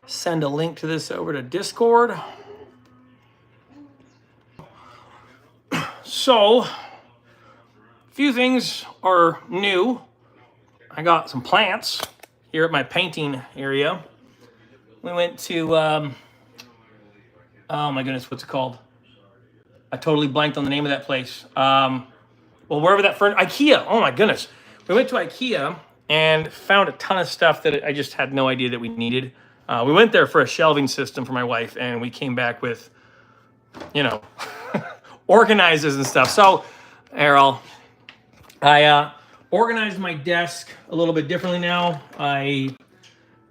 send a link to this over to Discord. So, a few things are new. I got some plants here at my painting area. We went to, oh my goodness, what's it called? I totally blanked on the name of that place. Well, wherever that IKEA. Oh my goodness. We went to IKEA and found a ton of stuff that I just had no idea that we needed. We went there for a shelving system for my wife, and we came back with, you know, organizers and stuff. So, Errol, I organized my desk a little bit differently now.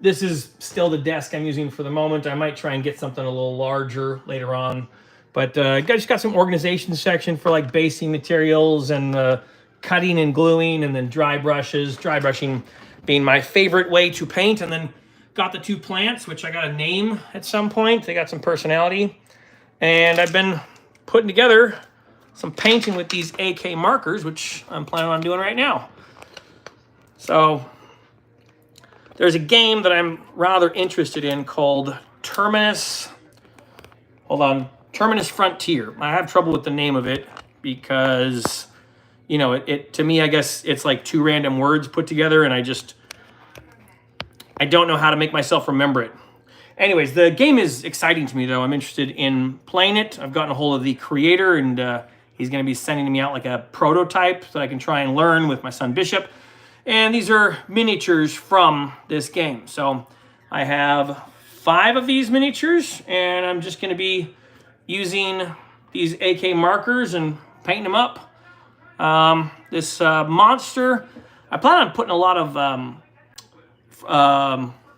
This is still the desk I'm using for the moment. I might try and get something a little larger later on. But I just got some organization section for like basing materials and cutting and gluing, and then dry brushes. Dry brushing being my favorite way to paint. And then got the two plants, which I got a name at some point. They got some personality. And I've been putting together some painting with these AK markers, which I'm planning on doing right now. So there's a game that I'm rather interested in called Terminus Frontier. I have trouble with the name of it because, you know, it to me, I guess it's like two random words put together, and I don't know how to make myself remember it. Anyways, the game is exciting to me, though. I'm interested in playing it. I've gotten a hold of the creator, and he's going to be sending me out like a prototype so I can try and learn with my son Bishop. And these are miniatures from this game. So I have 5 of these miniatures, and I'm just going to be using these AK markers and painting them up. This monster, I plan on putting a lot of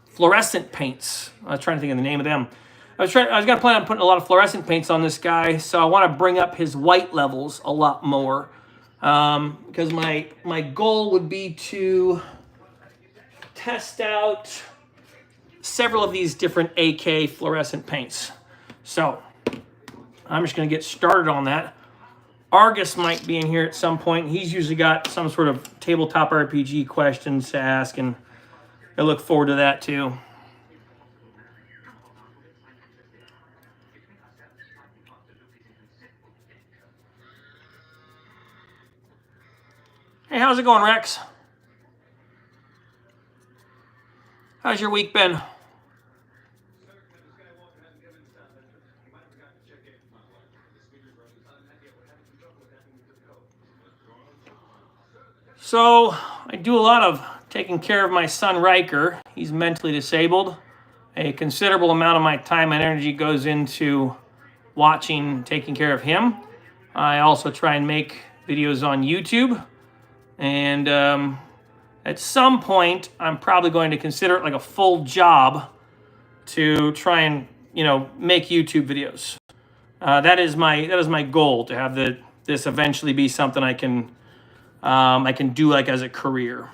fluorescent paints. I was trying to think of the name of them. I was gonna plan on putting a lot of fluorescent paints on this guy, so I want to bring up his white levels a lot more. Because my goal would be to test out several of these different AK fluorescent paints. So I'm just gonna get started on that. Argus might be in here at some point. He's usually got some sort of tabletop RPG questions to ask, and I look forward to that too. Hey, how's it going, Rex? How's your week been? So, I do a lot of taking care of my son, Riker. He's mentally disabled. A considerable amount of my time and energy goes into watching, taking care of him. I also try and make videos on YouTube. And at some point, I'm probably going to consider it like a full job to try and, you know, make YouTube videos. That is my goal, to have this eventually be something I can do like as a career.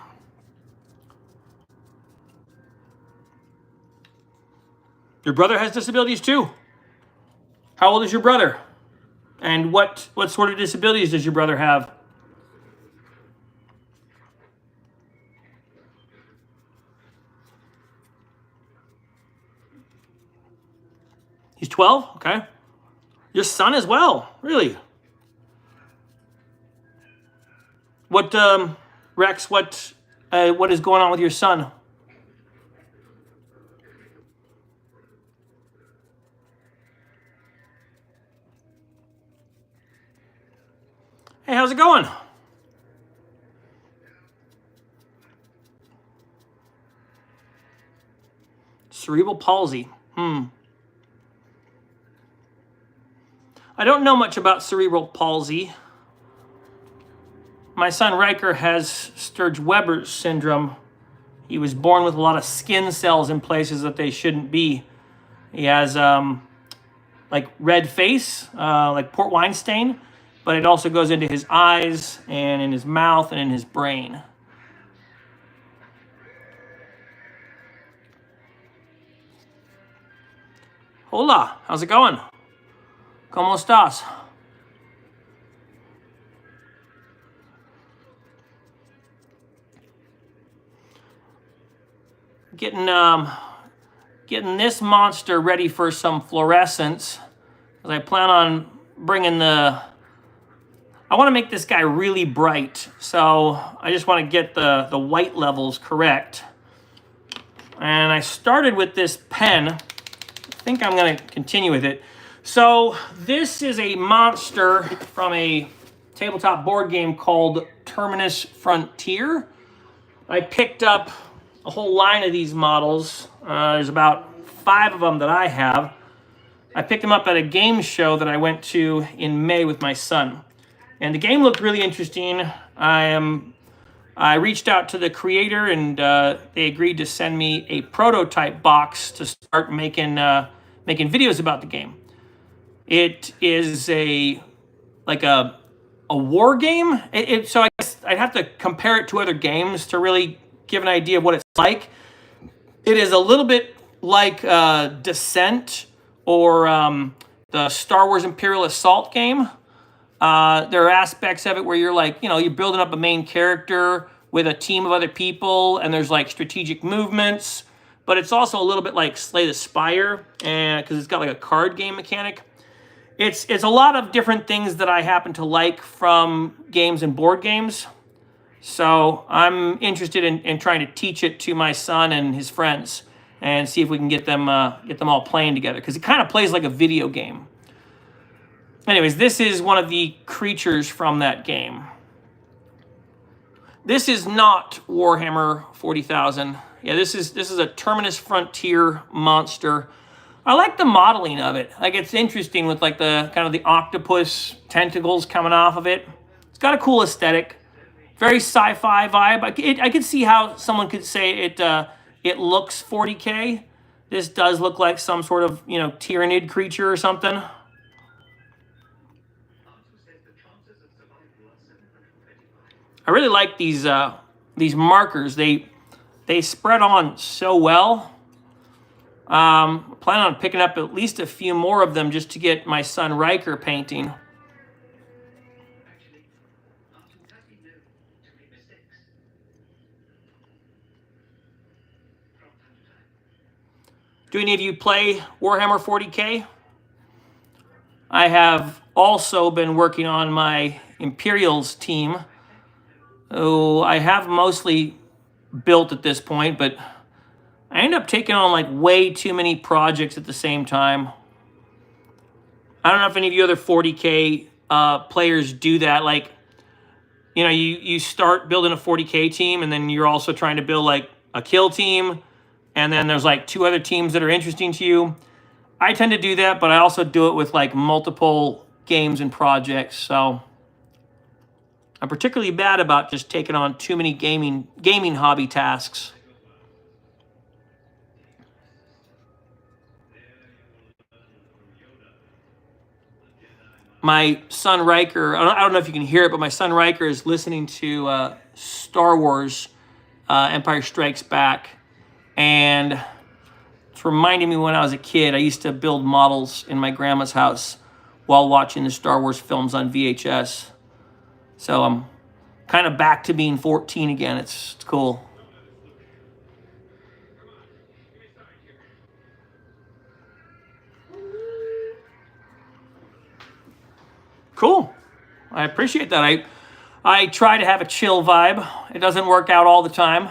Your brother has disabilities too. How old is your brother? And what sort of disabilities does your brother have? He's 12? Okay. Your son as well? Really? What, Rex, what is going on with your son? Hey, how's it going? Cerebral palsy. I don't know much about cerebral palsy. My son Riker has Sturge-Weber's syndrome. He was born with a lot of skin cells in places that they shouldn't be. He has like red face, like port wine stain, but it also goes into his eyes and in his mouth and in his brain. Hola, how's it going? ¿Cómo estás? Getting getting this monster ready for some fluorescence. Because I plan on bringing I want to make this guy really bright. So I just want to get the white levels correct. And I started with this pen. I think I'm going to continue with it. So this is a monster from a tabletop board game called Terminus Frontier. I picked up a whole line of these models. There's about 5 of them that I have. I picked them up at a game show that I went to in May with my son. And the game looked really interesting. I reached out to the creator, and they agreed to send me a prototype box to start making videos about the game. It is a war game. So I guess I'd have to compare it to other games to really give an idea of what it's like. It is a little bit like Descent or the Star Wars Imperial Assault game. There are aspects of it where you're like, you're building up a main character with a team of other people, and there's like strategic movements. But it's also a little bit like Slay the Spire, and because it's got like a card game mechanic. It's a lot of different things that I happen to like from games and board games. So I'm interested in trying to teach it to my son and his friends and see if we can get them all playing together, because it kind of plays like a video game. Anyways, this is one of the creatures from that game. This is not Warhammer 40,000. Yeah, this is a Terminus Frontier monster. I like the modeling of it. Like, it's interesting with like the kind of the octopus tentacles coming off of it. It's got a cool aesthetic, very sci-fi vibe. I could see how someone could say it looks 40K. This does look like some sort of tyrannid creature or something. I really like these markers. They spread on so well. Plan on picking up at least a few more of them just to get my son Riker painting. Do any of you play Warhammer 40K? I have also been working on my Imperials team. Oh, I have mostly built at this point, but I end up taking on like way too many projects at the same time. I don't know if any of you other 40K players do that. Like, you start building a 40K team, and then you're also trying to build like a kill team, and then there's like 2 other teams that are interesting to you. I tend to do that, but I also do it with like multiple games and projects. So I'm particularly bad about just taking on too many gaming hobby tasks. My son Riker, I don't know if you can hear it, but my son Riker is listening to Star Wars Empire Strikes Back. And it's reminding me when I was a kid, I used to build models in my grandma's house while watching the Star Wars films on VHS. So I'm kind of back to being 14 again. It's cool. Cool. I appreciate that. I try to have a chill vibe. It doesn't work out all the time.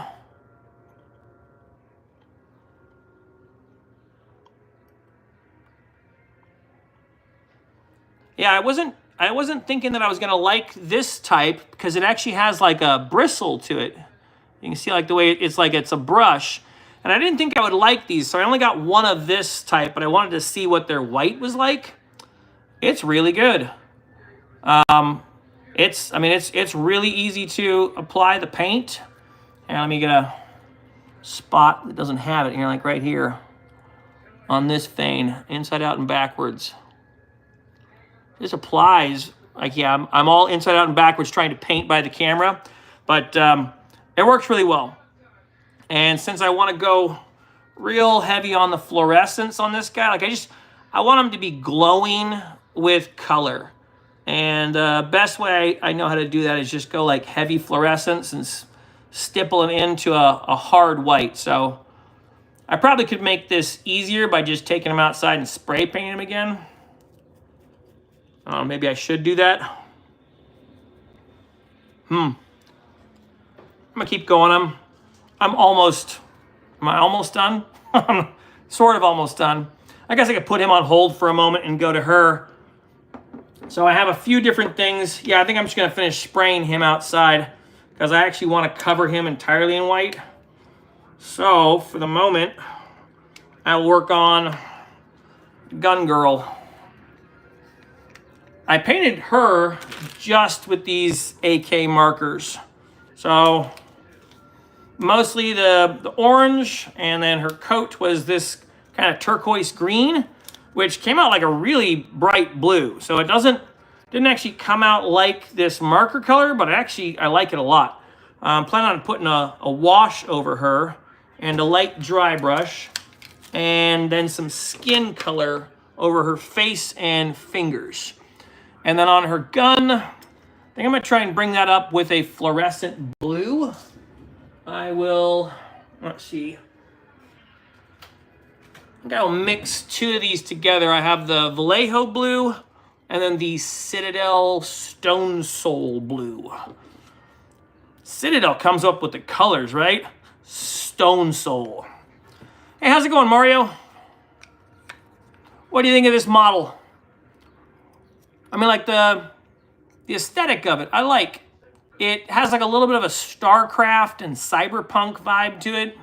Yeah, I wasn't thinking that I was gonna like this type because it actually has like a bristle to it. You can see like the way it's a brush. And I didn't think I would like these, so I only got one of this type, but I wanted to see what their white was like. It's really good. It's really easy to apply the paint. And let me get a spot that doesn't have it here, like right here on this vein, inside out and backwards. This applies, like, yeah, I'm all inside out and backwards trying to paint by the camera, but it works really well. And since I want to go real heavy on the fluorescence on this guy, like I want him to be glowing with color. And the best way I know how to do that is just go like heavy fluorescence and stipple him into a hard white. So I probably could make this easier by just taking them outside and spray painting them again. Maybe I should do that. I'm gonna keep going. Am I almost done? I'm sort of almost done. I guess I could put him on hold for a moment and go to her. So I have a few different things. Yeah, I think I'm just gonna finish spraying him outside because I actually want to cover him entirely in white. So for the moment, I'll work on Gun Girl. I painted her just with these AK markers. So mostly the orange, and then her coat was this kind of turquoise green, which came out like a really bright blue. So it didn't actually come out like this marker color, but I like it a lot. I'm planning on putting a wash over her and a light dry brush, and then some skin color over her face and fingers. And then on her gun, I think I'm gonna try and bring that up with a fluorescent blue. I will, let's see. I think I'll mix two of these together. I have the Vallejo blue and then the Citadel Stone Soul blue. Citadel comes up with the colors, right? Stone Soul. Hey, how's it going, Mario? What do you think of this model? I mean, like the aesthetic of it, I like. It has like a little bit of a StarCraft and cyberpunk vibe to it.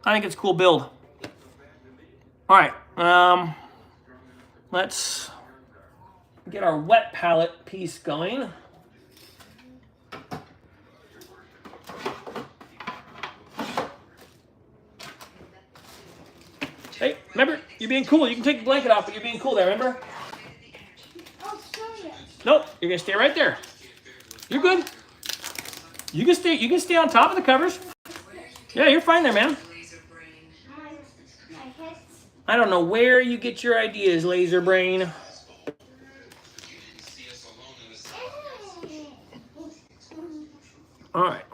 I think it's a cool build. All right, let's get our wet palette piece going. Hey, remember, you're being cool. You can take the blanket off, but you're being cool there, remember? Nope, you're gonna stay right there. You're good. You can stay on top of the covers. Yeah, you're fine there, man. I don't know where you get your ideas, Laser Brain. All right.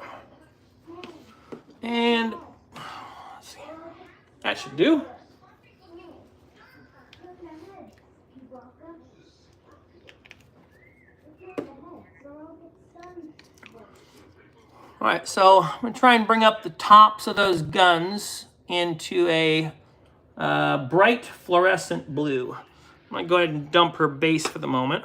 And let's see. That should do. All right, so I'm gonna try and bring up the tops of those guns into a bright fluorescent blue. I'm gonna go ahead and dump her base for the moment.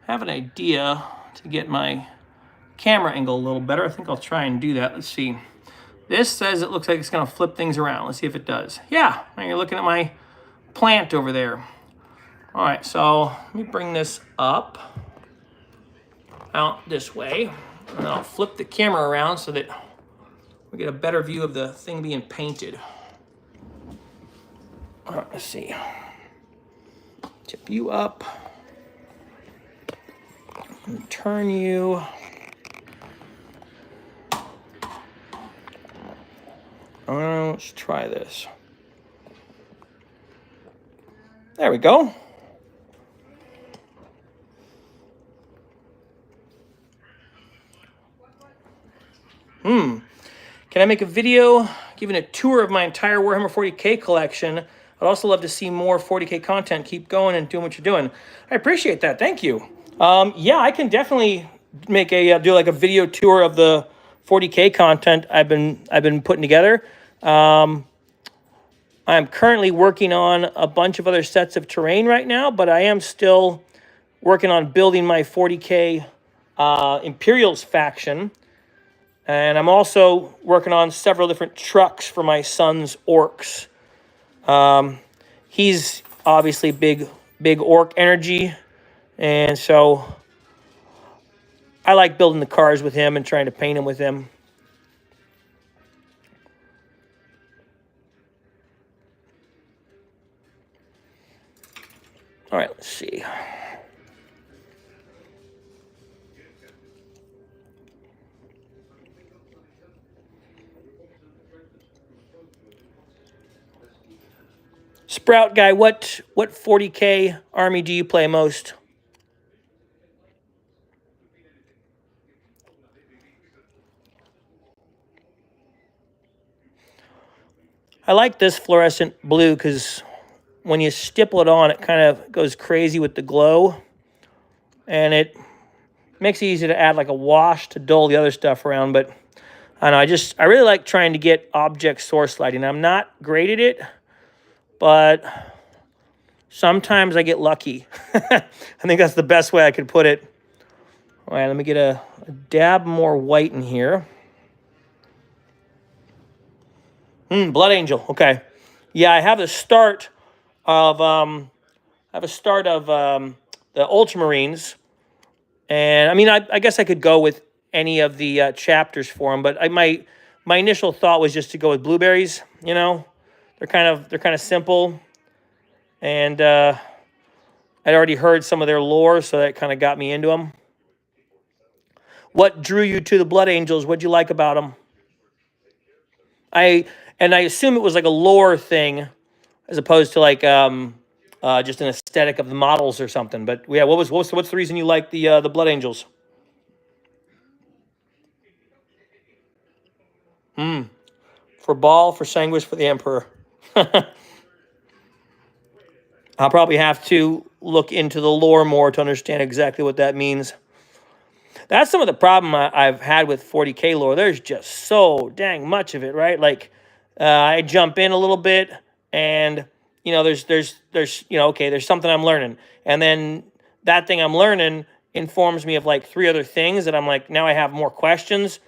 I have an idea to get my camera angle a little better. I think I'll try and do that. Let's see. This says it looks like it's gonna flip things around. Let's see if it does. Yeah, now you're looking at my plant over there. All right, so let me bring this up, out this way, and then I'll flip the camera around so that we get a better view of the thing being painted. All right, let's see. Tip you up. And turn you. Let's try this. There we go. Can I make a video giving a tour of my entire Warhammer 40K collection? I'd also love to see more 40K content. Keep going and doing what you're doing. I appreciate that. Thank you. Yeah, I can definitely make do like a video tour of the 40K content I've been putting together. I'm currently working on a bunch of other sets of terrain right now, but I am still working on building my 40K Imperials faction. And I'm also working on several different trucks for my son's orcs. He's obviously big orc energy, and so I like building the cars with him and trying to paint them with him. All right, let's see. Sprout guy, what 40K army do you play most? I like this fluorescent blue because when you stipple it on, it kind of goes crazy with the glow. And it makes it easy to add like a wash to dull the other stuff around. But I don't know, I really like trying to get object source lighting. I'm not great at it, but sometimes I get lucky. I think that's the best way I could put it. All right, let me get a dab more white in here. Blood Angel. Okay, yeah, I have the start of the Ultramarines, and I mean, I guess I could go with any of the chapters for them, but my initial thought was just to go with blueberries. You know, they're kind of simple, and I'd already heard some of their lore, so that kind of got me into them. What drew you to the Blood Angels? What'd you like about them? I assume it was like a lore thing, as opposed to like just an aesthetic of the models or something. But yeah, what's the reason you like the Blood Angels? For Baal, for Sanguis, for the Emperor. I'll probably have to look into the lore more to understand exactly what that means. That's some of the problem I've had with 40K lore. There's just so dang much of it, right? Like, I jump in a little bit, and you know, there's okay, there's something I'm learning, and then that thing I'm learning informs me of like 3 other things that I'm like, now I have more questions.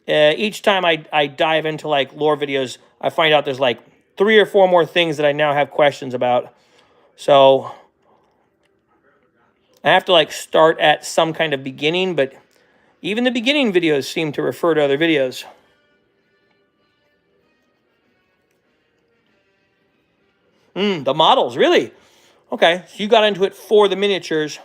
Each time I dive into like lore videos, I find out there's like 3 or 4 more things that I now have questions about. So I have to like start at some kind of beginning, but even the beginning videos seem to refer to other videos. The models, really? Okay, so you got into it for the miniatures.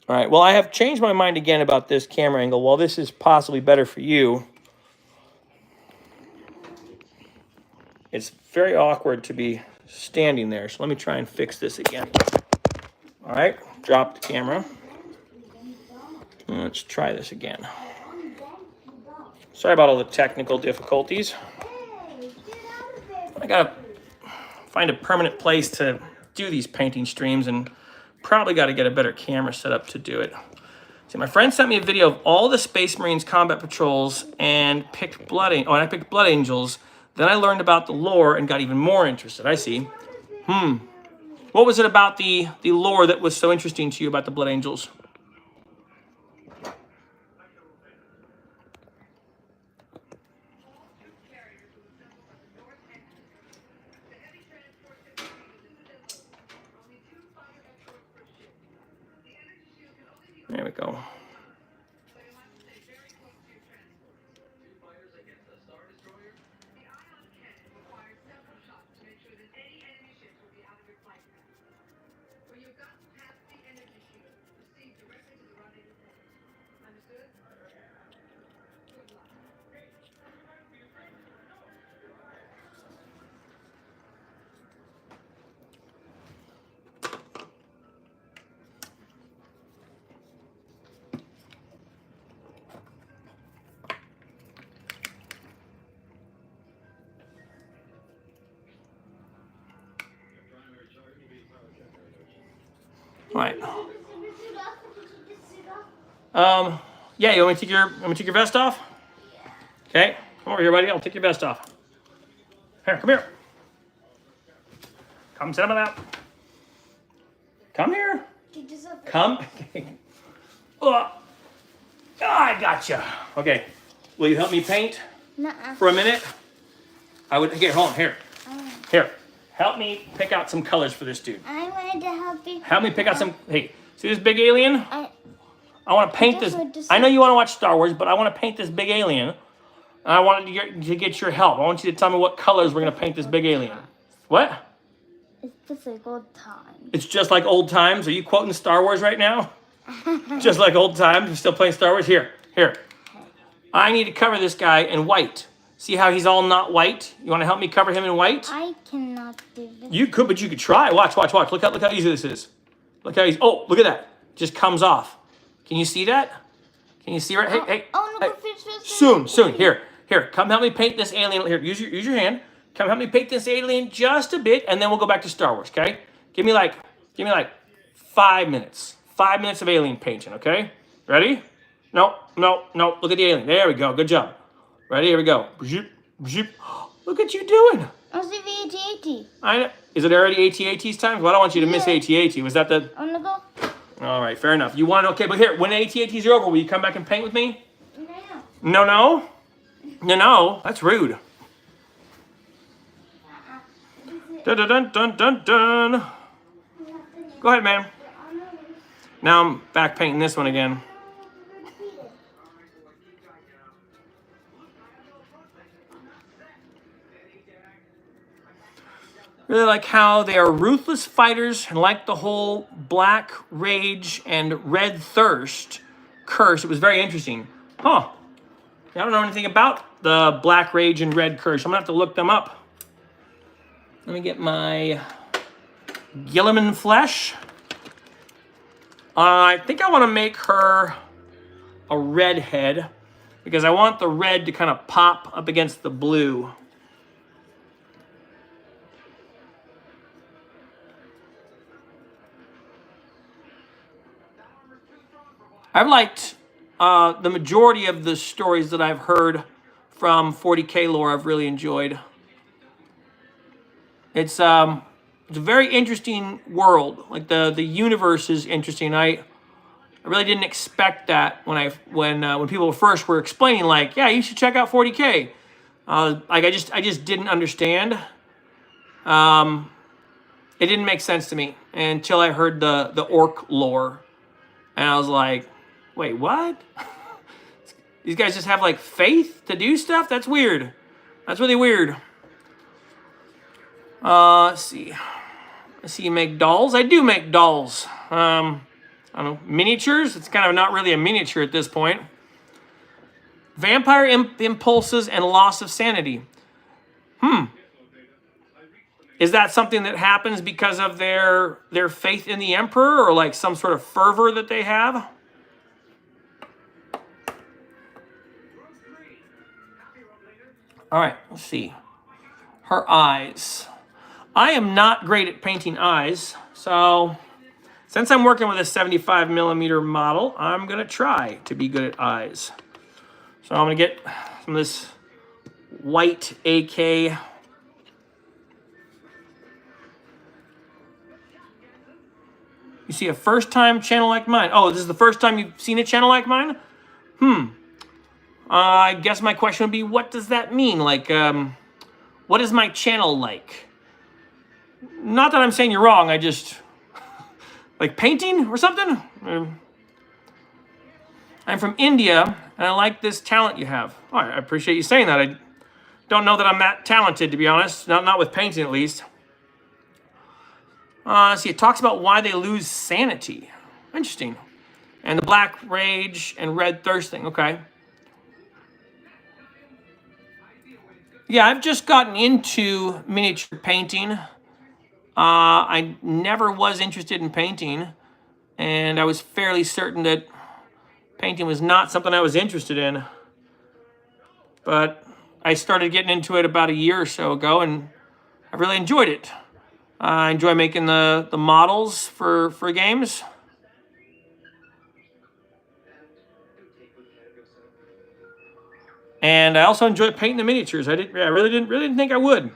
All right, well, I have changed my mind again about this camera angle. While this is possibly better for you, it's very awkward to be standing there. So let me try and fix this again. All right, drop the camera. Let's try this again. Sorry about all the technical difficulties. I gotta find a permanent place to do these painting streams, and probably got to get a better camera set up to do it. See, my friend sent me a video of all the Space Marines combat patrols and picked I picked Blood Angels. Then I learned about the lore and got even more interested. I see. What was it about the lore that was so interesting to you about the Blood Angels? There we go. All right. Yeah, you want me to take your vest off? Okay, come over here, buddy. I'll take your vest off. Here, come here. Come sit on that. Come here. Come. Oh, I gotcha. Okay. Will you help me paint for a minute? I would. Here, hold on. Here. Help me pick out some colors for this dude. I wanted to help you. Help me pick out some. Hey, see this big alien? I want to paint this. I know you want to watch Star Wars, but I want to paint this big alien. And I wanted to get your help. I want you to tell me what colors we're going to paint this big alien. What? It's just like old times. It's just like old times? Are you quoting Star Wars right now? Just like old times? You're still playing Star Wars? Here. I need to cover this guy in white. See how he's all not white? You want to help me cover him in white? I cannot do this. You could, but you could try. Watch. Look how easy this is. Look how easy. Oh, look at that. Just comes off. Can you see that? Can you see right? Hey. Oh, no, Hey. Soon. Here. Come help me paint this alien. Here, use your hand. Come help me paint this alien just a bit, and then we'll go back to Star Wars, okay? Give me like 5 minutes. 5 minutes of alien painting, okay? Ready? No. Look at the alien. There we go. Good job. Ready? Here we go. Look at you doing. I'll see the AT-AT. I know. Is it already AT-AT's time? Well, I don't want you to miss AT-AT. Was that the... I want to go. All right, fair enough. You want... Okay, but here, when AT-AT's are over, will you come back and paint with me? No? No? That's rude. Dun. Go ahead, man. Now I'm back painting this one again. Really like how they are ruthless fighters and like the whole black rage and red thirst curse. It was very interesting. Huh. I don't know anything about the black rage and red curse. I'm going to have to look them up. Let me get my Gilliman flesh. I think I want to make her a redhead because I want the red to kind of pop up against the blue. I've liked the majority of the stories that I've heard from 40K lore. I've really enjoyed. It's a very interesting world. Like the universe is interesting. I really didn't expect that when people first were explaining, like, yeah, you should check out 40K. Like I just didn't understand. It didn't make sense to me until I heard the orc lore, and I was like, wait, what? These guys just have like faith to do stuff? That's weird. That's really weird. Let's see. I see you make dolls. I do make dolls. I don't know, miniatures? It's kind of not really a miniature at this point. Vampire impulses and loss of sanity. Is that something that happens because of their faith in the Emperor or like some sort of fervor that they have? All right, let's see. Her eyes. I am not great at painting eyes, so since I'm working with a 75mm model, I'm going to try to be good at eyes. So I'm going to get some of this white AK. You see a first-time channel like mine. Oh, this is the first time you've seen a channel like mine? I guess my question would be, what does that mean? Like, what is my channel like? Not that I'm saying you're wrong, I just... like painting or something? I'm from India, and I like this talent you have. Oh, I appreciate you saying that. I don't know that I'm that talented, to be honest. Not with painting, at least. See, it talks about why they lose sanity. Interesting. And the black rage and red thirsting. Okay. Yeah, I've just gotten into miniature painting. I never was interested in painting, and I was fairly certain that painting was not something I was interested in. But I started getting into it about a year or so ago, and I really enjoyed it. I enjoy making the models for games. And I also enjoy painting the miniatures. I really didn't think I would.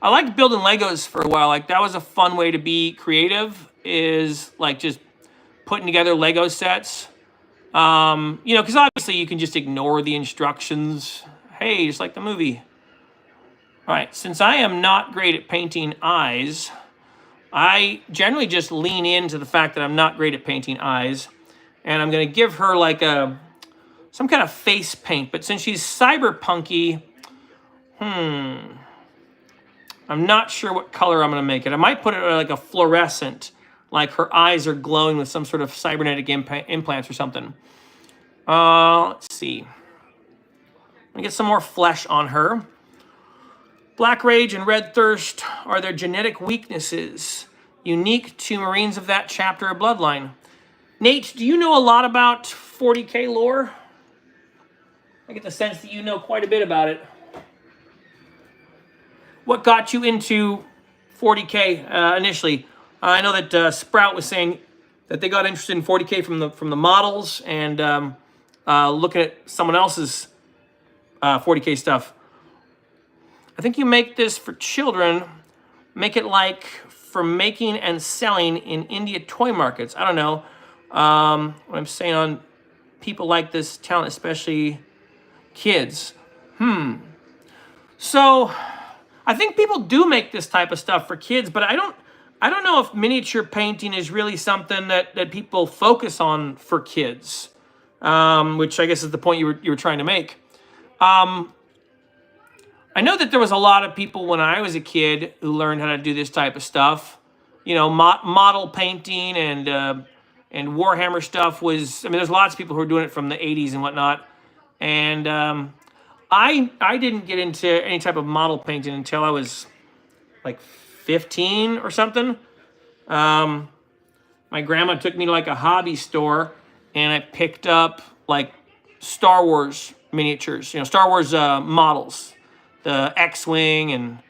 I liked building Legos for a while. Like that was a fun way to be creative, is like just putting together Lego sets. You know, because obviously you can just ignore the instructions. Hey, just like the movie. All right, since I am not great at painting eyes, I generally just lean into the fact that I'm not great at painting eyes, and I'm gonna give her like some kind of face paint. But since she's cyberpunky, I'm not sure what color I'm gonna make it. I might put it like a fluorescent, like her eyes are glowing with some sort of cybernetic implants or something. Let's see. Let me get some more flesh on her. Black Rage and Red Thirst are their genetic weaknesses, unique to Marines of that chapter or bloodline. Nate, do you know a lot about 40K lore? I get the sense that you know quite a bit about it. What got you into 40K initially? I know that Sprout was saying that they got interested in 40K from the models and looking at someone else's 40K stuff. I think you make this for children. Make it like for making and selling in India toy markets. I don't know. What I'm saying on people like this talent, especially kids. So I think people do make this type of stuff for kids, but I don't know if miniature painting is really something that people focus on for kids, which I guess is the point you were trying to make. I know that there was a lot of people when I was a kid who learned how to do this type of stuff. You know, model painting and Warhammer stuff was. I mean, there's lots of people who are doing it from the 80s and whatnot. And I didn't get into any type of model painting until I was like 15 or something. My grandma took me to like a hobby store, and I picked up like Star Wars miniatures. You know, Star Wars models. The X-Wing and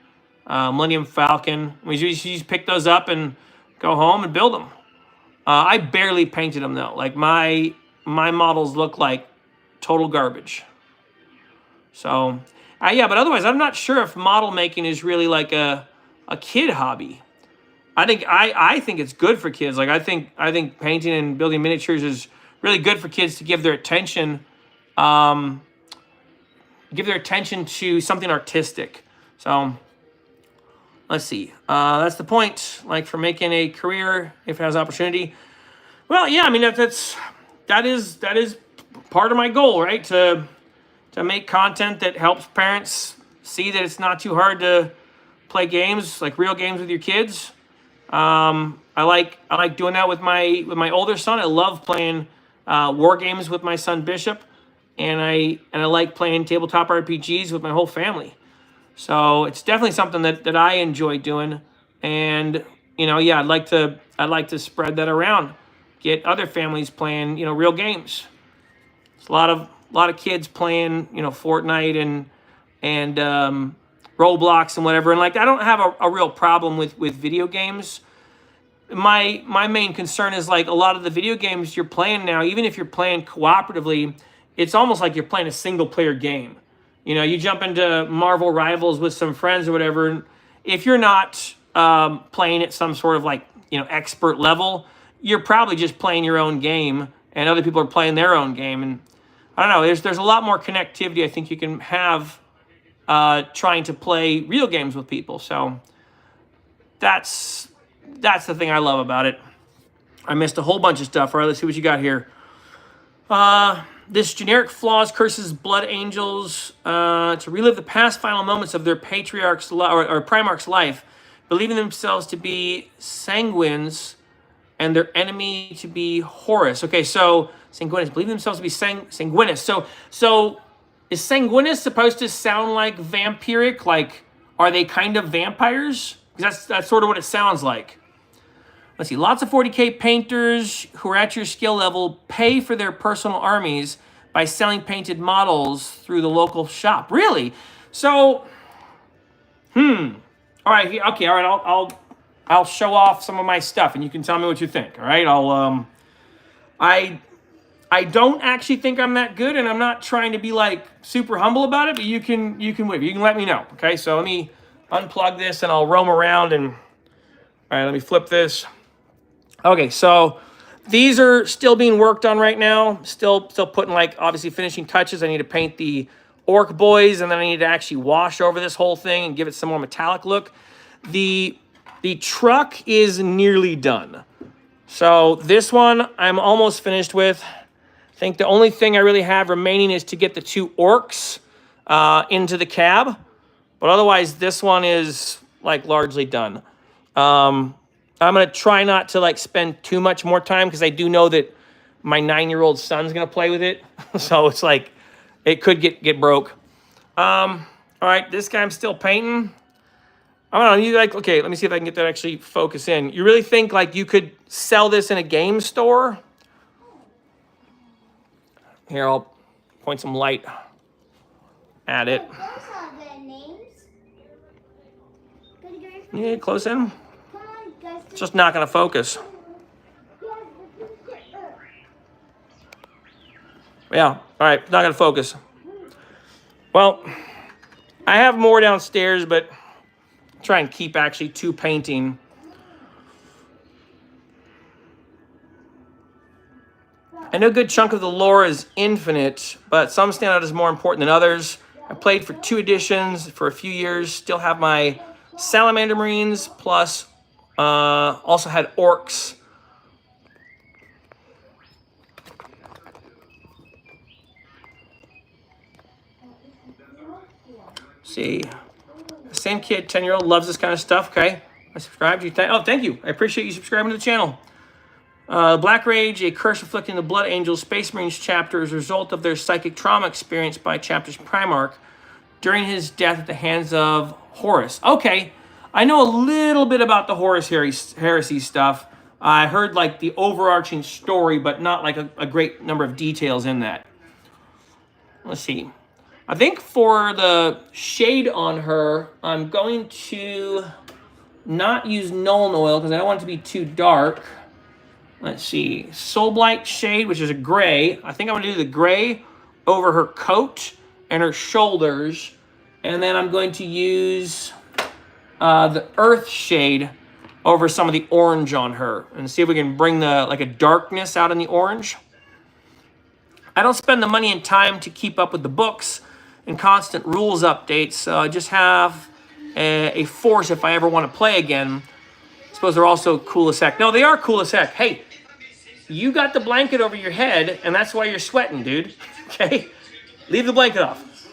Millennium Falcon. We just pick those up and go home and build them. I barely painted them though. Like my models look like total garbage. So, yeah, but otherwise I'm not sure if model making is really like a kid hobby. I think it's good for kids. Like I think painting and building miniatures is really good for kids to give their attention to something artistic. So let's see. That's the point. Like for making a career, if it has opportunity. Well, yeah. I mean that is part of my goal, right? To make content that helps parents see that it's not too hard to play games, like real games with your kids. I like doing that with my older son. I love playing war games with my son Bishop. And I like playing tabletop RPGs with my whole family. So it's definitely something that I enjoy doing. And you know, yeah, I'd like to spread that around, get other families playing, you know, real games. It's a lot of kids playing, you know, Fortnite and Roblox and whatever. And like I don't have a real problem with video games. My main concern is like a lot of the video games you're playing now, even if you're playing cooperatively, it's almost like you're playing a single player game. You know, you jump into Marvel Rivals with some friends or whatever, and if you're not playing at some sort of like, you know, expert level, you're probably just playing your own game and other people are playing their own game. And I don't know, there's a lot more connectivity I think you can have trying to play real games with people. So that's the thing I love about it. I missed a whole bunch of stuff. All right, let's see what you got here. This generic flaws curses blood angels to relive the past final moments of their patriarch's or Primarch's life, believing themselves to be sanguines and their enemy to be Horus. Okay, so sanguinus, believing themselves to be sanguinus. So is sanguinus supposed to sound like vampiric? Like, are they kind of vampires? Because that's sort of what it sounds like. Let's see, lots of 40K painters who are at your skill level pay for their personal armies by selling painted models through the local shop. Really? So, all right, okay, all right, I'll show off some of my stuff and you can tell me what you think, all right? I don't actually think I'm that good, and I'm not trying to be like super humble about it, but you can let me know, okay? So let me unplug this and I'll roam around and, all right, let me flip this. Okay, so these are still being worked on right now. Still putting, like, obviously finishing touches. I need to paint the orc boys, and then I need to actually wash over this whole thing and give it some more metallic look. The truck is nearly done. So this one I'm almost finished with. I think the only thing I really have remaining is to get the 2 orcs into the cab. But otherwise, this one is, like, largely done. I'm going to try not to, like, spend too much more time because I do know that my 9-year-old son's going to play with it. So it's like, it could get broke. All right, this guy I'm still painting. I don't know, you like, okay, let me see if I can get that actually focus in. You really think, like, you could sell this in a game store? Here, I'll point some light at it. Those are their names. You get close in? Come on, guys. It's just not going to focus. Yeah, all right, not going to focus. Well, I have more downstairs, but I'll try and keep actually 2 painting. I know a good chunk of the lore is infinite, but some stand out as more important than others. I played for 2 editions for a few years, still have my Salamander Marines, plus also had orcs. See, same kid, 10-year-old, loves this kind of stuff. Okay, I subscribed. Thank you. I appreciate you subscribing to the channel. Black Rage, a curse afflicting the Blood Angels Space Marines chapter as a result of their psychic trauma experienced by chapter's Primarch during his death at the hands of Horus. Okay, I know a little bit about the Horus heresy stuff. I heard, like, the overarching story, but not, like, a great number of details in that. Let's see. I think for the shade on her, I'm going to not use Nuln Oil because I don't want it to be too dark. Let's see. Soulblight shade, which is a gray. I think I'm going to do the gray over her coat and her shoulders. And then I'm going to use the earth shade over some of the orange on her. And see if we can bring a darkness out in the orange. I don't spend the money and time to keep up with the books and constant rules updates, so I just have a force if I ever want to play again. I suppose they're also cool as heck. No, they are cool as heck. Hey, you got the blanket over your head, and that's why you're sweating, dude. Okay? Leave the blanket off.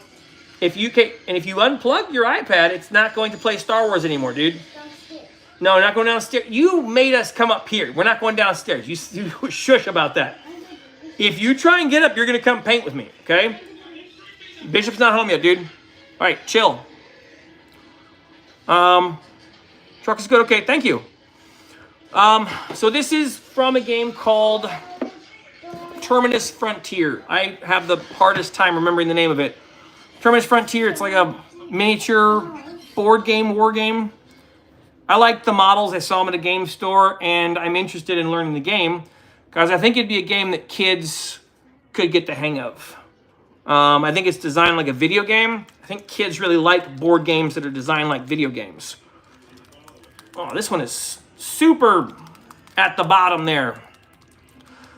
If you unplug your iPad, it's not going to play Star Wars anymore, dude. Downstairs. No, we're not going downstairs. You made us come up here. We're not going downstairs. You shush about that. If you try and get up, you're going to come paint with me, okay? Bishop's not home yet, dude. All right, chill. Truck is good. Okay, thank you. So this is from a game called Terminus Frontier. I have the hardest time remembering the name of it. Terminus Frontier, it's like a miniature board game, war game. I like the models. I saw them at a game store, and I'm interested in learning the game because I think it'd be a game that kids could get the hang of. I think it's designed like a video game. I think kids really like board games that are designed like video games. Oh, this one is super at the bottom there.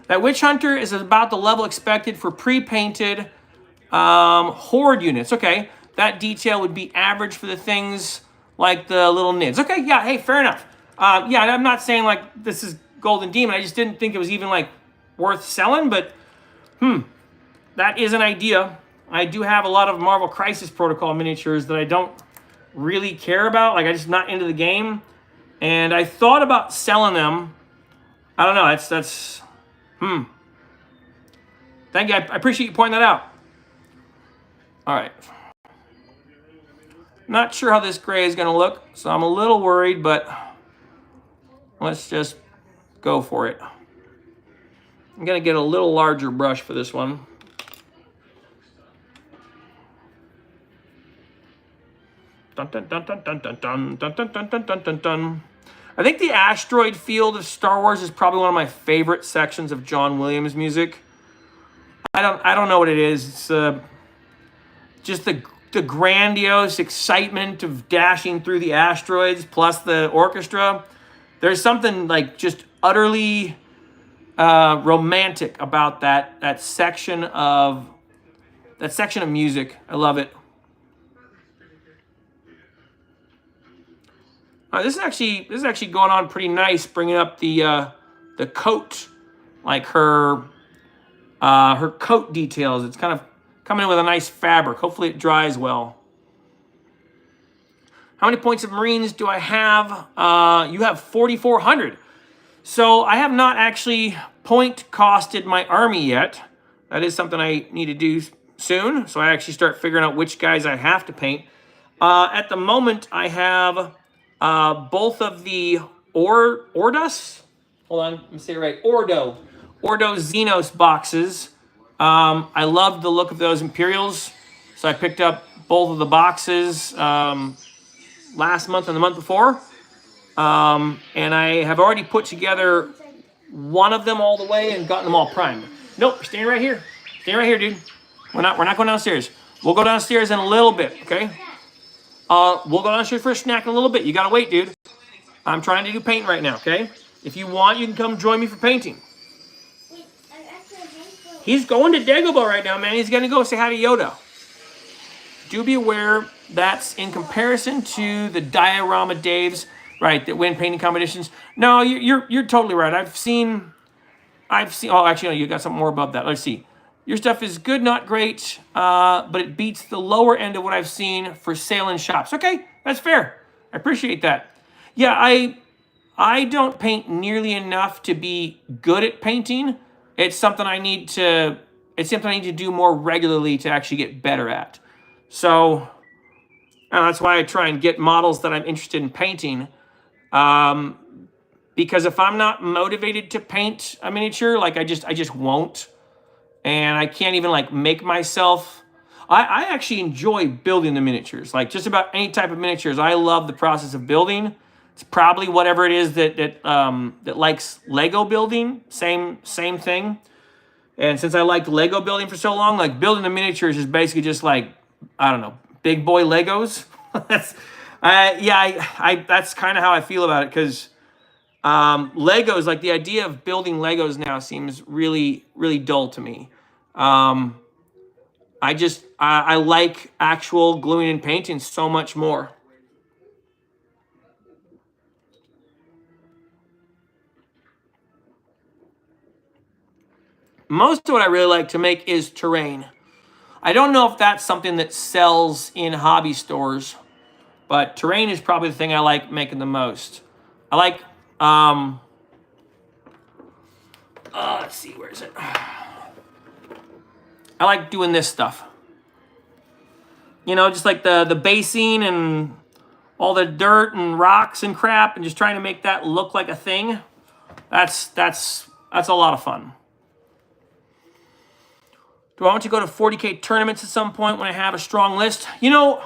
That Witch Hunter is about the level expected for pre-painted horde units. Okay, that detail would be average for the things like the little nids. Okay, yeah, hey, fair enough. Yeah, I'm not saying like this is Golden Demon. I just didn't think it was even like worth selling, but that is an idea. I do have a lot of Marvel Crisis Protocol miniatures that I don't really care about. Like, I'm just not into the game. And I thought about selling them. I don't know. That's Thank you. I appreciate you pointing that out. All right. Not sure how this gray is going to look, so I'm a little worried, but let's just go for it. I'm going to get a little larger brush for this one. Dun, dun, dun, dun, dun, dun, dun, dun, dun, dun, dun, dun, dun. I think the asteroid field of Star Wars is probably one of my favorite sections of John Williams music. I don't know what it is. It's just the the grandiose excitement of dashing through the asteroids plus the orchestra. There's something like just utterly romantic about that section of music. I love it. This is actually going on pretty nice, bringing up the coat, like her coat details. It's kind of coming in with a nice fabric. Hopefully it dries well. How many points of Marines do I have? You have 4,400. So I have not actually point costed my army yet. That is something I need to do soon. So I actually start figuring out which guys I have to paint. At the moment, I have both of the Ordos. Hold on, let me say it right. Ordo Xenos boxes. I loved the look of those Imperials, so I picked up both of the boxes last month and the month before. And I have already put together one of them all the way and gotten them all primed. Nope, staying right here. Stay right here, dude. We're not going downstairs. We'll go downstairs in a little bit, okay? We'll go downstairs for a snack in a little bit. You gotta wait, dude. I'm trying to do painting right now, okay? If you want, you can come join me for painting. He's going to Dagobah right now, man. He's gonna go say hi to Yoda. Do be aware that's in comparison to the diorama Daves, right, that win painting competitions. No, you're totally right. I've seen. Oh, actually, no, you got something more above that. Let's see. Your stuff is good, not great, but it beats the lower end of what I've seen for sale in shops. Okay, that's fair. I appreciate that. Yeah, I don't paint nearly enough to be good at painting. It's something I need to do more regularly to actually get better at. So that's why I try and get models that I'm interested in painting. Because if I'm not motivated to paint a miniature, like I just won't. And I can't even like make myself. I actually enjoy building the miniatures. Like just about any type of miniatures, I love the process of building. It's probably whatever it is that likes Lego building. Same thing. And since I liked Lego building for so long, like building the miniatures is basically just like, I don't know, big boy Legos. That's kind of how I feel about it, because Legos, like the idea of building Legos now seems really, really dull to me. I like actual gluing and painting so much more. Most of what I really like to make is terrain. I don't know if that's something that sells in hobby stores, but terrain is probably the thing I like making the most. I like, let's see, where is it? I like doing this stuff. You know, just like the basing and all the dirt and rocks and crap, and just trying to make that look like a thing. That's a lot of fun. Do I want to go to 40K tournaments at some point when I have a strong list? You know,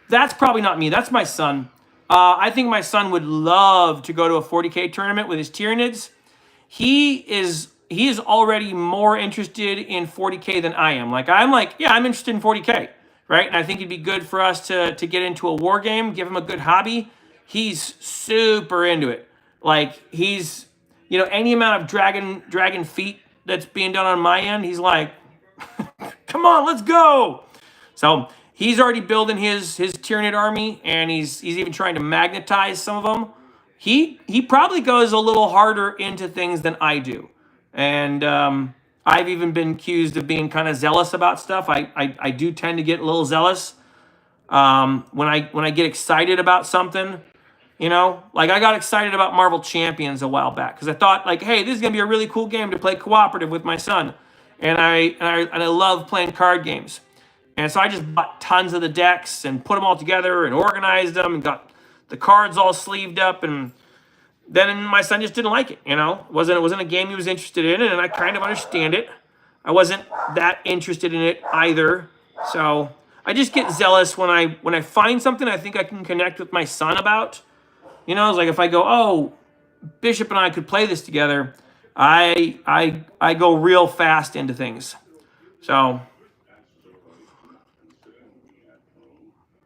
that's probably not me. That's my son. I think my son would love to go to a 40K tournament with his Tyranids. He is already more interested in 40K than I am. I'm interested in 40K, right? And I think it'd be good for us to get into a war game, give him a good hobby. He's super into it. Like he's, any amount of dragon feet that's being done on my end, he's like, come on, let's go. So he's already building his Tyranid army, and he's even trying to magnetize some of them. He probably goes a little harder into things than I do. And I've even been accused of being kind of zealous about stuff. I do tend to get a little zealous when I get excited about something. Like I got excited about Marvel Champions a while back because I thought like, hey, this is gonna be a really cool game to play cooperative with my son. And I love playing card games. And so I just bought tons of the decks and put them all together and organized them and got the cards all sleeved up. And then my son just didn't like it, It wasn't a game he was interested in, and I kind of understand it. I wasn't that interested in it either. So I just get zealous when I find something I think I can connect with my son about. It's like if I go, oh, Bishop and I could play this together, I go real fast into things. So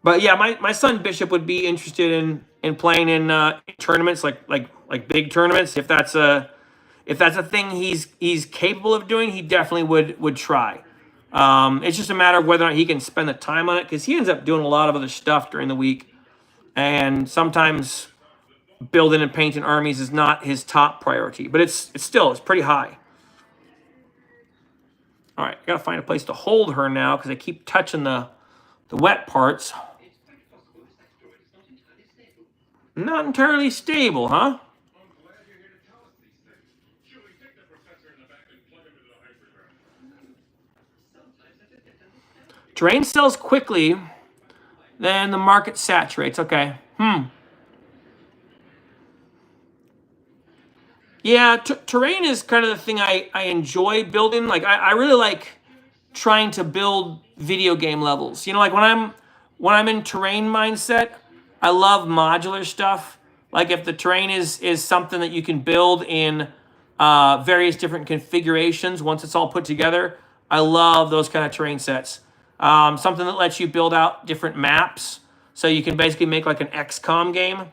But yeah, my son Bishop would be interested in playing in tournaments like big tournaments. If that's a thing he's capable of doing, he definitely would try. It's just a matter of whether or not he can spend the time on it, because he ends up doing a lot of other stuff during the week, and sometimes building and painting armies is not his top priority, but it's pretty high. All right, I gotta find a place to hold her now because I keep touching the wet parts. Not entirely stable, huh? Terrain sells quickly, then the market saturates. Okay. Yeah, terrain is kind of the thing I enjoy building. Like I really like trying to build video game levels. You know, like when I'm in terrain mindset, I love modular stuff. Like if the terrain is something that you can build in various different configurations once it's all put together, I love those kind of terrain sets. Something that lets you build out different maps, so you can basically make like an XCOM game.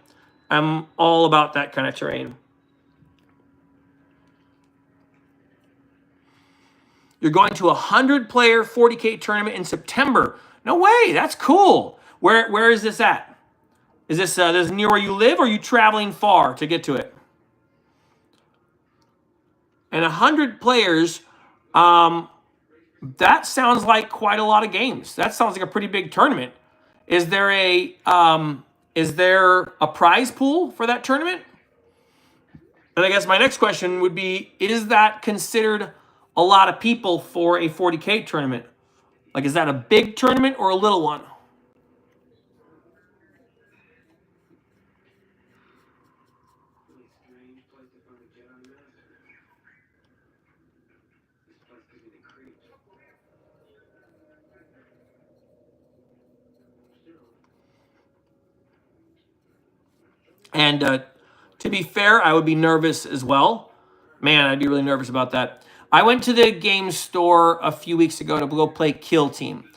I'm all about that kind of terrain. You're going to a 100-player 40K tournament in September. No way, that's cool. Where is this at? Is this near where you live, or are you traveling far to get to it? And 100 players, that sounds like quite a lot of games. That sounds like a pretty big tournament. Is there a prize pool for that tournament? And I guess my next question would be, is that considered a lot of people for a 40K tournament? Like, is that a big tournament or a little one? And to be fair, I would be nervous as well. Man, I'd be really nervous about that. I went to the game store a few weeks ago to go play Kill Team,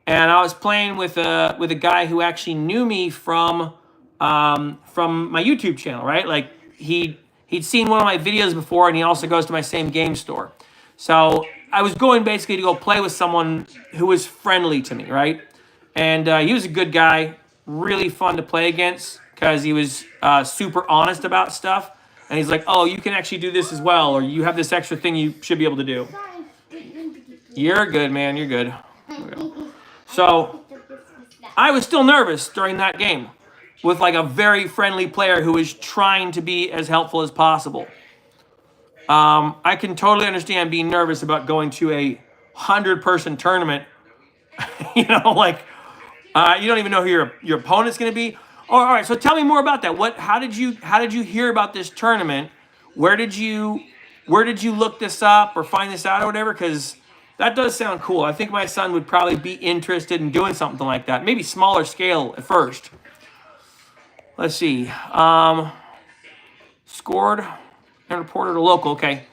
and I was playing with a guy who actually knew me from my YouTube channel, right? Like he'd seen one of my videos before, and he also goes to my same game store. So I was going basically to go play with someone who was friendly to me, right? And he was a good guy, really fun to play against because he was super honest about stuff. And he's like, oh, you can actually do this as well, or you have this extra thing you should be able to do. You're good, man. You're good. So I was still nervous during that game with like a very friendly player who was trying to be as helpful as possible. I can totally understand being nervous about going to a 100-person tournament. You know, like you don't even know who your opponent's going to be. Oh, all right, so tell me more about that. How did you hear about this tournament? Where did you look this up or find this out or whatever? Because that does sound cool. I think my son would probably be interested in doing something like that. Maybe smaller scale at first. Let's see. Scored and reported a local. Okay.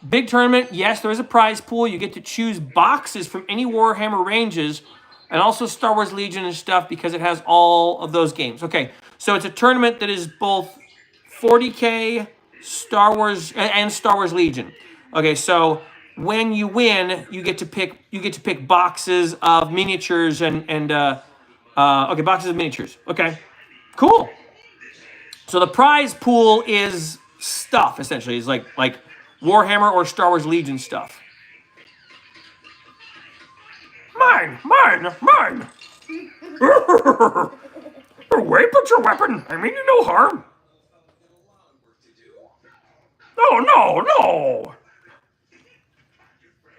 Big tournament. Yes, there is a prize pool. You get to choose boxes from any Warhammer ranges, and also Star Wars Legion and stuff, because it has all of those games. Okay, so it's a tournament that is both 40K, Star Wars, and Star Wars Legion. Okay, so when you win, you get to pick boxes of miniatures boxes of miniatures. Okay, cool. So the prize pool is stuff, essentially. It's like Warhammer or Star Wars Legion stuff. Mine. Wait, put your weapon. I mean you no harm. No.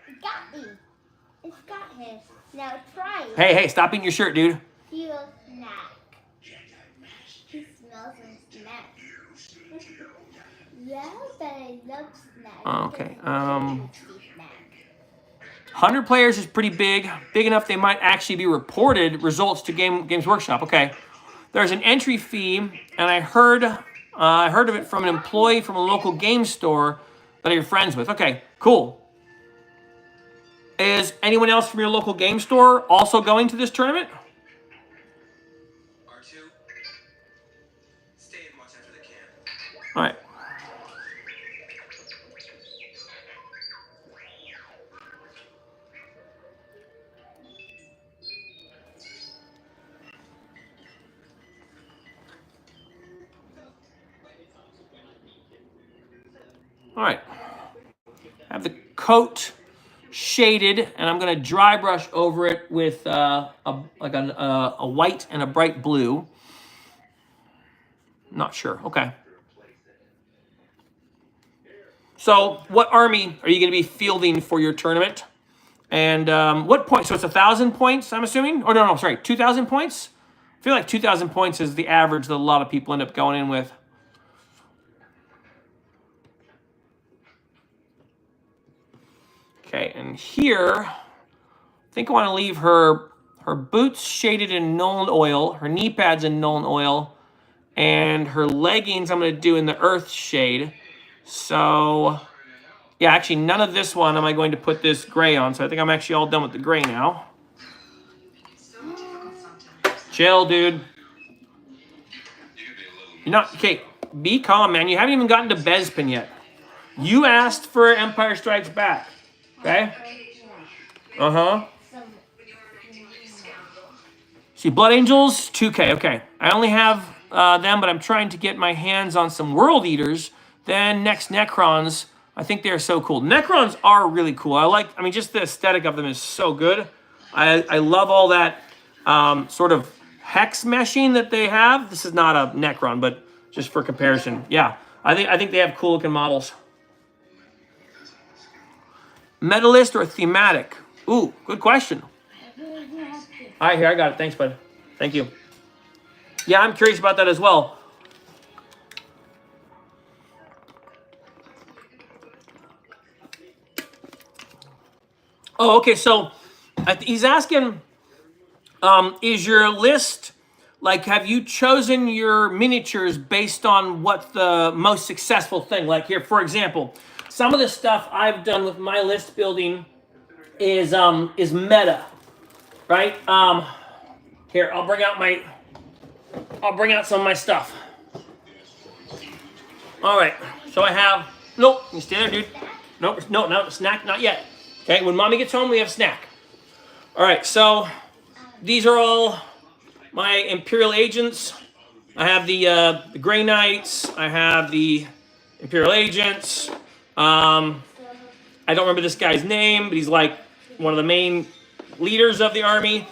It got me. It's got him. Now try it. Hey, stop eating your shirt, dude. Feel snack. He smells a snack. Yeah, but I love snacks. Okay. 100 players is pretty big enough they might actually be reported results to Games Workshop. Okay, there's an entry fee, and I heard of it from an employee from a local game store that you're friends with. Okay, cool. Is anyone else from your local game store also going to this tournament? All right. All right. I have the coat shaded, and I'm going to dry brush over it with a white and a bright blue. Not sure. Okay. So what army are you going to be fielding for your tournament? And what point? So it's 1,000 points, I'm assuming? Or no, sorry, 2,000 points? I feel like 2,000 points is the average that a lot of people end up going in with. Okay, and here, I think I want to leave her boots shaded in Nuln Oil, her knee pads in Nuln Oil, and her leggings I'm going to do in the Earth shade. So, yeah, actually none of this one am I going to put this gray on, so I think I'm actually all done with the gray now. Chill, dude. You're not, okay, be calm, man. You haven't even gotten to Bespin yet. You asked for Empire Strikes Back, okay? Uh-huh. See, Blood Angels, 2K, okay. I only have them, but I'm trying to get my hands on some World Eaters. Then next, Necrons. I think they're so cool. Necrons are really cool. I mean, just the aesthetic of them is so good. I love all that sort of hex meshing that they have. This is not a Necron, but just for comparison. Yeah, I think they have cool looking models. Medalist or thematic? Ooh, good question. All right, here, I got it. Thanks, bud. Thank you. Yeah, I'm curious about that as well. Oh, okay, so he's asking, is your list, like, have you chosen your miniatures based on what's the most successful thing? Like here, for example, some of the stuff I've done with my list building is meta, right? Here, I'll bring out some of my stuff. All right, so I have, nope, you stay there, dude. Nope, no, snack, not yet. Okay, when mommy gets home, we have snack. All right, so these are all my Imperial agents. I have the Grey Knights. I have the Imperial agents. I don't remember this guy's name, but he's like one of the main leaders of the army.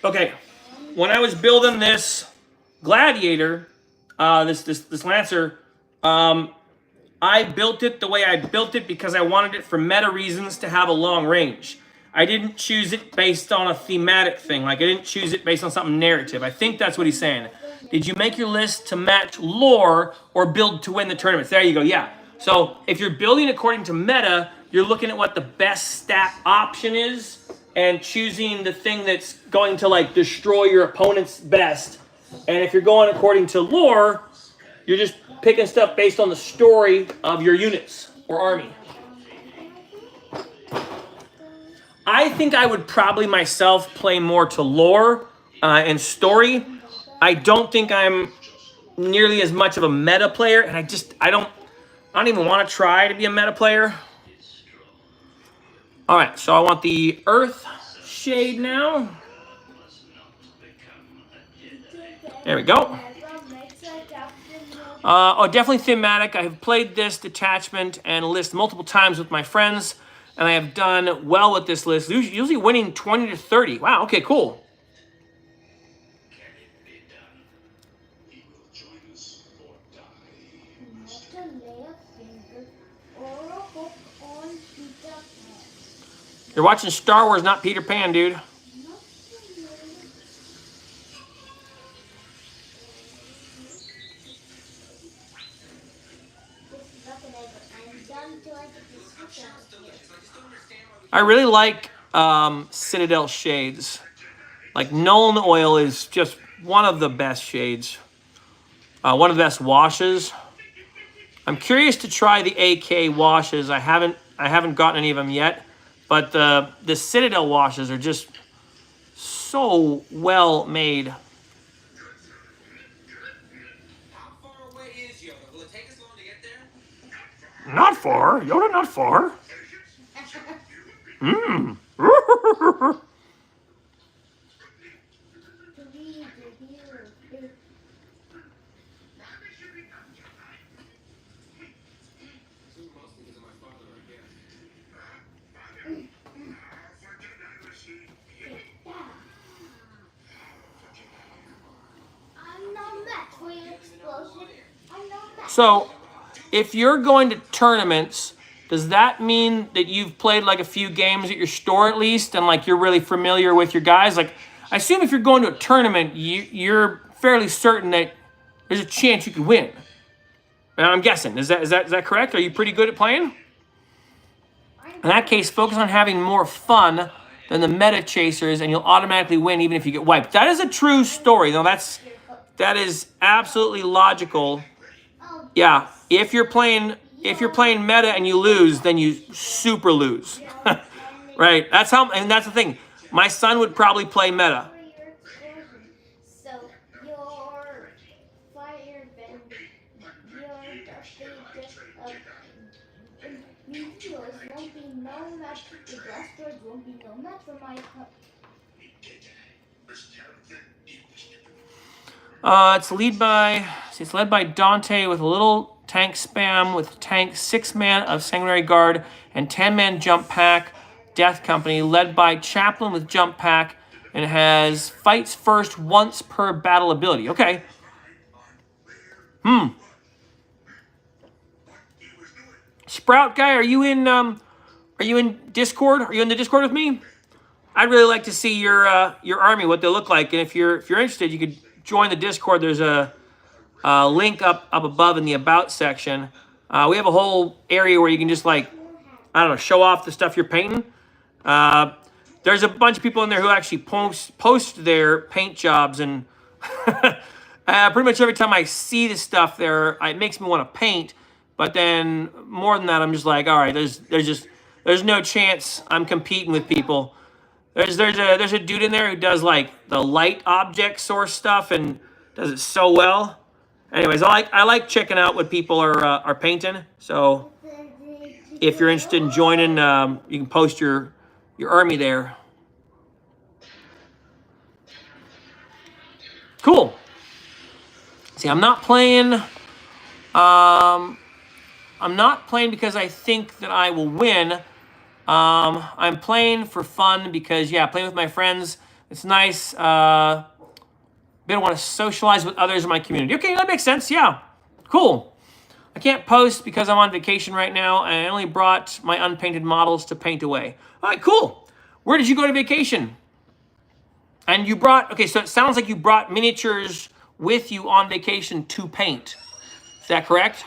Okay, when I was building this gladiator, this lancer, I built it the way I built it because I wanted it for meta reasons to have a long range. I didn't choose it based on a thematic thing. Like, I didn't choose it based on something narrative. I think that's what he's saying. Did you make your list to match lore or build to win the tournaments? There you go, yeah. So if you're building according to meta, you're looking at what the best stat option is and choosing the thing that's going to, like, destroy your opponent's best. And if you're going according to lore, you're just picking stuff based on the story of your units or army. I think I would probably myself play more to lore and story. I don't think I'm nearly as much of a meta player, and I don't even want to try to be a meta player. All right, so I want the Earth shade now. There we go. Definitely thematic. I have played this detachment and list multiple times with my friends, and I have done well with this list, usually winning 20 to 30. Wow, okay, cool. You're watching Star Wars, not Peter Pan, dude. I really like Citadel shades. Like, Nuln Oil is just one of the best shades. One of the best washes. I'm curious to try the AK washes. I haven't gotten any of them yet, but the Citadel washes are just so well made. How far away is Yoda? Will it take us long Not far. Yoda, not far. Mmm. So, if you're going to tournaments, does that mean that you've played like a few games at your store at least, and like you're really familiar with your guys? Like, I assume if you're going to a tournament, you're fairly certain that there's a chance you could win. I'm guessing. Is that correct? Are you pretty good at playing? In that case, focus on having more fun than the meta chasers, and you'll automatically win even if you get wiped. That is a true story. No, that is absolutely logical. Yeah, if you're playing meta and you lose, then you super lose. Right? And that's the thing. My son would probably play meta. It's led by Dante with a little tank spam with tank 6-man of Sanguinary Guard and 10-man jump pack Death Company, led by Chaplain with jump pack, and has fights first once per battle ability. Okay. Sprout guy, are you in Discord? Are you in the Discord with me? I'd really like to see your army, what they look like, and if you're interested, you could join the Discord. There's a link up above in the About section. We have a whole area where you can just like, I don't know, show off the stuff you're painting. There's a bunch of people in there who actually post their paint jobs, and pretty much every time I see the stuff there, it makes me want to paint. But then more than that, I'm just like, all right, there's no chance I'm competing with people. There's a dude in there who does like the light object source stuff and does it so well. Anyways, I like checking out what people are painting. So if you're interested in joining, you can post your army there. Cool. See, I'm not playing because I think that I will win. I'm playing for fun because, yeah, playing with my friends, it's nice. I don't want to socialize with others in my community. Okay, that makes sense. Yeah, cool. I can't post because I'm on vacation right now, and I only brought my unpainted models to paint away. All right, cool. Where did you go to vacation? And you brought, okay, so it sounds like you brought miniatures with you on vacation to paint. Is that correct?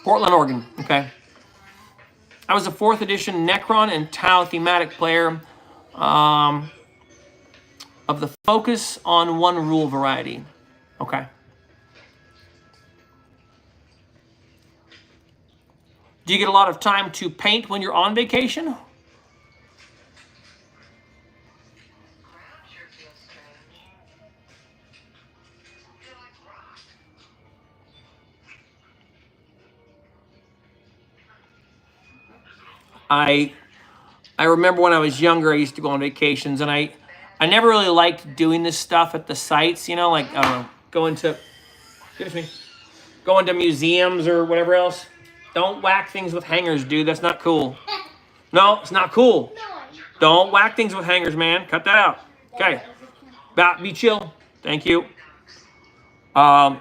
Portland, Oregon. Okay. I was a 4th edition Necron and Tau thematic player of the focus on one rule variety. Okay. Do you get a lot of time to paint when you're on vacation? I remember when I was younger, I used to go on vacations, and I never really liked doing this stuff at the sites, you know, like going to museums or whatever else. Don't whack things with hangers, dude. That's not cool. No, it's not cool. Don't whack things with hangers, man. Cut that out. Okay. Be chill. Thank you. Yeah,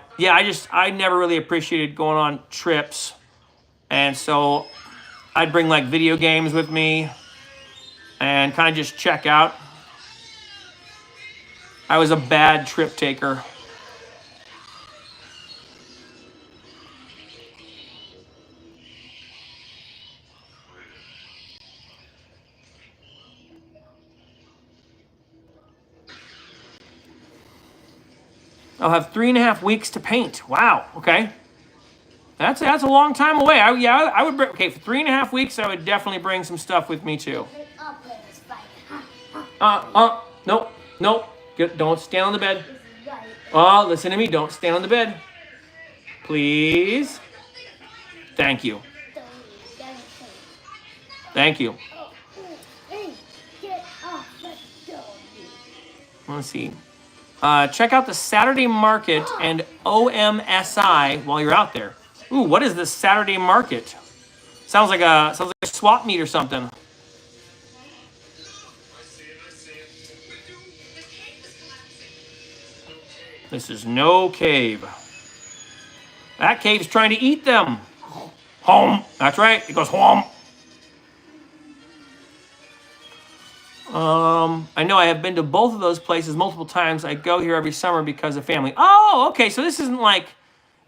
I never really appreciated going on trips, and so I'd bring like video games with me and kind of just check out. I was a bad trip taker. I'll have 3.5 weeks to paint. Wow, okay. That's a long time away. I would bring, okay, for 3.5 weeks, I would definitely bring some stuff with me too. I'll play this Nope, nope. Don't stand on the bed. Right. Oh, listen to me. Don't stand on the bed. Please. Thank you. Thank you. Hey, get off the dog. Let's see. Check out the Saturday Market and OMSI while you're out there. Ooh, what is this Saturday Market? Sounds like a swap meet or something. This is no cave. That cave's trying to eat them. Home. That's right. It goes home. I know I have been to both of those places multiple times. I go here every summer because of family. Oh, okay. So this isn't like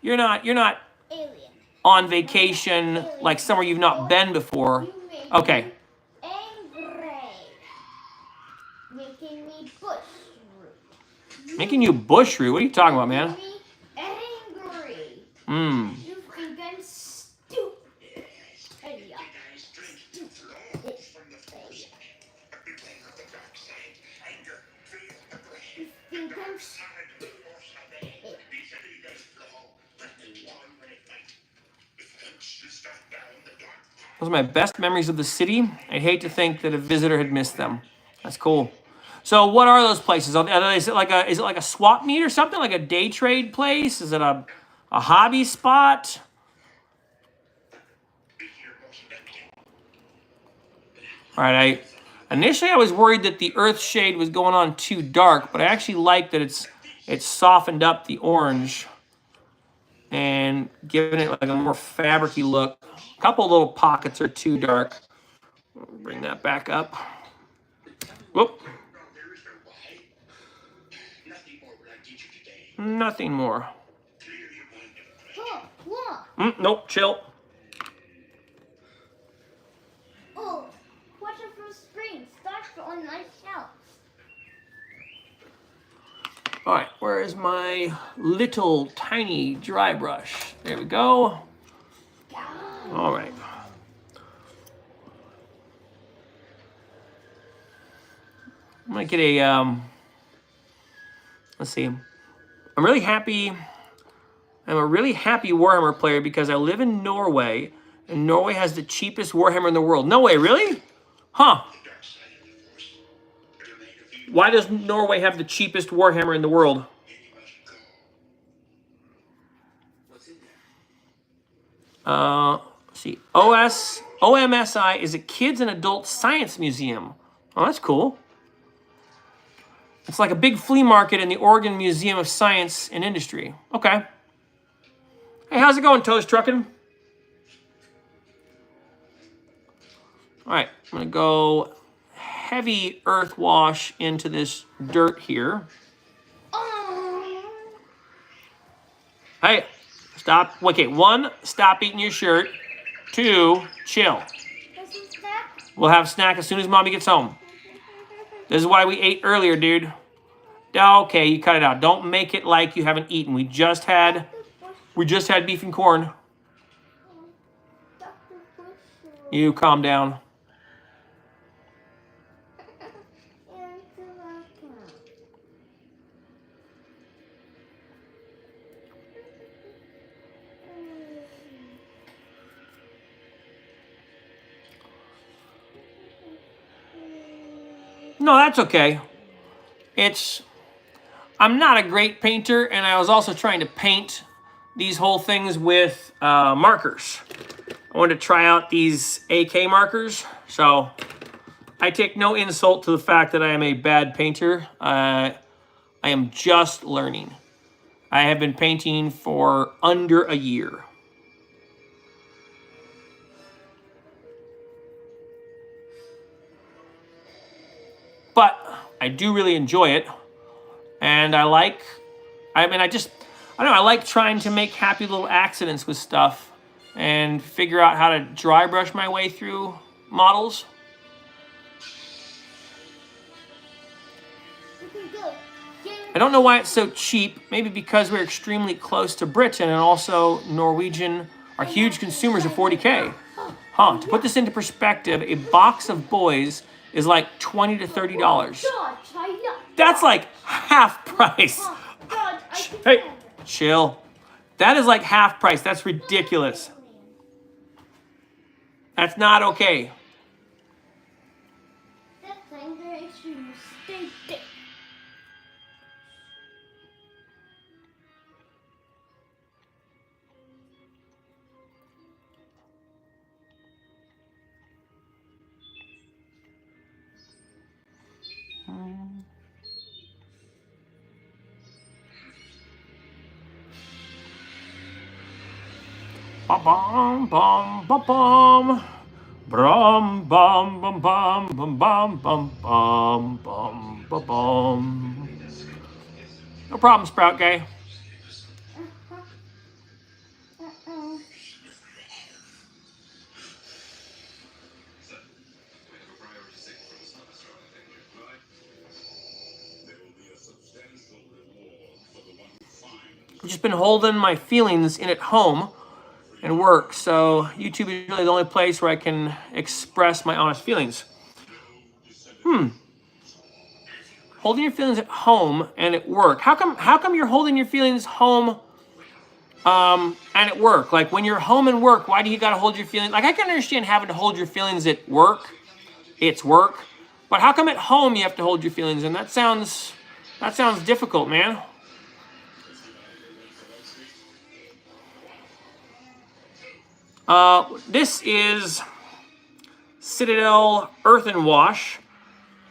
you're not Alien. on vacation like somewhere you've not been before. Okay. Angry. Making me bush root. Making you bush root? What are you talking about, man? Angry. Hmm. You think I'm stupid. Hey, yeah. Stupid. You think I'm stupid. Those are my best memories of the city. I'd hate to think that a visitor had missed them. That's cool. So what are those places? Is it like a swap meet or something? Like a day trade place? Is it a hobby spot? All right. Initially I was worried that the earth shade was going on too dark, but I actually like that it's softened up the orange and given it like a more fabric-y look. A couple little pockets are too dark. Bring that back up. Whoop. Nothing more. Nope, chill. Oh, water from spring starts on my shelf. All right, where is my little tiny dry brush? There we go. All right. I'm gonna get a, let's see. I'm really happy. I'm a really happy Warhammer player because I live in Norway, and Norway has the cheapest Warhammer in the world. No way, really? Huh. Why does Norway have the cheapest Warhammer in the world? Let's see. OMSI is a kids and adult science museum. Oh, that's cool. It's like a big flea market in the Oregon Museum of Science and Industry. Okay. Hey, how's it going, Toast Truckin'? All right, I'm gonna go heavy earth wash into this dirt here. Hey, stop. Okay, 1, stop eating your shirt. 2, chill. We'll have a snack as soon as mommy gets home. This is why we ate earlier, dude. Okay, you cut it out. Don't make it like you haven't eaten. We just had beef and corn. You calm down. No, that's okay. I'm not a great painter, and I was also trying to paint these whole things with markers. I wanted to try out these AK markers, so I take no insult to the fact that I am a bad painter. I am just learning. I have been painting for under a year. But I do really enjoy it. And I like trying to make happy little accidents with stuff and figure out how to dry brush my way through models. I don't know why it's so cheap. Maybe because we're extremely close to Britain and also Norwegian are huge consumers of 40K. Huh, to put this into perspective, a box of boys is like $20 to $30. That's like half price. Hey, chill. That is like half price. That's ridiculous. That's not okay. Bum bum bum bum. Brum bum bum bum bum bum bum bum bum bum bum. No problem, Sprout Guy. I've just been holding my feelings in at home and work, so YouTube is really the only place where I can express my honest feelings. Holding your feelings at home and at work. How come you're holding your feelings home and at work? Like when you're home and work, why do you gotta hold your feelings? Like I can understand having to hold your feelings at work. It's work. But how come at home you have to hold your feelings? And that sounds difficult, man. This is Citadel Earthen Wash,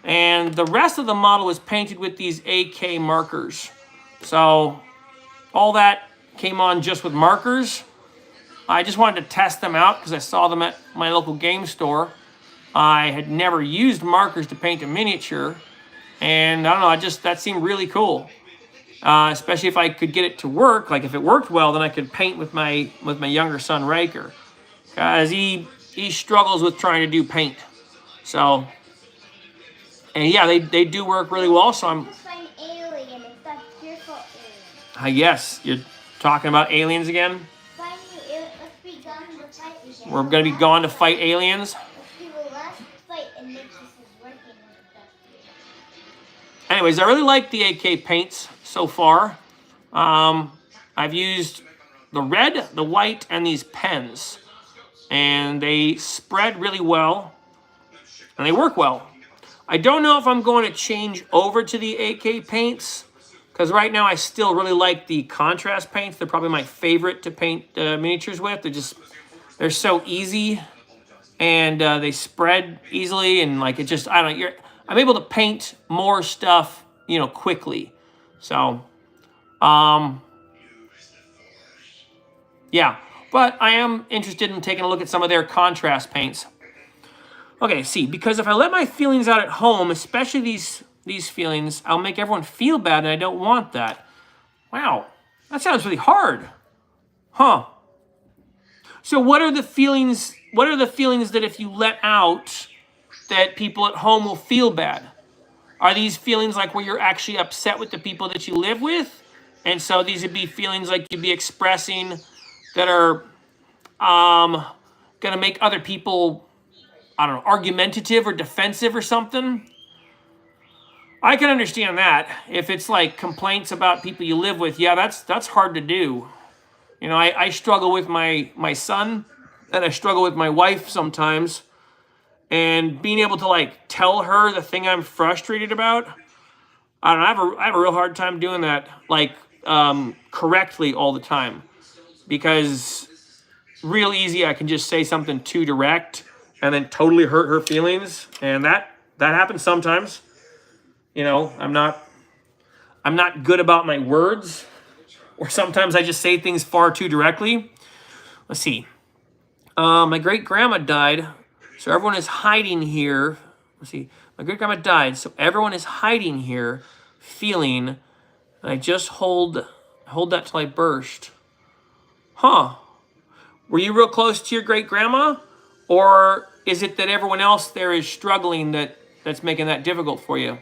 and the rest of the model is painted with these AK markers. So all that came on just with markers. I just wanted to test them out because I saw them at my local game store. I had never used markers to paint a miniature, and I don't know, that seemed really cool. Especially if I could get it to work. Like if it worked well, then I could paint with my younger son Raker, as he struggles with trying to do paint. So, and yeah, they do work really well. So I'm. Yes, you're talking about aliens again. We're gonna be gone to fight aliens. Anyways, I really like the AK paints so far. I've used the red, the white, and these pens. And they spread really well. And they work well. I don't know if I'm going to change over to the AK paints. Because right now I still really like the contrast paints. They're probably my favorite to paint miniatures with. They're so easy. And they spread easily. And like it just, I don't know. I'm able to paint more stuff, quickly. So, yeah. But I am interested in taking a look at some of their contrast paints. Okay, see, because if I let my feelings out at home, especially these feelings, I'll make everyone feel bad, and I don't want that. Wow, that sounds really hard. Huh. So what are the feelings that if you let out, that people at home will feel bad? Are these feelings like where you're actually upset with the people that you live with? And so these would be feelings like you'd be expressing that are gonna make other people, I don't know, argumentative or defensive or something. I can understand that. If it's like complaints about people you live with, yeah, that's hard to do. I struggle with my son, and I struggle with my wife sometimes. And being able to like tell her the thing I'm frustrated about, I don't know, I have a real hard time doing that like correctly all the time. Because real easy, I can just say something too direct and then totally hurt her feelings, and that happens sometimes. I'm not good about my words, or sometimes I just say things far too directly. Let's see. My great grandma died, so everyone is hiding here. Let's see. My great grandma died, so everyone is hiding here, feeling. And I just hold that till I burst. Huh. Were you real close to your great-grandma? Or is it that everyone else there is struggling that's making that difficult for you?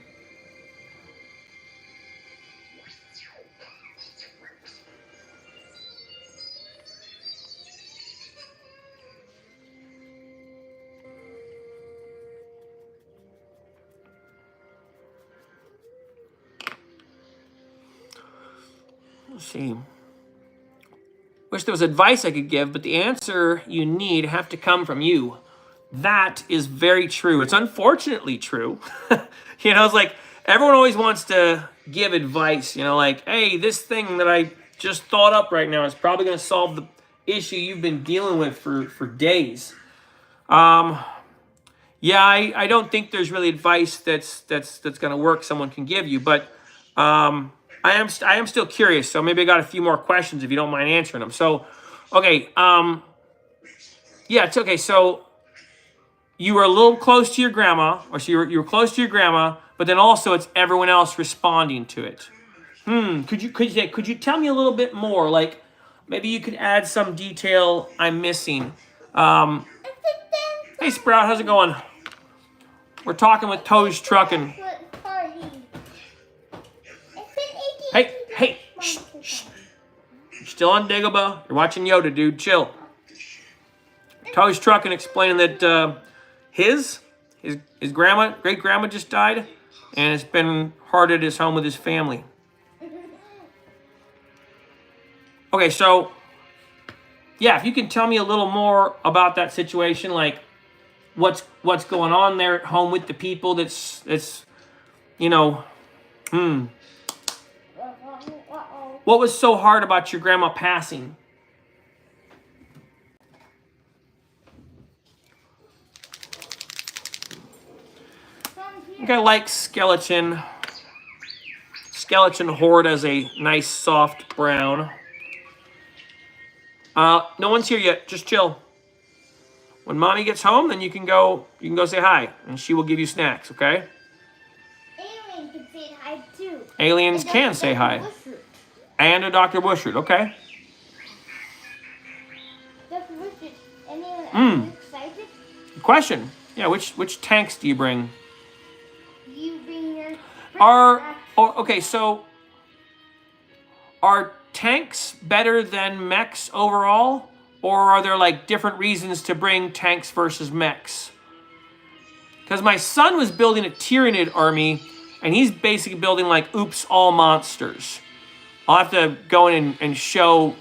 Let's see. Wish there was advice I could give, but the answer you need have to come from you. That is very true. It's unfortunately true. You know, it's like everyone always wants to give advice, you know, like, hey, this thing that I just thought up right now is probably going to solve the issue you've been dealing with for days. Yeah, I don't think there's really advice that's going to work someone can give you, but I am still curious, so maybe I got a few more questions if you don't mind answering them. So, okay, yeah, it's okay. So you were a little close to your grandma, or so you were close to your grandma, but then also it's everyone else responding to it. Could you tell me a little bit more? Like maybe you could add some detail I'm missing. Hey Sprout, how's it going? We're talking with Toes Trucking. Hey, shh. You're still on Dagobah. You're watching Yoda, dude. Chill. Toes Trucking explaining that his grandma, great grandma just died, and it's been hard at his home with his family. Okay, so yeah, if you can tell me a little more about that situation, like what's going on there at home with the people. That's you know, What was so hard about your grandma passing? I think I like skeleton horde as a nice soft brown. No one's here yet. Just chill. When mommy gets home, then you can go say hi, and she will give you snacks. Okay? Aliens can say hi too. Aliens can say hi. And a Dr. Bushard. Okay. Dr. Bushard, anyone excited? Good question. Yeah. Which tanks do you bring? You bring your. Okay. So, are tanks better than mechs overall? Or are there like different reasons to bring tanks versus mechs? Because my son was building a Tyranid army, and he's basically building like oops all monsters. I'll have to go in and show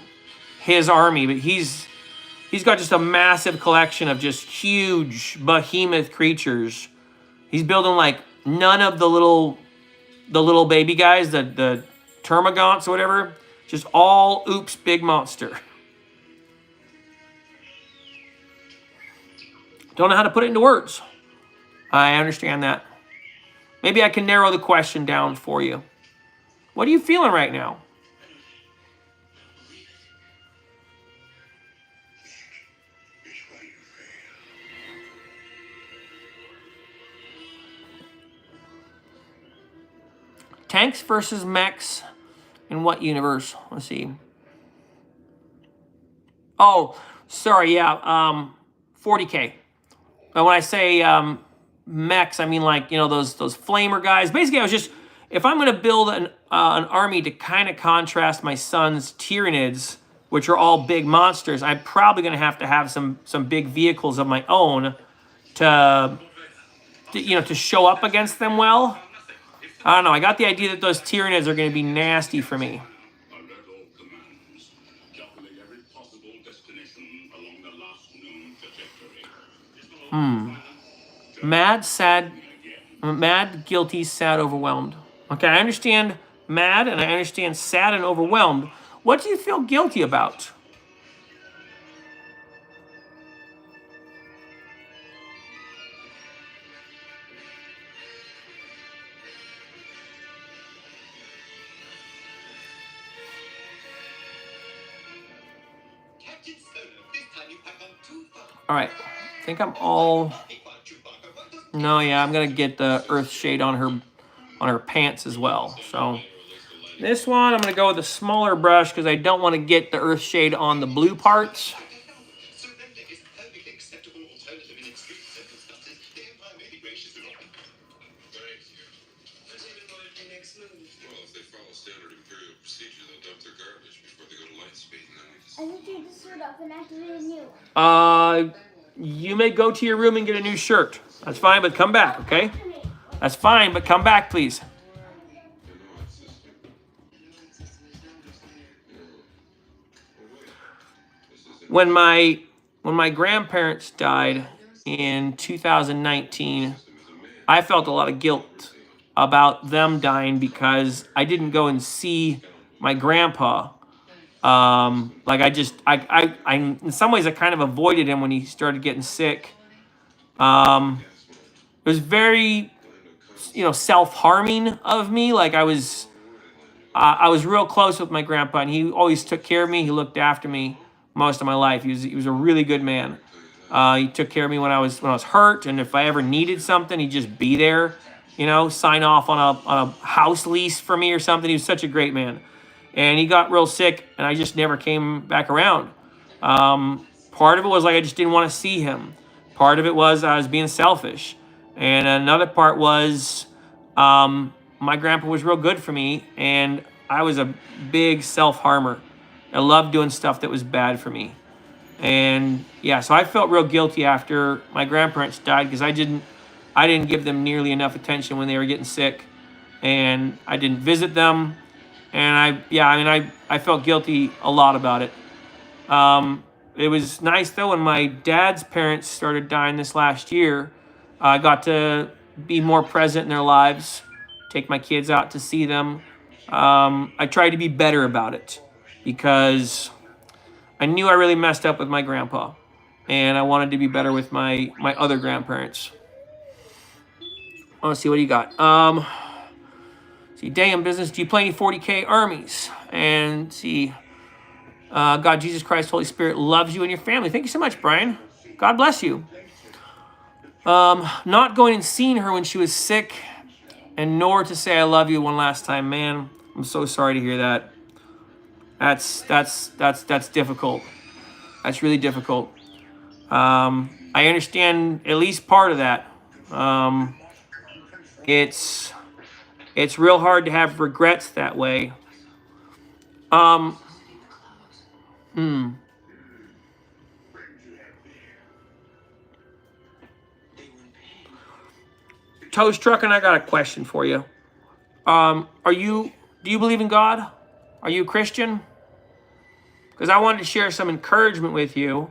his army, but he's got just a massive collection of just huge behemoth creatures. He's building like none of the little baby guys, the termagants or whatever. Just all oops big monster. Don't know how to put it into words. I understand that. Maybe I can narrow the question down for you. What are you feeling right now? Tanks versus mechs in what universe? Let's see. Oh, sorry, yeah, 40K. But when I say mechs, I mean like, you know, those flamer guys. Basically, I was just, if I'm going to build an army to kind of contrast my son's Tyranids, which are all big monsters, I'm probably going to have some big vehicles of my own to show up against them well. I don't know. I got the idea that those Tyranids are going to be nasty for me. Mad, guilty, sad, overwhelmed. Okay, I understand mad, and I understand sad and overwhelmed. What do you feel guilty about? All right, I think I'm all... No, yeah, I'm gonna get the earth shade on her pants as well. So this one, I'm gonna go with a smaller brush because I don't want to get the earth shade on the blue parts. I need you to suit up and activate a new. You may go to your room and get a new shirt. That's fine, but come back, okay? That's fine, but come back, please. when my grandparents died in 2019, I felt a lot of guilt about them dying because I didn't go and see my grandpa. Like I in some ways I kind of avoided him when he started getting sick. It was very, self-harming of me. Like I was real close with my grandpa, and he always took care of me. He looked after me most of my life. He was a really good man. He took care of me when I was hurt, and if I ever needed something, he'd just be there. Sign off on a house lease for me or something. He was such a great man, and he got real sick, and I just never came back around. Part of it was like I just didn't want to see him. Part of it was I was being selfish, and another part was my grandpa was real good for me, and I was a big self-harmer. I loved doing stuff that was bad for me. And yeah, so I felt real guilty after my grandparents died because I didn't give them nearly enough attention when they were getting sick, and I didn't visit them. And I felt guilty a lot about it. It was nice though when my dad's parents started dying this last year. I got to be more present in their lives, take my kids out to see them. I tried to be better about it because I knew I really messed up with my grandpa, and I wanted to be better with my other grandparents. I want to see what you got. See, day in business. Do you play any 40K armies? And see, God, Jesus Christ, Holy Spirit loves you and your family. Thank you so much, Brian. God bless you. Not going and seeing her when she was sick, and nor to say I love you one last time. Man, I'm so sorry to hear that. That's difficult. That's really difficult. I understand at least part of that. It's real hard to have regrets that way. Toast Truck, and I got a question for you. Do you believe in God? Are you a Christian? Because I wanted to share some encouragement with you.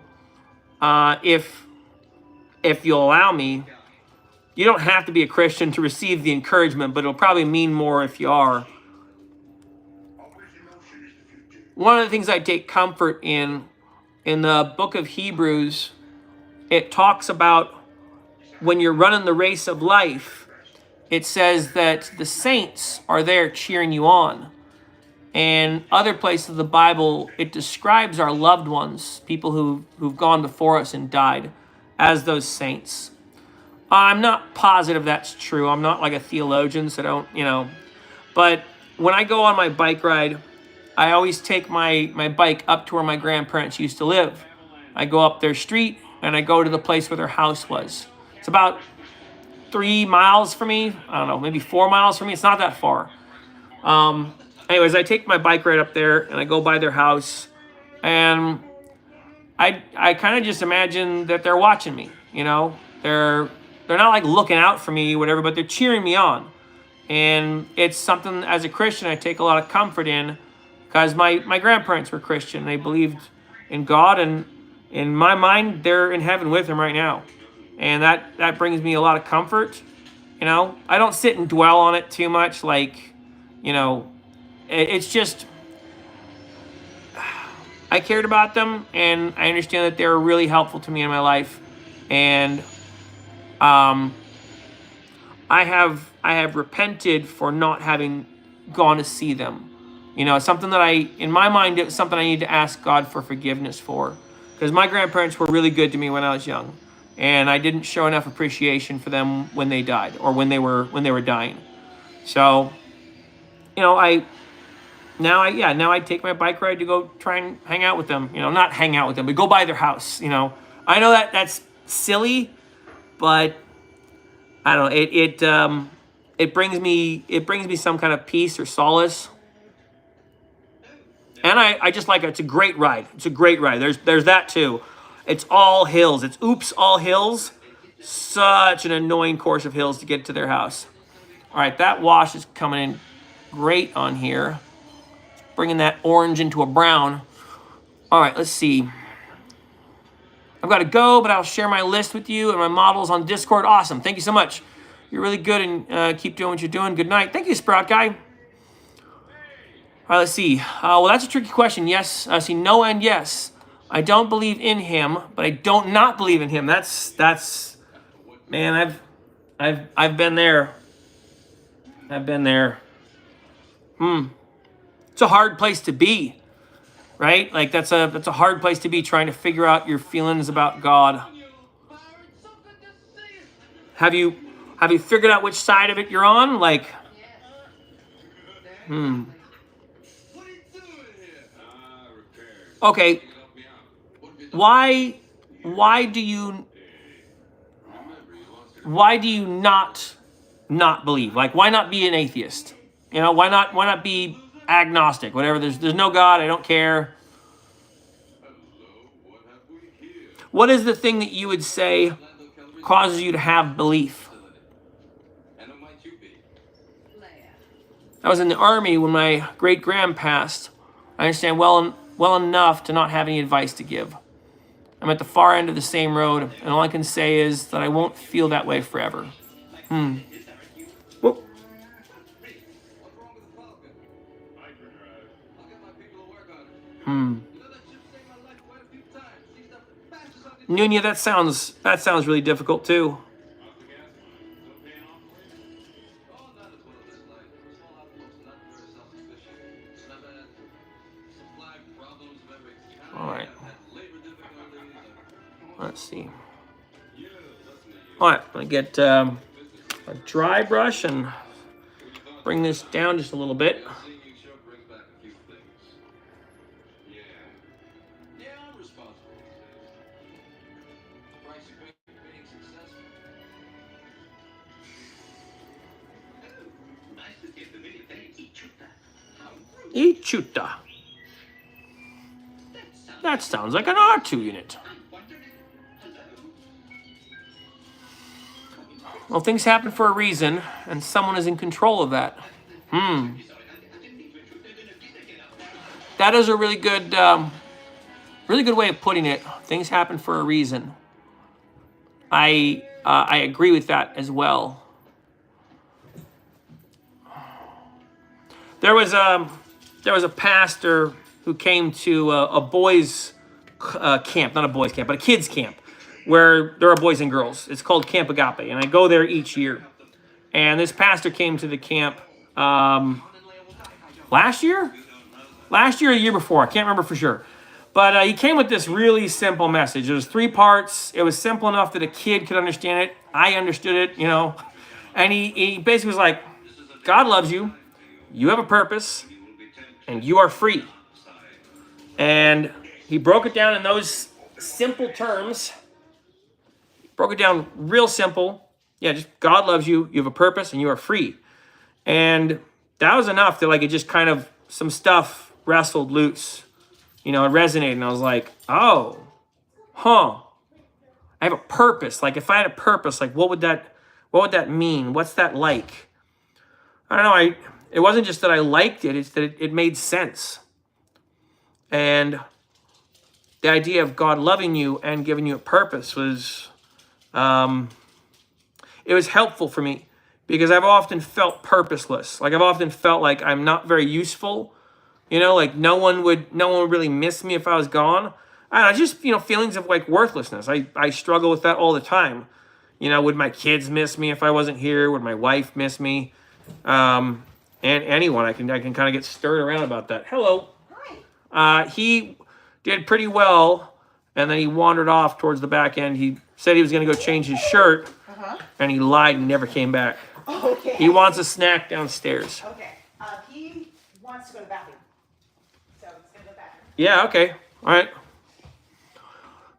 If you'll allow me. You don't have to be a Christian to receive the encouragement, but it'll probably mean more if you are. One of the things I take comfort in the book of Hebrews, it talks about when you're running the race of life, it says that the saints are there cheering you on. And other places of the Bible, it describes our loved ones, people who've gone before us and died, as those saints. I'm not positive that's true. I'm not like a theologian, so don't. But when I go on my bike ride, I always take my bike up to where my grandparents used to live. I go up their street, and I go to the place where their house was. It's about 3 miles from me. I don't know, maybe 4 miles from me. It's not that far. Anyways, I take my bike ride up there, and I go by their house, and I kind of just imagine that they're watching me. They're not like looking out for me, whatever, but they're cheering me on. And it's something as a Christian I take a lot of comfort in, because my grandparents were Christian. They believed in God, and in my mind, they're in heaven with him right now. And that brings me a lot of comfort. I don't sit and dwell on it too much. It's just, I cared about them, and I understand that they were really helpful to me in my life. And I have repented for not having gone to see them. It's something that in my mind, it was something I need to ask God for forgiveness for, because my grandparents were really good to me when I was young, and I didn't show enough appreciation for them when they died or when they were dying. So, now I take my bike ride to go try and hang out with them. Not hang out with them, but go by their house. I know that's silly, but I don't know. It brings me some kind of peace or solace. And I just like it. It's a great ride. It's a great ride. There's that too. It's all hills. It's all hills. Such an annoying course of hills to get to their house. All right, that wash is coming in great on here. Bringing that orange into a brown. All right, let's see. I've got to go, but I'll share my list with you and my models on Discord. Awesome. Thank you so much. You're really good, and keep doing what you're doing. Good night. Thank you, Sprout Guy. All right, let's see. Well, that's a tricky question. Yes. I see no and yes. I don't believe in him, but I don't not believe in him. That's man, I've been there. I've been there. It's a hard place to be. Right? Like that's a hard place to be, trying to figure out your feelings about God. Have you figured out which side of it you're on? Like, Okay. Why do you not believe? Like, why not be an atheist? You know, why not be agnostic? Whatever. There's no God. I don't care. What is the thing that you would say causes you to have belief? I was in the Army when my great-grand passed. I understand well enough to not have any advice to give. I'm at the far end of the same road, and all I can say is that I won't feel that way forever. Whoop. Nunya, that sounds really difficult too. All right. Let's see. All right, I'm gonna get a dry brush and bring this down just a little bit. Ichuta. That sounds like an R2 unit. Well, things happen for a reason, and someone is in control of that. That is a really good way of putting it. Things happen for a reason. I agree with that as well. There was a pastor who came to a boys' camp, not a boys' camp, but a kids' camp, where there are boys and girls. It's called Camp Agape, and I go there each year. And this pastor came to the camp last year or the year before. I can't remember for sure. But he came with this really simple message. It was 3 parts. It was simple enough that a kid could understand it. I understood it, you know. And he basically was like, God loves you. You have a purpose. And you are free. And he broke it down in those simple terms. Broke it down real simple. Yeah, just God loves you. You have a purpose and you are free. And that was enough that like it just kind of, some stuff wrestled loose. You know, it resonated, and I was like, oh, I have a purpose. Like, if I had a purpose, like, what would that mean? What's that like? I don't know. It wasn't just that I liked it; it's that it made sense. And the idea of God loving you and giving you a purpose was, it was helpful for me because I've often felt purposeless. Like I've often felt like I'm not very useful. You know, like no one would really miss me if I was gone. I don't know, just, you know, feelings of like worthlessness. I struggle with that all the time. You know, would my kids miss me if I wasn't here? Would my wife miss me? And anyone, I can kind of get stirred around about that. Hello. Hi. He did pretty well, and then he wandered off towards the back end. He said he was going to go change his shirt, and he lied and never came back. Okay. He wants a snack downstairs. Okay. He wants to go to the bathroom. Yeah, okay. All right.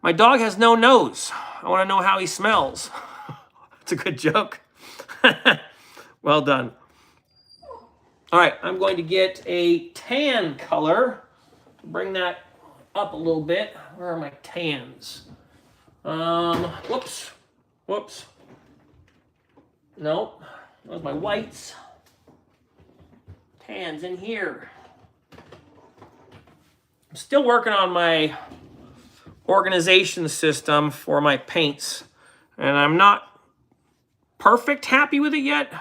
My dog has no nose. I want to know how he smells. That's a good joke. Well done. All right, I'm going to get a tan color. Bring that up a little bit. Where are my tans? Whoops. Nope. Those my whites. Tans in here. I'm still working on my organization system for my paints. And I'm not perfect happy with it yet.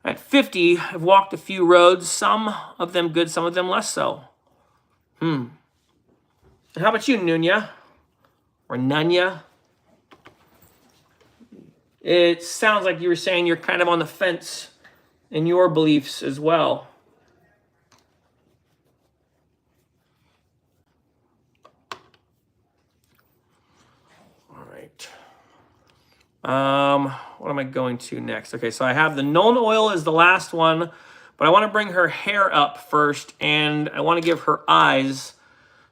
At 50, I've walked a few roads, some of them good, some of them less so. And how about you, Nunya? Or Nunya? It sounds like you were saying you're kind of on the fence in your beliefs as well. All right. What am I going to next? Okay, so I have the Nuln Oil is the last one, but I want to bring her hair up first, and I want to give her eyes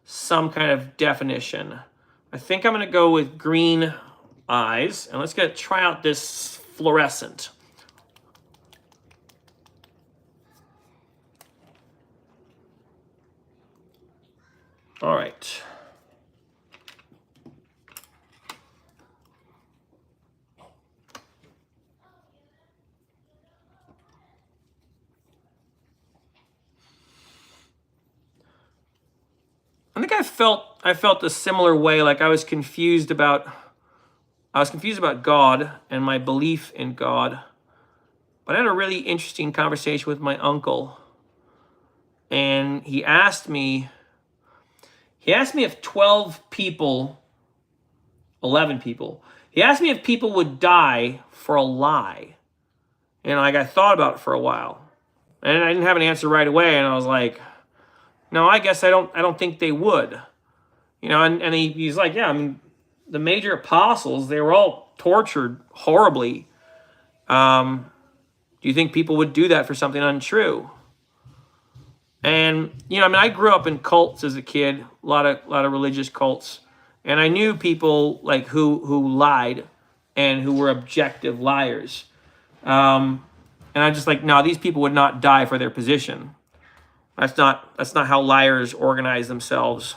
some kind of definition. I think I'm going to go with green eyes, and let's try out this fluorescent. All right. I think I felt a similar way, like I was confused about God and my belief in God. But I had a really interesting conversation with my uncle. And he asked me if 12 people, 11 people, he asked me if people would die for a lie. And like I thought about it for a while. And I didn't have an answer right away, and I was like, no, I guess I don't think they would. You know, and he's like, yeah, I mean, the major apostles, they were all tortured horribly. Do you think people would do that for something untrue? And, you know, I mean, I grew up in cults as a kid, a lot of religious cults. And I knew people like who lied and who were objective liars. And I just like, no, these people would not die for their position. That's not how liars organize themselves.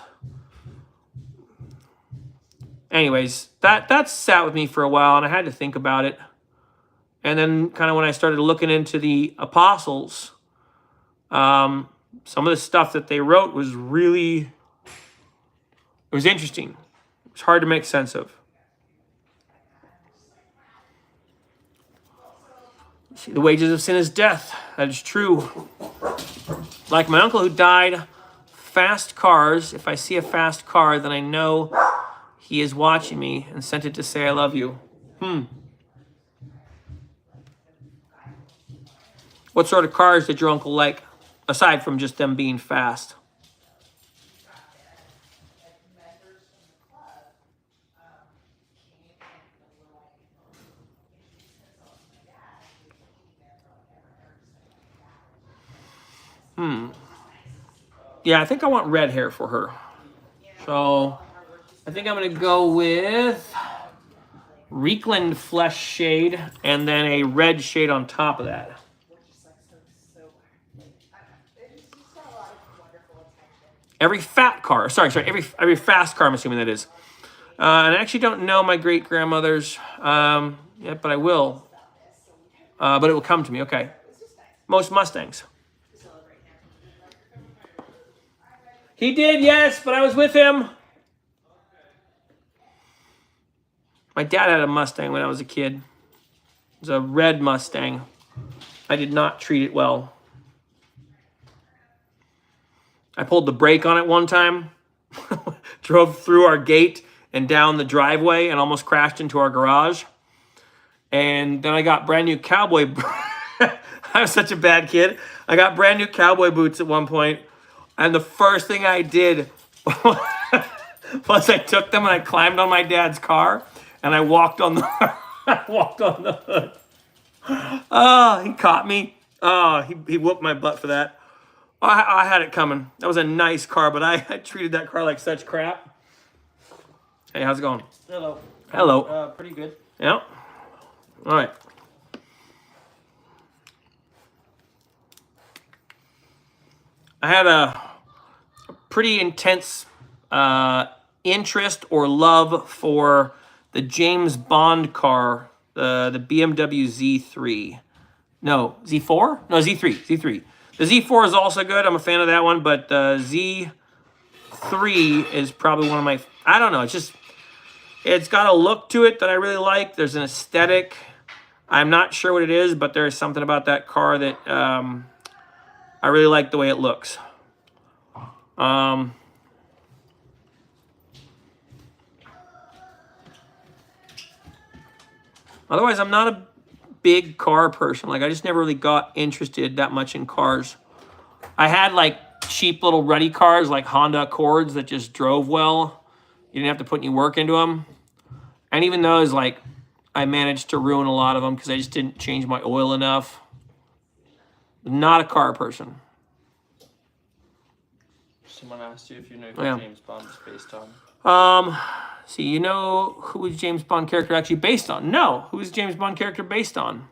Anyways, that sat with me for a while, and I had to think about it. And then kind of when I started looking into the apostles, some of the stuff that they wrote was it was interesting. It was hard to make sense of. See, the wages of sin is death. That is true. Like my uncle who died, fast cars. If I see a fast car, then I know he is watching me and sent it to say I love you. What sort of cars did your uncle like, aside from just them being fast? Yeah, I think I want red hair for her. So I think I'm going to go with Reekland flesh shade and then a red shade on top of that. Every fat car, every fast car, I'm assuming that is. And I actually don't know my great-grandmother's yet, but I will. But it will come to me, okay. Most Mustangs. He did, yes, but I was with him. My dad had a Mustang when I was a kid. It was a red Mustang. I did not treat it well. I pulled the brake on it one time, drove through our gate and down the driveway and almost crashed into our garage. And then I got brand new cowboy I was such a bad kid. I got brand new cowboy boots at one point. And the first thing I did was I took them and I climbed on my dad's car and I walked on the hood. Oh, he caught me. Oh, he whooped my butt for that. I had it coming. That was a nice car, but I treated that car like such crap. Hey, how's it going? Hello. Hello. Pretty good. Yeah. All right. I had a pretty intense interest or love for the James Bond car, the BMW Z3. No, Z4? No, Z3. The Z4 is also good. I'm a fan of that one, but Z3 3 is probably one of my, I don't know, it's got a look to it that I really like. There's an aesthetic. I'm not sure what it is, but there's something about that car that I really like the way it looks. Otherwise, I'm not a big car person. Like, I just never really got interested that much in cars. I had, like, cheap little ruddy cars, like Honda Accords that just drove well. You didn't have to put any work into them. And even those, like, I managed to ruin a lot of them because I just didn't change my oil enough. Not a car person. Someone asked you if you know who James Bond is based on. See, you know who is James Bond character actually based on? No. Who is James Bond character based on?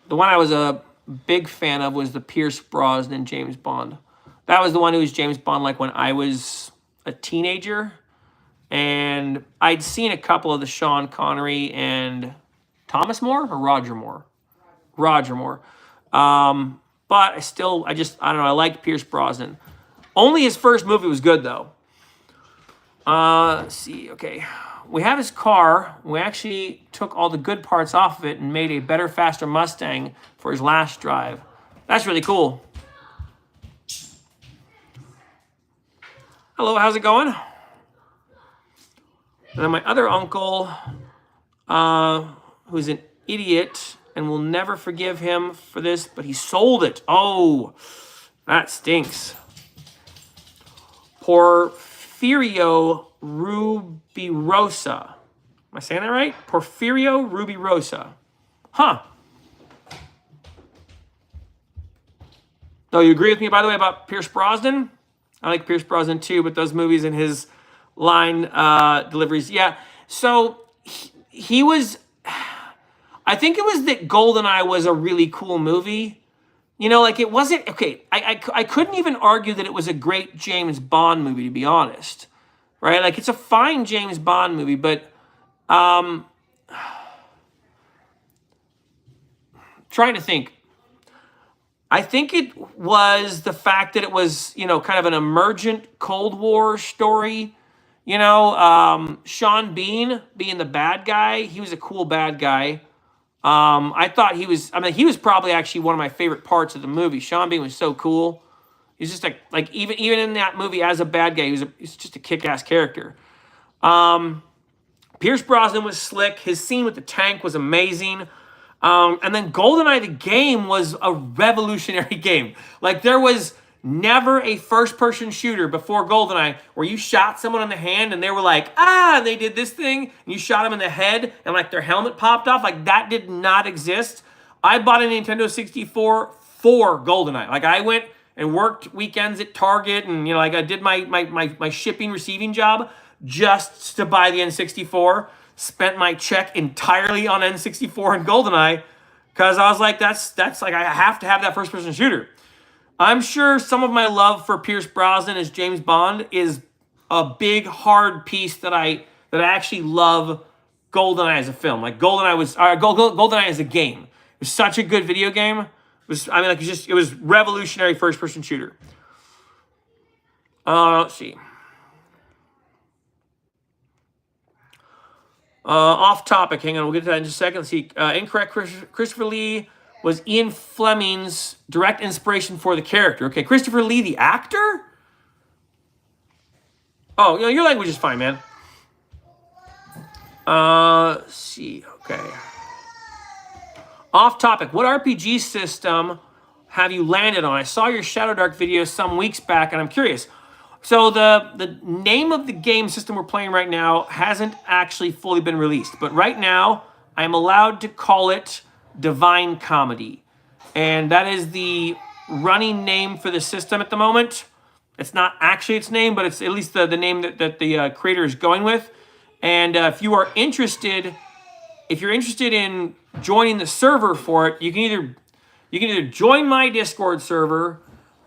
The one I was a big fan of was the Pierce Brosnan James Bond. That was the one who was James Bond like when I was a teenager. And I'd seen a couple of the Sean Connery and Thomas More or Roger Moore? Roger Moore. But I don't know, I liked Pierce Brosnan. Only his first movie was good, though. Let's see, okay. We have his car. We actually took all the good parts off of it and made a better, faster Mustang for his last drive. That's really cool. Hello, how's it going? And then my other uncle, who's an idiot and will never forgive him for this, but he sold it. Oh, that stinks. Porfirio Rubirosa. Am I saying that right? Porfirio Rubirosa. Huh. No, you agree with me, by the way, about Pierce Brosnan? I like Pierce Brosnan too, but those movies and his line deliveries. Yeah, so he was, I think it was that GoldenEye was a really cool movie. You know, like it wasn't, okay, I couldn't even argue that it was a great James Bond movie, to be honest. Right? Like it's a fine James Bond movie, but trying to think. I think it was the fact that it was, you know, kind of an emergent Cold War story. You know, Sean Bean being the bad guy, he was a cool bad guy. I thought he was probably actually one of my favorite parts of the movie. Sean Bean was so cool. He's just like even in that movie as a bad guy, he's just a kick-ass character. Pierce Brosnan was slick. His scene with the tank was amazing. And then GoldenEye, the game, was a revolutionary game. Like, there was never a first-person shooter before GoldenEye where you shot someone in the hand and they were like, ah, and they did this thing, and you shot them in the head and, like, their helmet popped off. Like, that did not exist. I bought a Nintendo 64 for GoldenEye. Like, I went and worked weekends at Target and, you know, like, I did my shipping, receiving job just to buy the N64. Spent my check entirely on N64 and GoldenEye because I was like, that's like, I have to have that first-person shooter. I'm sure some of my love for Pierce Brosnan as James Bond is a big, hard piece that I actually love GoldenEye as a film. Like, GoldenEye as a game. It was such a good video game. It was revolutionary first-person shooter. Let's see. Off topic. Hang on, we'll get to that in just a second. Let's see. Incorrect. Christopher Lee was Ian Fleming's direct inspiration for the character. Okay, Christopher Lee, the actor? Oh, you know, your language is fine, man. Let's see. Okay. Off topic. What RPG system have you landed on? I saw your Shadow Dark video some weeks back, and I'm curious. So the name of the game system we're playing right now hasn't actually fully been released. But right now, I'm allowed to call it Divine Comedy. And that is the running name for the system at the moment. It's not actually its name, but it's at least the name that the creator is going with. And if you're interested in joining the server for it, you can either join my Discord server,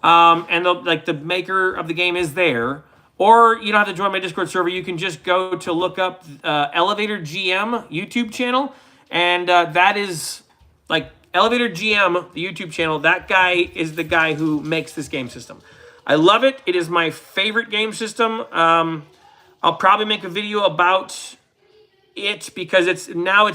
and the maker of the game is there, or you don't have to join my Discord server. You can just go to look up Elevator GM YouTube channel, And that is like Elevator GM, the YouTube channel. That guy is the guy who makes this game system. I love it. It is my favorite game system. I'll probably make a video about it because it's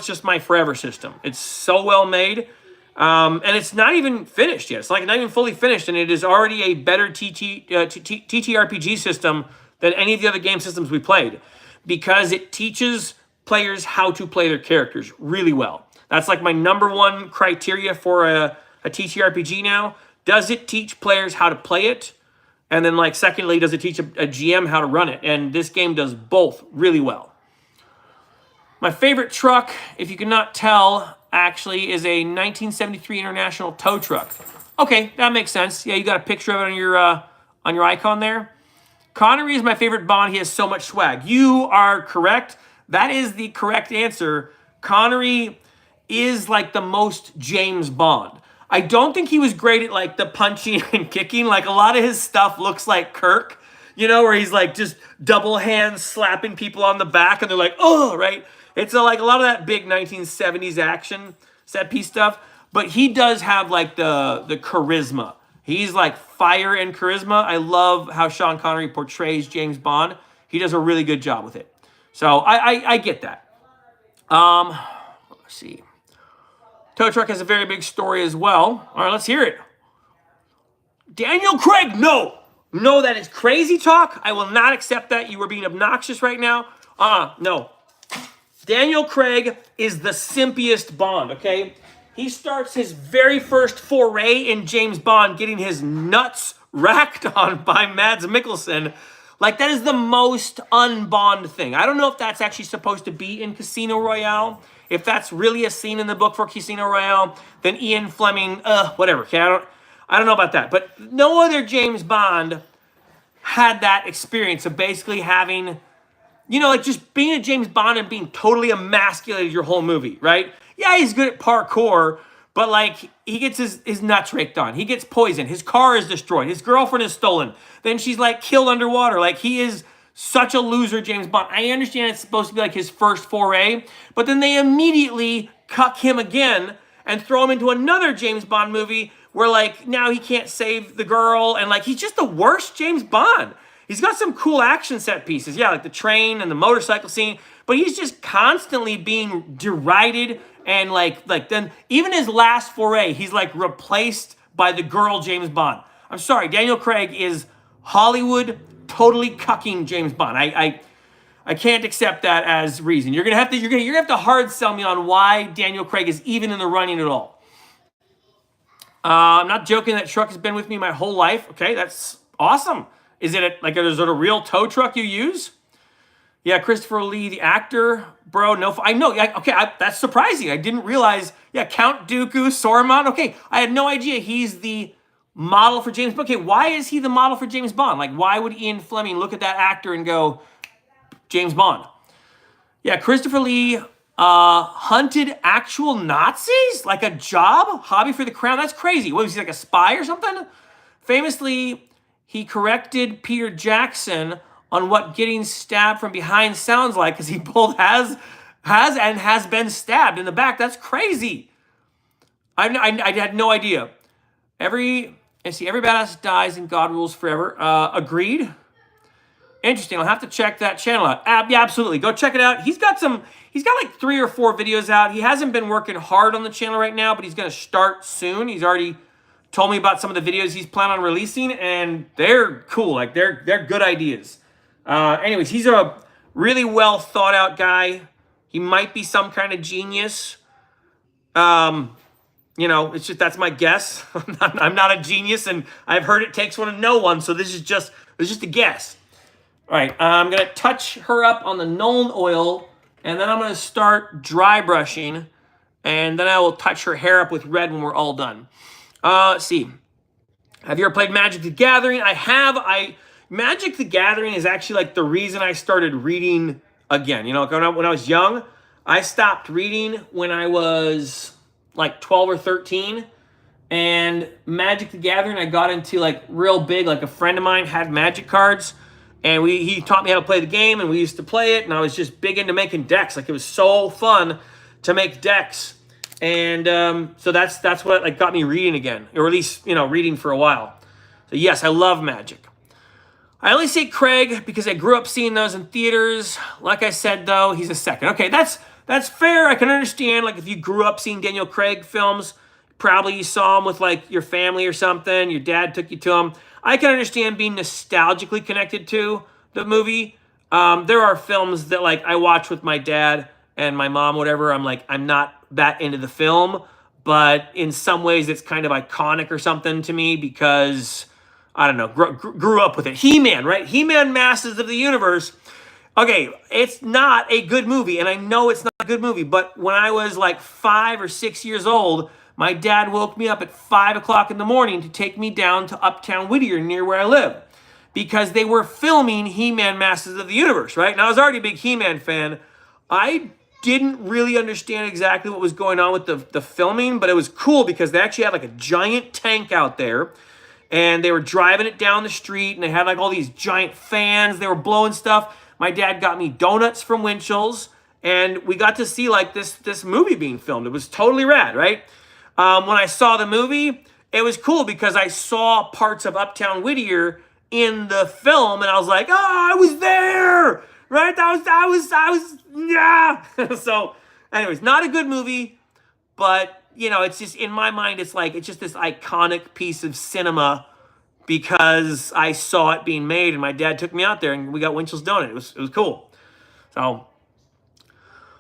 just my forever system. It's so well made. And it's not even finished yet. It's like not even fully finished, and it is already a better TTRPG system than any of the other game systems we played because it teaches players how to play their characters really well. That's like my number one criteria for a TTRPG now. Does it teach players how to play it? And then, like, secondly, does it teach a GM how to run it? And this game does both really well. My favorite truck, if you cannot tell, actually, is a 1973 International tow truck. Okay, that makes sense. Yeah, you got a picture of it on your icon there. Connery is my favorite Bond. He has so much swag. You are correct. That is the correct answer. Connery is like the most James Bond. I don't think he was great at like the punching and kicking. Like a lot of his stuff looks like Kirk, you know, where he's like just double hands slapping people on the back and they're like, oh, right? It's like a lot of that big 1970s action set piece stuff. But he does have like the charisma. He's like fire and charisma. I love how Sean Connery portrays James Bond. He does a really good job with it. So I get that. Let's see. Tow Truck has a very big story as well. All right, let's hear it. Daniel Craig, no. No, that is crazy talk. I will not accept that. You are being obnoxious right now. No. Daniel Craig is the simpiest Bond, okay? He starts his very first foray in James Bond getting his nuts racked on by Mads Mikkelsen. Like, that is the most un-Bond thing. I don't know if that's actually supposed to be in Casino Royale. If that's really a scene in the book for Casino Royale, then Ian Fleming, whatever. Okay, I don't know about that. But no other James Bond had that experience of basically having, you know, like just being a James Bond and being totally emasculated your whole movie, right? Yeah, he's good at parkour, but like he gets his nuts raked on. He gets poisoned. His car is destroyed. His girlfriend is stolen. Then she's like killed underwater. Like he is such a loser, James Bond. I understand it's supposed to be like his first foray, but then they immediately cuck him again and throw him into another James Bond movie where like now he can't save the girl and like he's just the worst James Bond. He's got some cool action set pieces. Yeah, like the train and the motorcycle scene, but he's just constantly being derided and like then even his last foray, he's like replaced by the girl James Bond. I'm sorry, Daniel Craig is Hollywood totally cucking James Bond. I can't accept that as reason. You're gonna have to hard sell me on why Daniel Craig is even in the running at all. I'm not joking. That truck has been with me my whole life. Okay, that's awesome. Is it a real tow truck you use? Yeah, Christopher Lee, the actor, bro. No, I know. Okay, that's surprising. I didn't realize. Yeah, Count Dooku, Saruman. Okay, I had no idea he's the model for James Bond. Okay, why is he the model for James Bond? Like, why would Ian Fleming look at that actor and go, James Bond? Yeah, Christopher Lee hunted actual Nazis? Like a job? Hobby for the crown? That's crazy. What, was he like a spy or something? Famously, he corrected Peter Jackson on what getting stabbed from behind sounds like because he both has been stabbed in the back. That's crazy. I had no idea. Every badass dies and God rules forever. Agreed. Interesting. I'll have to check that channel out. Yeah, absolutely. Go check it out. He's got like 3 or 4 videos out. He hasn't been working hard on the channel right now, but he's going to start soon. He's already told me about some of the videos he's planning on releasing, and they're cool. Like they're good ideas. Anyways, he's a really well thought out guy. He might be some kind of genius. You know, it's just, that's my guess. I'm not a genius, and I've heard it takes one to know one, so this is just a guess. All right, I'm going to touch her up on the Nuln oil, and then I'm going to start dry brushing, and then I will touch her hair up with red when we're all done. Let's see. Have you ever played Magic the Gathering? I have. Magic the Gathering is actually like the reason I started reading again. You know, when I was young, I stopped reading when I was like 12 or 13, and Magic the Gathering I got into like real big. Like a friend of mine had Magic cards, and he taught me how to play the game, and we used to play it, and I was just big into making decks. Like it was so fun to make decks. And so that's what like got me reading again, or at least, you know, reading for a while. So yes, I love Magic. I only say Craig because I grew up seeing those in theaters. Like I said, though, he's a second. Okay, that's fair. I can understand, like, if you grew up seeing Daniel Craig films, probably you saw him with, like, your family or something. Your dad took you to him. I can understand being nostalgically connected to the movie. There are films that, like, I watch with my dad and my mom, whatever. I'm like, I'm not that into the film. But in some ways, it's kind of iconic or something to me because... I don't know, grew up with it. He-Man, right? He-Man Masters of the Universe. Okay, it's not a good movie, and I know it's not a good movie, but when I was like 5 or 6 years old, my dad woke me up at 5 o'clock in the morning to take me down to Uptown Whittier, near where I live, because they were filming He-Man Masters of the Universe, right? And I was already a big He-Man fan. I didn't really understand exactly what was going on with the filming, but it was cool because they actually had like a giant tank out there, and they were driving it down the street, and they had like all these giant fans. They were blowing stuff. My dad got me donuts from Winchell's, and we got to see like this movie being filmed. It was totally rad, right? When I saw the movie, it was cool because I saw parts of Uptown Whittier in the film, and I was like, oh, I was there, right? I was, yeah. So, anyways, not a good movie, but you know, it's just, in my mind, it's just this iconic piece of cinema because I saw it being made, and my dad took me out there, and we got Winchell's donut. It was cool. So,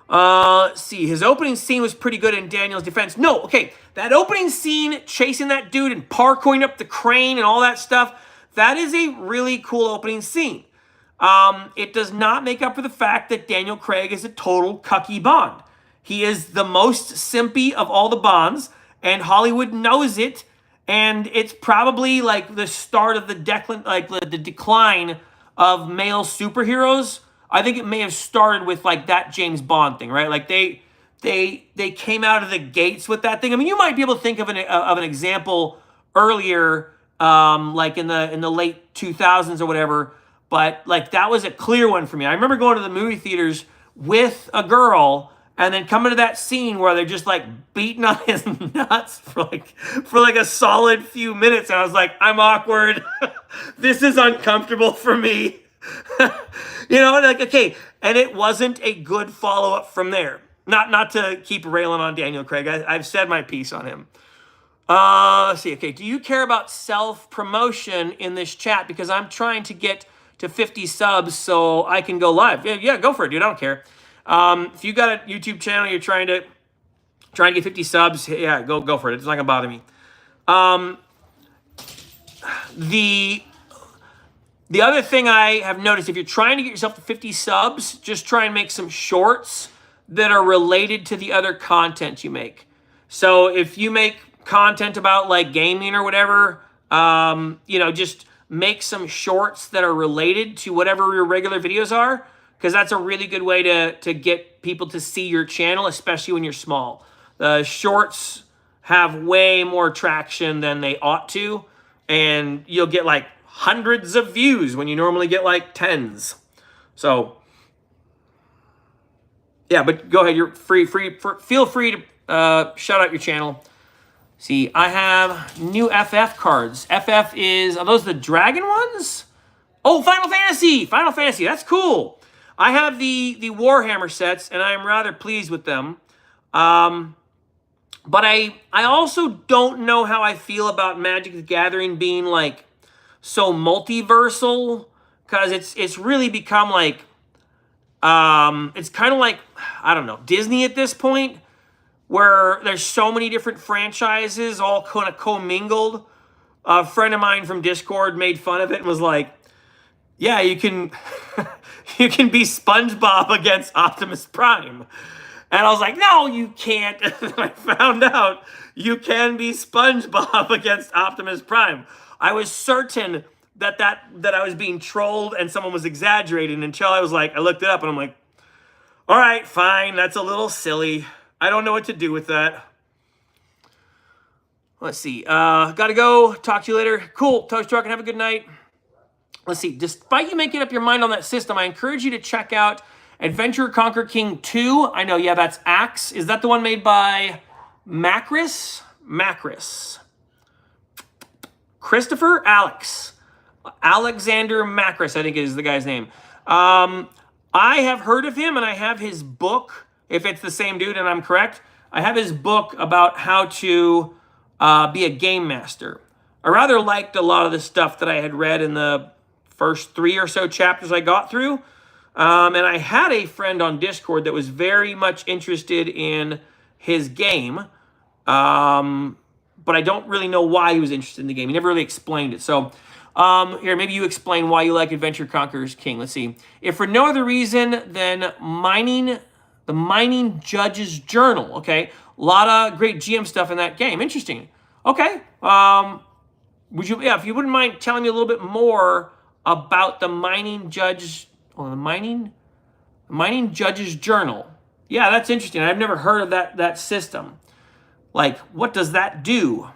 let's see. His opening scene was pretty good in Daniel's defense. No, okay, that opening scene, chasing that dude and parkouring up the crane and all that stuff, that is a really cool opening scene. It does not make up for the fact that Daniel Craig is a total cucky Bond. He is the most simpy of all the Bonds, and Hollywood knows it, and it's probably like the start of the decline of male superheroes. I think it may have started with like that James Bond thing, right? Like they came out of the gates with that thing. I mean, you might be able to think of an example earlier, like in the late 2000s or whatever, but like that was a clear one for me. I remember going to the movie theaters with a girl, and then coming to that scene where they're just like beating on his nuts for like a solid few minutes. And I was like, I'm awkward. This is uncomfortable for me. You know, like, okay. And it wasn't a good follow-up from there. Not to keep railing on Daniel Craig. I've said my piece on him. Let's see. Okay. Do you care about self-promotion in this chat? Because I'm trying to get to 50 subs so I can go live. Yeah, go for it, dude. I don't care. If you got a YouTube channel, you're trying to get 50 subs, yeah, go for it. It's not gonna bother me. The other thing I have noticed, if you're trying to get yourself to 50 subs, just try and make some shorts that are related to the other content you make. So if you make content about like gaming or whatever, you know, just make some shorts that are related to whatever your regular videos are, because that's a really good way to get people to see your channel, especially when you're small. The shorts have way more traction than they ought to, and you'll get like hundreds of views when you normally get like tens. So, yeah, but go ahead. You're feel free to shout out your channel. See, I have new FF cards. FF are those the dragon ones? Oh, Final Fantasy. That's cool. I have the Warhammer sets, and I am rather pleased with them. But I also don't know how I feel about Magic the Gathering being like so multiversal, because it's really become like it's kind of like, I don't know, Disney at this point, where there's so many different franchises all kind of commingled. A friend of mine from Discord made fun of it and was like, yeah, you can you can be SpongeBob against Optimus Prime. And I was like, no, you can't. And I found out you can be SpongeBob against Optimus Prime. I was certain that I was being trolled and someone was exaggerating until I looked it up and I'm like, all right, fine, that's a little silly. I don't know what to do with that. Let's see. Gotta go. Talk to you later. Cool. Toast Truck, and have a good night. Let's see. Despite you making up your mind on that system, I encourage you to check out Adventure Conquer King 2. I know, yeah, that's Axe. Is that the one made by Macris? Macris. Christopher? Alex. Alexander Macris, I think is the guy's name. I have heard of him, and I have his book, if it's the same dude and I'm correct. I have his book about how to be a game master. I rather liked a lot of the stuff that I had read in the first 3 or so chapters I got through. And I had a friend on Discord that was very much interested in his game. But I don't really know why he was interested in the game. He never really explained it. So here, maybe you explain why you like Adventure Conquerors King. Let's see. If for no other reason than the Mining Judge's Journal. Okay, a lot of great GM stuff in that game. Interesting. Okay. Would you? Yeah, if you wouldn't mind telling me a little bit more about the Mining Judge's Journal. Yeah, that's interesting. I've never heard of that system. Like, what does that do?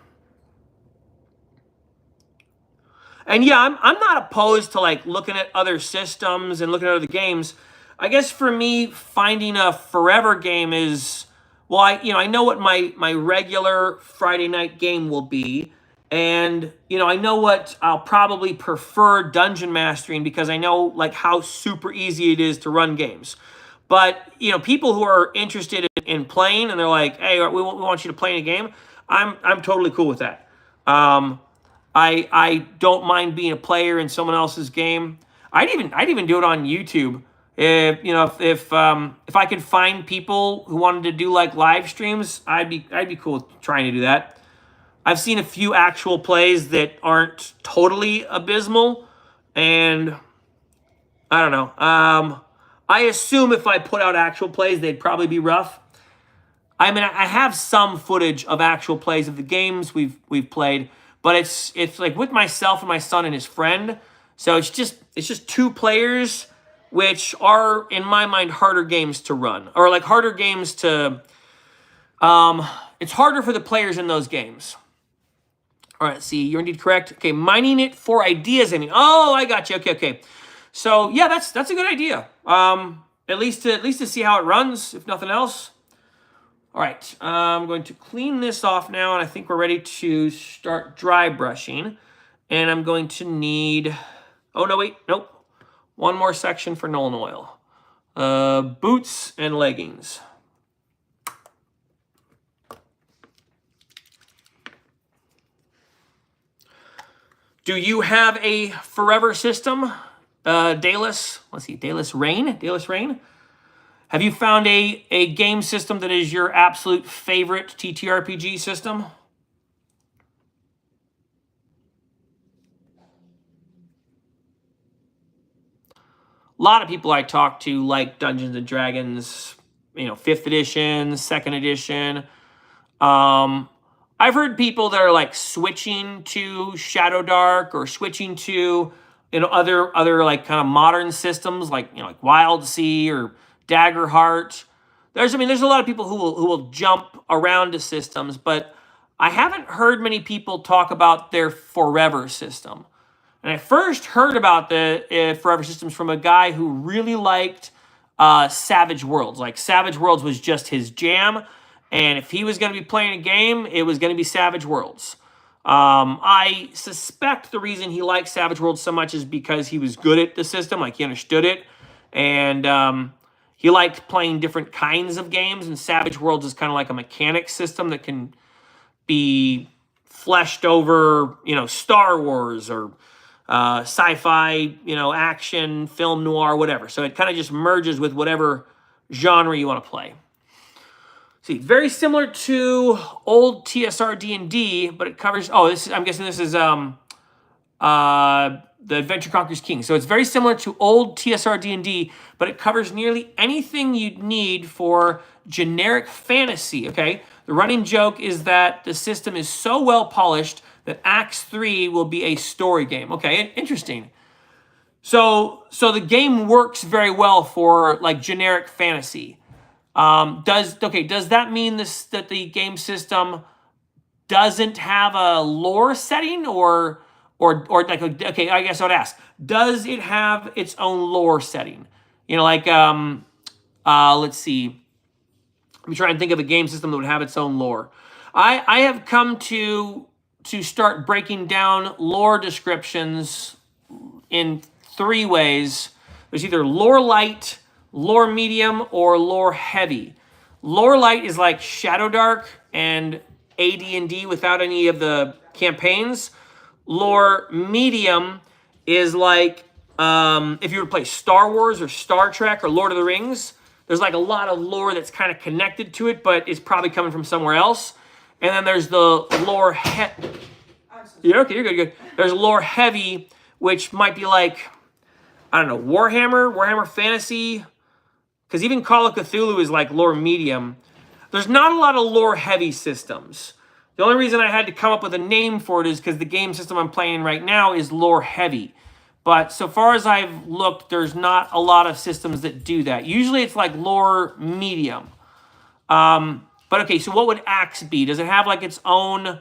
And yeah, I'm not opposed to like looking at other systems and looking at other games. I guess for me, finding a forever game is, well, I know what my regular Friday night game will be. And, I know what I'll probably prefer dungeon mastering because I know like how super easy it is to run games. But, people who are interested in playing and they're like, hey, we want you to play in a game, I'm totally cool with that. I don't mind being a player in someone else's game. I'd even do it on YouTube. If I could find people who wanted to do like live streams, I'd be cool with trying to do that. I've seen a few actual plays that aren't totally abysmal, and I don't know. I assume if I put out actual plays, they'd probably be rough. I mean, I have some footage of actual plays of the games we've played, but it's like with myself and my son and his friend. So it's just 2 players, which are in my mind harder games to run, or like harder games to. It's harder for the players in those games. All right, see, you're indeed correct. Okay, mining it for ideas. I mean, oh, I got you. Okay. So yeah, that's a good idea. At least to see how it runs, if nothing else. All right, I'm going to clean this off now, and I think we're ready to start dry brushing. And I'm going to need. Oh no, wait, nope. One more section for Nolan oil. Boots and leggings. Do you have a forever system? Dallas, let's see, Dallas Rain. Have you found a game system that is your absolute favorite TTRPG system? A lot of people I talk to like Dungeons and Dragons, 5th edition, 2nd edition. I've heard people that are like switching to Shadow Dark or switching to other like kind of modern systems like like Wild Sea or Daggerheart. There's a lot of people who will jump around to systems, but I haven't heard many people talk about their forever system. And I first heard about the forever systems from a guy who really liked Savage Worlds. Like Savage Worlds was just his jam. And if he was going to be playing a game, it was going to be Savage Worlds. I suspect the reason he liked Savage Worlds so much is because he was good at the system, like he understood it. And he liked playing different kinds of games. And Savage Worlds is kind of like a mechanic system that can be fleshed over, Star Wars or sci-fi, action, film noir, whatever. So it kind of just merges with whatever genre you want to play. See, very similar to old TSR D&D, but it covers. Oh, I'm guessing this is the Adventure Conquers King. So it's very similar to old TSR D&D, but it covers nearly anything you'd need for generic fantasy. Okay, the running joke is that the system is so well polished that Acts 3 will be a story game. Okay, interesting. So the game works very well for like generic fantasy. Does that mean that the game system doesn't have a lore setting or like, okay, I guess I would ask, does it have its own lore setting? let's see. Let me try and think of a game system that would have its own lore. I have come to start breaking down lore descriptions in 3 ways. There's either lore light, lore medium, or lore heavy. Lore light is like Shadowdark and AD&D without any of the campaigns. Lore medium is like if you were to play Star Wars or Star Trek or Lord of the Rings. There's like a lot of lore that's kind of connected to it, but it's probably coming from somewhere else. And then there's the lore yeah, okay, you're good. There's lore heavy, which might be like, I don't know, Warhammer Fantasy, because even Call of Cthulhu is like lore medium. There's not a lot of lore heavy systems. The only reason I had to come up with a name for it is because the game system I'm playing right now is lore heavy. But so far as I've looked, there's not a lot of systems that do that. Usually it's like lore medium. But okay, so what would Axe be? Does it have like its own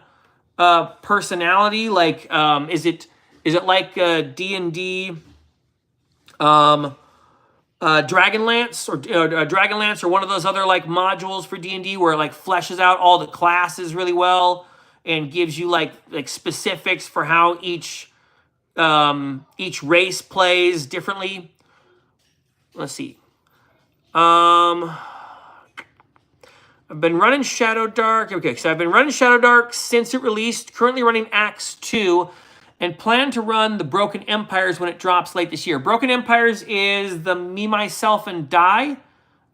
personality? Like, is it like D&D, Dragonlance or one of those other like modules for D&D where it like fleshes out all the classes really well and gives you like specifics for how each race plays differently? Let's see. I've been running Shadowdark. Okay, so I've been running Shadowdark since it released. Currently running Axe 2, and plan to run the Broken Empires when it drops late this year. Broken Empires is the Me, Myself, and Die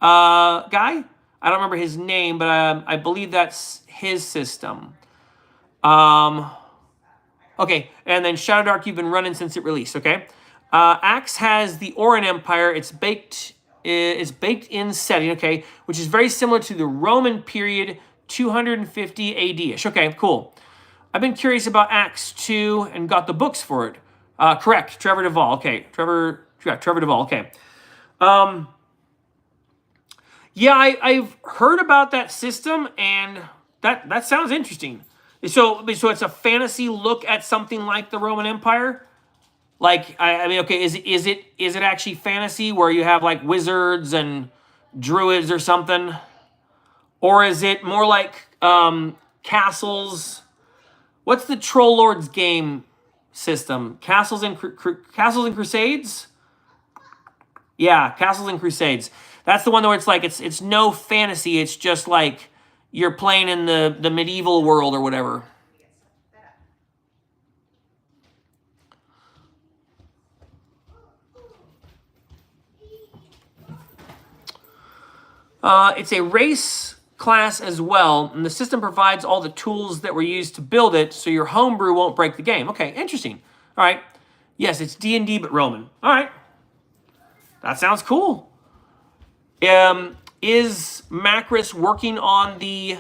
guy. I don't remember his name, but I believe that's his system. Okay, and then Shadowdark you've been running since it released, okay? Axe has the Oran Empire. It's baked in setting, okay, which is very similar to the Roman period, 250 AD-ish. Okay, cool. I've been curious about Axe 2 and got the books for it. Correct, Trevor Duvall. Okay, Trevor Duvall. Okay. Yeah, I've heard about that system, and that sounds interesting. So it's a fantasy look at something like the Roman Empire. Like, I mean, okay, is it actually fantasy where you have like wizards and druids or something, or is it more like castles? What's the Troll Lords game system? Castles and Crusades? Yeah, Castles and Crusades. That's the one where it's like it's no fantasy. It's just like you're playing in the medieval world or whatever. It's a race class as well, and the system provides all the tools that were used to build it, so your homebrew won't break the game. Okay, interesting. All right. Yes, it's D&D, but Roman. All right. That sounds cool. Is Macris working on the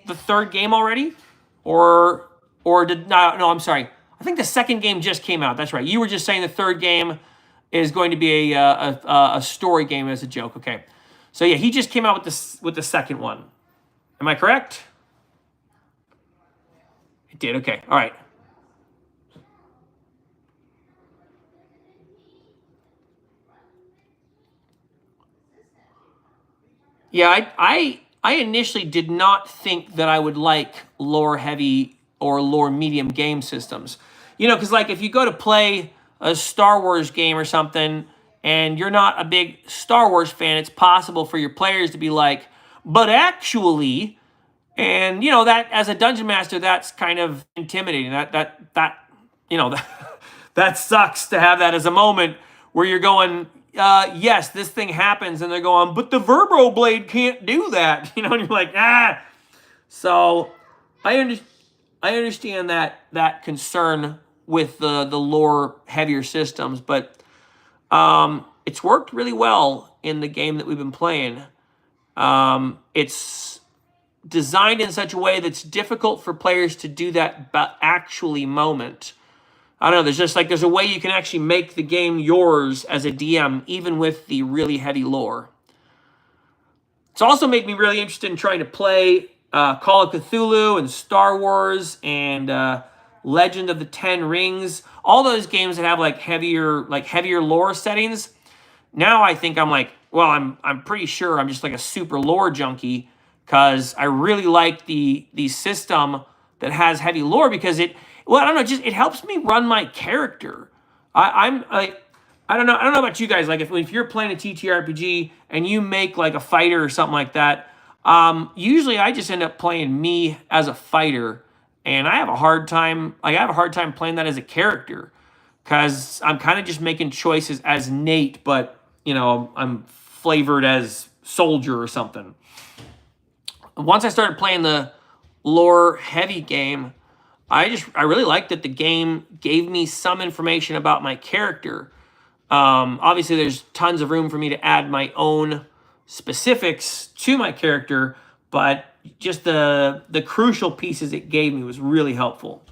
3rd game already? Or did not? No, I'm sorry. I think the 2nd game just came out. That's right. You were just saying the 3rd game is going to be a story game as a joke. Okay. So yeah, he just came out with the 2nd one. Am I correct? It did. Okay. All right. Yeah, I initially did not think that I would like lore heavy or lore medium game systems. You know, because like if you go to play a Star Wars game or something and you're not a big Star Wars fan, it's possible for your players to be like, but actually, and you know that as a dungeon master, that's kind of intimidating. That you know that sucks to have that as a moment where you're going, yes, this thing happens, and they're going, but the Verbro blade can't do that, you know, and you're like, ah. So I understand that concern with the lore heavier systems, but it's worked really well in the game that we've been playing. It's designed in such a way that's difficult for players to do that but actually moment. I don't know, there's a way you can actually make the game yours as a DM, even with the really heavy lore. It's also made me really interested in trying to play Call of Cthulhu and Star Wars and Legend of the Ten Rings. All those games that have like heavier lore settings. Now I think I'm like, well, I'm pretty sure I'm just like a super lore junkie because I really like the system that has heavy lore because I don't know, just it helps me run my character. I'm like, I don't know about you guys. Like if you're playing a TTRPG and you make like a fighter or something like that, usually I just end up playing me as a fighter, and I have a hard time. Like I have a hard time playing that as a character because I'm kind of just making choices as Nate, but I'm flavored as soldier or something. Once I started playing the lore heavy game, I really liked that the game gave me some information about my character. Obviously, there's tons of room for me to add my own specifics to my character, but just the crucial pieces it gave me was really helpful.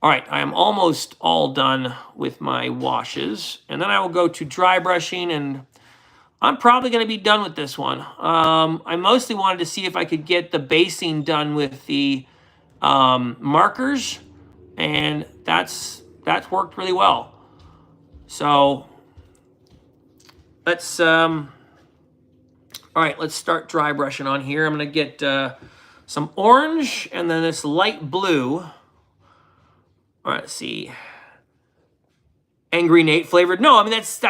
All right, I am almost all done with my washes, and then I will go to dry brushing, and I'm probably going to be done with this one. I mostly wanted to see if I could get the basing done with the markers, and that's worked really well. So let's all right, let's start dry brushing on here. I'm going to get some orange and then this light blue. All right, let's see. Angry Nate flavored. No, I mean that's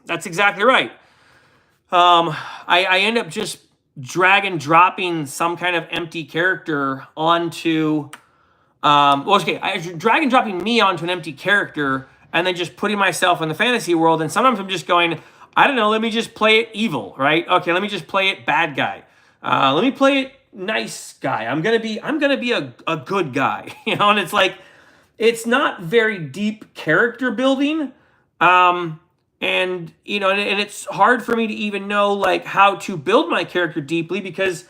exactly right. I end up just drag and dropping some kind of empty character onto I drag and dropping me onto an empty character and then just putting myself in the fantasy world, and sometimes I'm just going, I don't know, let me just play it evil, right? Okay, let me just play it bad guy. Let me play it nice guy. I'm gonna be a good guy, and it's like it's not very deep character building. And it's hard for me to even know like how to build my character deeply because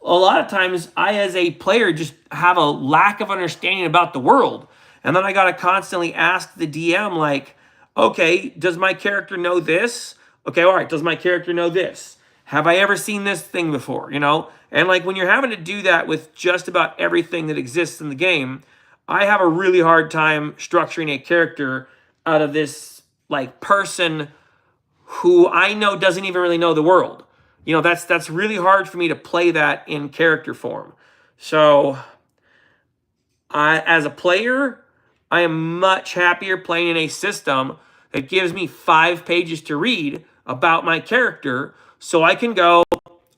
a lot of times I, as a player, just have a lack of understanding about the world. And then I got to constantly ask the DM, like, okay, does my character know this? Okay, all right, does my character know this? Have I ever seen this thing before? And like when you're having to do that with just about everything that exists in the game, I have a really hard time structuring a character out of this like person who I know doesn't even really know the world. That's really hard for me to play that in character form. So as a player, I am much happier playing in a system that gives me 5 pages to read about my character so I can go,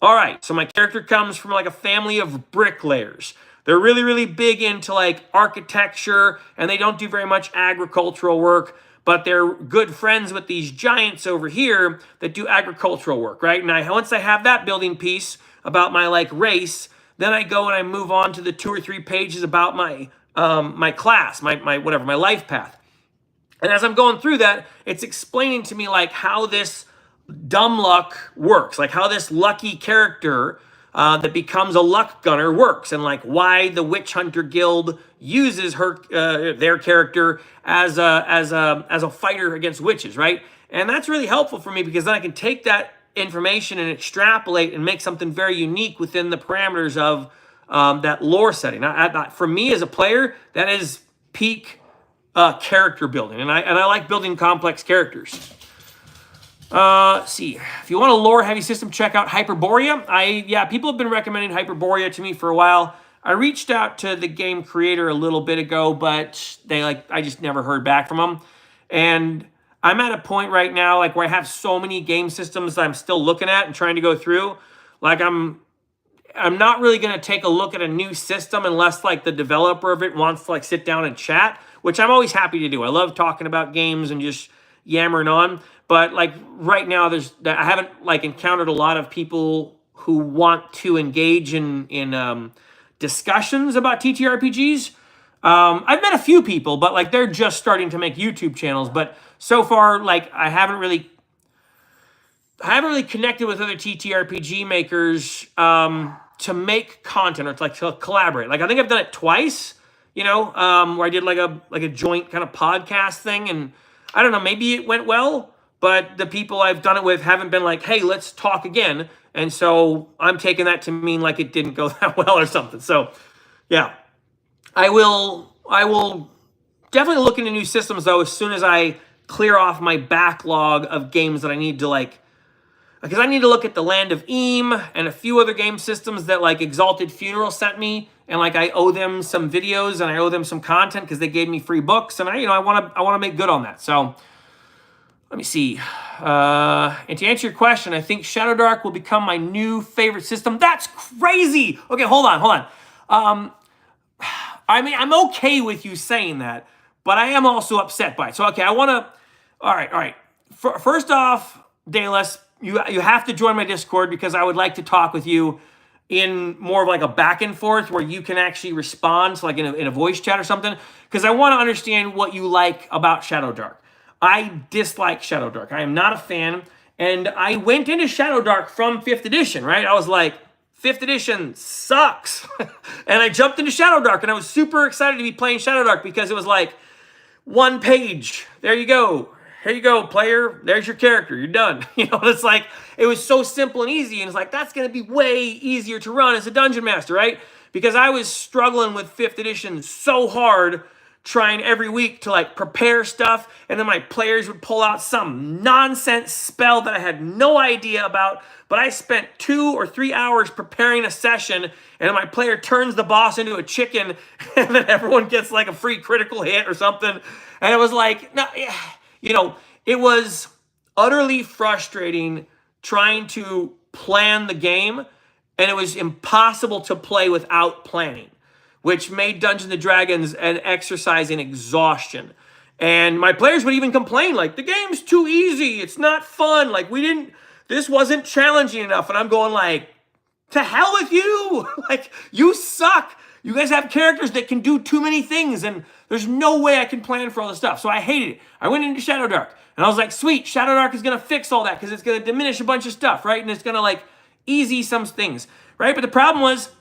all right, so my character comes from like a family of bricklayers. They're really, really big into like architecture and they don't do very much agricultural work, but they're good friends with these giants over here that do agricultural work, right? And once I have that building piece about my like race, then I go and I move on to the 2 or 3 pages about my my class, my whatever, my life path. And as I'm going through that, it's explaining to me like how this dumb luck works, like how this lucky character that becomes a luck gunner works, and like why the Witch Hunter Guild uses their character as a fighter against witches, right? And that's really helpful for me because then I can take that information and extrapolate and make something very unique within the parameters of that lore setting. For me as a player, that is peak character building, and I like building complex characters. Let's see. If you want a lore-heavy system, check out Hyperborea. People have been recommending Hyperborea to me for a while. I reached out to the game creator a little bit ago, but I just never heard back from them. And I'm at a point right now, like where I have so many game systems that I'm still looking at and trying to go through. Like I'm not really going to take a look at a new system unless like the developer of it wants to like sit down and chat, which I'm always happy to do. I love talking about games and just yammering on. But like right now, I haven't like encountered a lot of people who want to engage in discussions about TTRPGs. I've met a few people, but like they're just starting to make YouTube channels. But so far, like I haven't really connected with other TTRPG makers to make content or to collaborate. Like I think I've done it twice, where I did like a joint kind of podcast thing, and I don't know, maybe it went well. But the people I've done it with haven't been like, hey, let's talk again. And so I'm taking that to mean like it didn't go that well or something. So, yeah. I will definitely look into new systems, though, as soon as I clear off my backlog of games that I need to like, because I need to look at the Land of Eam and a few other game systems that like Exalted Funeral sent me, and like I owe them some videos and I owe them some content because they gave me free books, and I want to make good on that. So let me see. And to answer your question, I think Shadow Dark will become my new favorite system. That's crazy. Okay, hold on. I mean, I'm okay with you saying that, but I am also upset by it. So, okay, I want to... All right. First off, Dallas, you have to join my Discord because I would like to talk with you in more of like a back and forth where you can actually respond, so like in a voice chat or something, because I want to understand what you like about Shadow Dark. I dislike Shadow Dark. I am not a fan, and I went into Shadow Dark from 5th edition, right? I was like, 5th edition sucks. And I jumped into Shadow Dark, and I was super excited to be playing Shadow Dark because it was like, one page. There you go. Here you go, player. There's your character. You're done. It's like, it was so simple and easy. And it's like, that's going to be way easier to run as a dungeon master, right? Because I was struggling with 5th edition so hard, trying every week to like prepare stuff. And then my players would pull out some nonsense spell that I had no idea about. But I spent 2 or 3 hours preparing a session, and then my player turns the boss into a chicken, and then everyone gets like a free critical hit or something. And it was like, no, it was utterly frustrating trying to plan the game, and it was impossible to play without planning, which made Dungeons & Dragons an exercise in exhaustion. And my players would even complain, like, the game's too easy, it's not fun, like, this wasn't challenging enough. And I'm going like, to hell with you. Like, you suck. You guys have characters that can do too many things, and there's no way I can plan for all this stuff. So I hated it. I went into Shadow Dark, and I was like, sweet, Shadow Dark is going to fix all that because it's going to diminish a bunch of stuff, right? And it's going to, like, easy some things, right? But the problem was,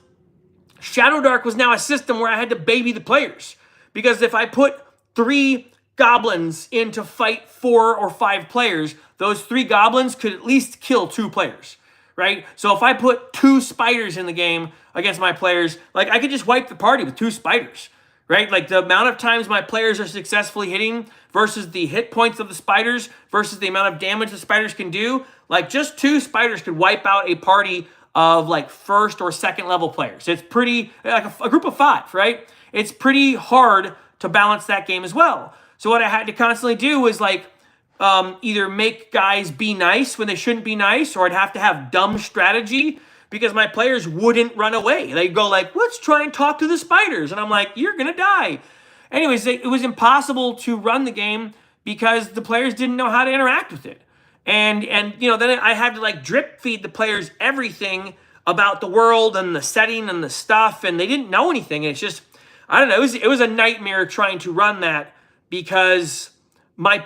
Shadow Dark was now a system where I had to baby the players. Because if I put 3 goblins in to fight 4 or 5 players, those 3 goblins could at least kill 2 players, right? So if I put 2 spiders in the game against my players, like I could just wipe the party with 2 spiders, right? Like the amount of times my players are successfully hitting versus the hit points of the spiders versus the amount of damage the spiders can do, like just 2 spiders could wipe out a party of like 1st or 2nd level players. It's pretty, like a group of 5, right? It's pretty hard to balance that game as well. So what I had to constantly do was like, either make guys be nice when they shouldn't be nice, or I'd have to have dumb strategy because my players wouldn't run away. They'd go like, let's try and talk to the spiders. And I'm like, you're going to die. Anyways, it was impossible to run the game because the players didn't know how to interact with it. And then I had to like drip feed the players everything about the world and the setting and the stuff, and they didn't know anything. And it's just, I don't know, it was a nightmare trying to run that because my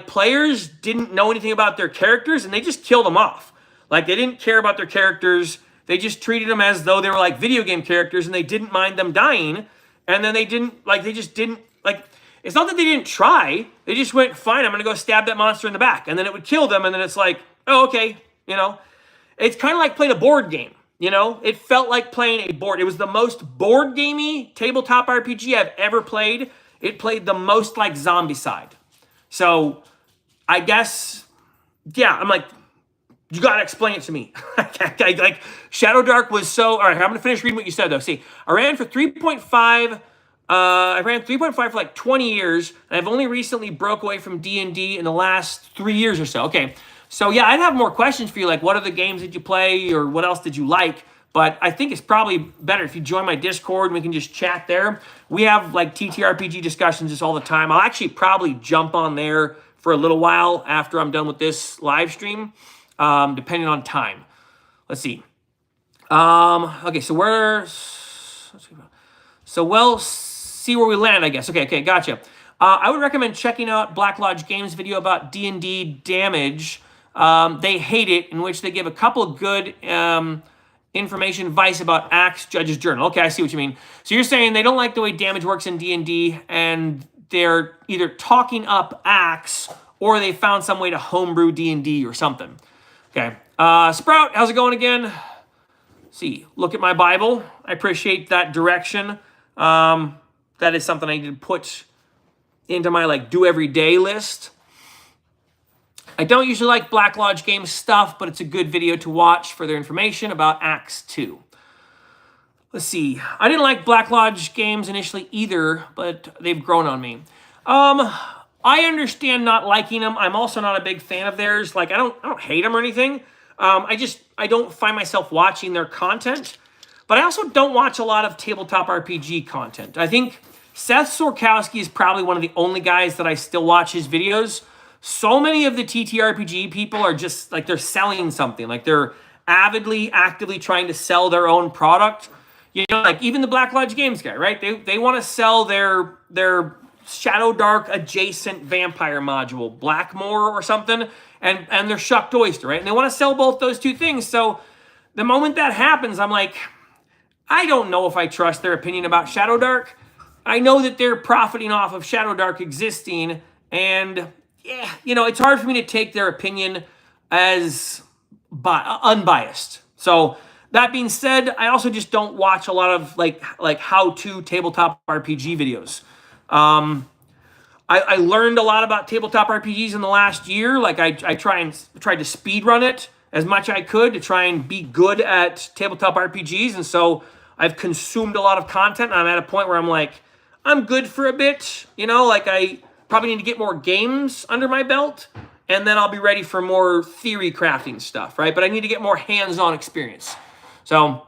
players didn't know anything about their characters, and they just killed them off. Like, they didn't care about their characters. They just treated them as though they were like video game characters, and they didn't mind them dying. And then they just didn't, it's not that they didn't try. They just went, fine, I'm going to go stab that monster in the back. And then it would kill them, and then it's like, oh, okay, It's kind of like playing a board game, It felt like playing a board. It was the most board gamey tabletop RPG I've ever played. It played the most like Zombicide. So, I guess, yeah, I'm like, you gotta explain it to me. Like, Shadow Dark was so, all right, I'm gonna finish reading what you said though. See, I ran for 3.5, for like 20 years, and I've only recently broke away from D&D in the last 3 years or so. Okay, so yeah, I'd have more questions for you, like what other games did you play, or what else did you like? But I think it's probably better if you join my Discord and we can just chat there. We have like TTRPG discussions just all the time. I'll actually probably jump on there for a little while after I'm done with this live stream, depending on time. Let's see. Okay, so we'll see where we land, I guess. Okay, gotcha. I would recommend checking out Black Lodge Games' video about D&D damage. They hate it, in which they give a couple of good information advice about Axe Judge's Journal. Okay, I see what you mean. So you're saying they don't like the way damage works in D&D, and they're either talking up Axe or they found some way to homebrew D&D or something. Okay. Sprout, how's it going again? See, look at my Bible. I appreciate that direction. That is something I need to put into my do every day list. I don't usually like Black Lodge Games stuff, but it's a good video to watch for their information about Acts 2. Let's see. I didn't like Black Lodge Games initially either, but they've grown on me. I understand not liking them. I'm also not a big fan of theirs. Like, I don't hate them or anything. I don't find myself watching their content. But I also don't watch a lot of tabletop RPG content. I think Seth Sorkowski is probably one of the only guys that I still watch his videos. So many of the TTRPG people are just like they're selling something. Like they're actively trying to sell their own product. You know, like even the Black Lodge Games guy, right? They want to sell their Shadow Dark adjacent vampire module, Blackmore or something, and their Shucked Oyster, right? And they want to sell both those two things. So the moment that happens, I'm like, I don't know if I trust their opinion about Shadow Dark. I know that they're profiting off of Shadow Dark existing, and yeah, you know, it's hard for me to take their opinion as unbiased. So that being said, I also just don't watch a lot of like how-to tabletop RPG videos. I learned a lot about tabletop RPGs in the last year. Like I tried to speed run it as much as I could to try and be good at tabletop RPGs, and so I've consumed a lot of content. And I'm at a point where I'm like, I'm good for a bit. You know, like I probably need to get more games under my belt, and then I'll be ready for more theory crafting stuff, right? But I need to get more hands-on experience. So,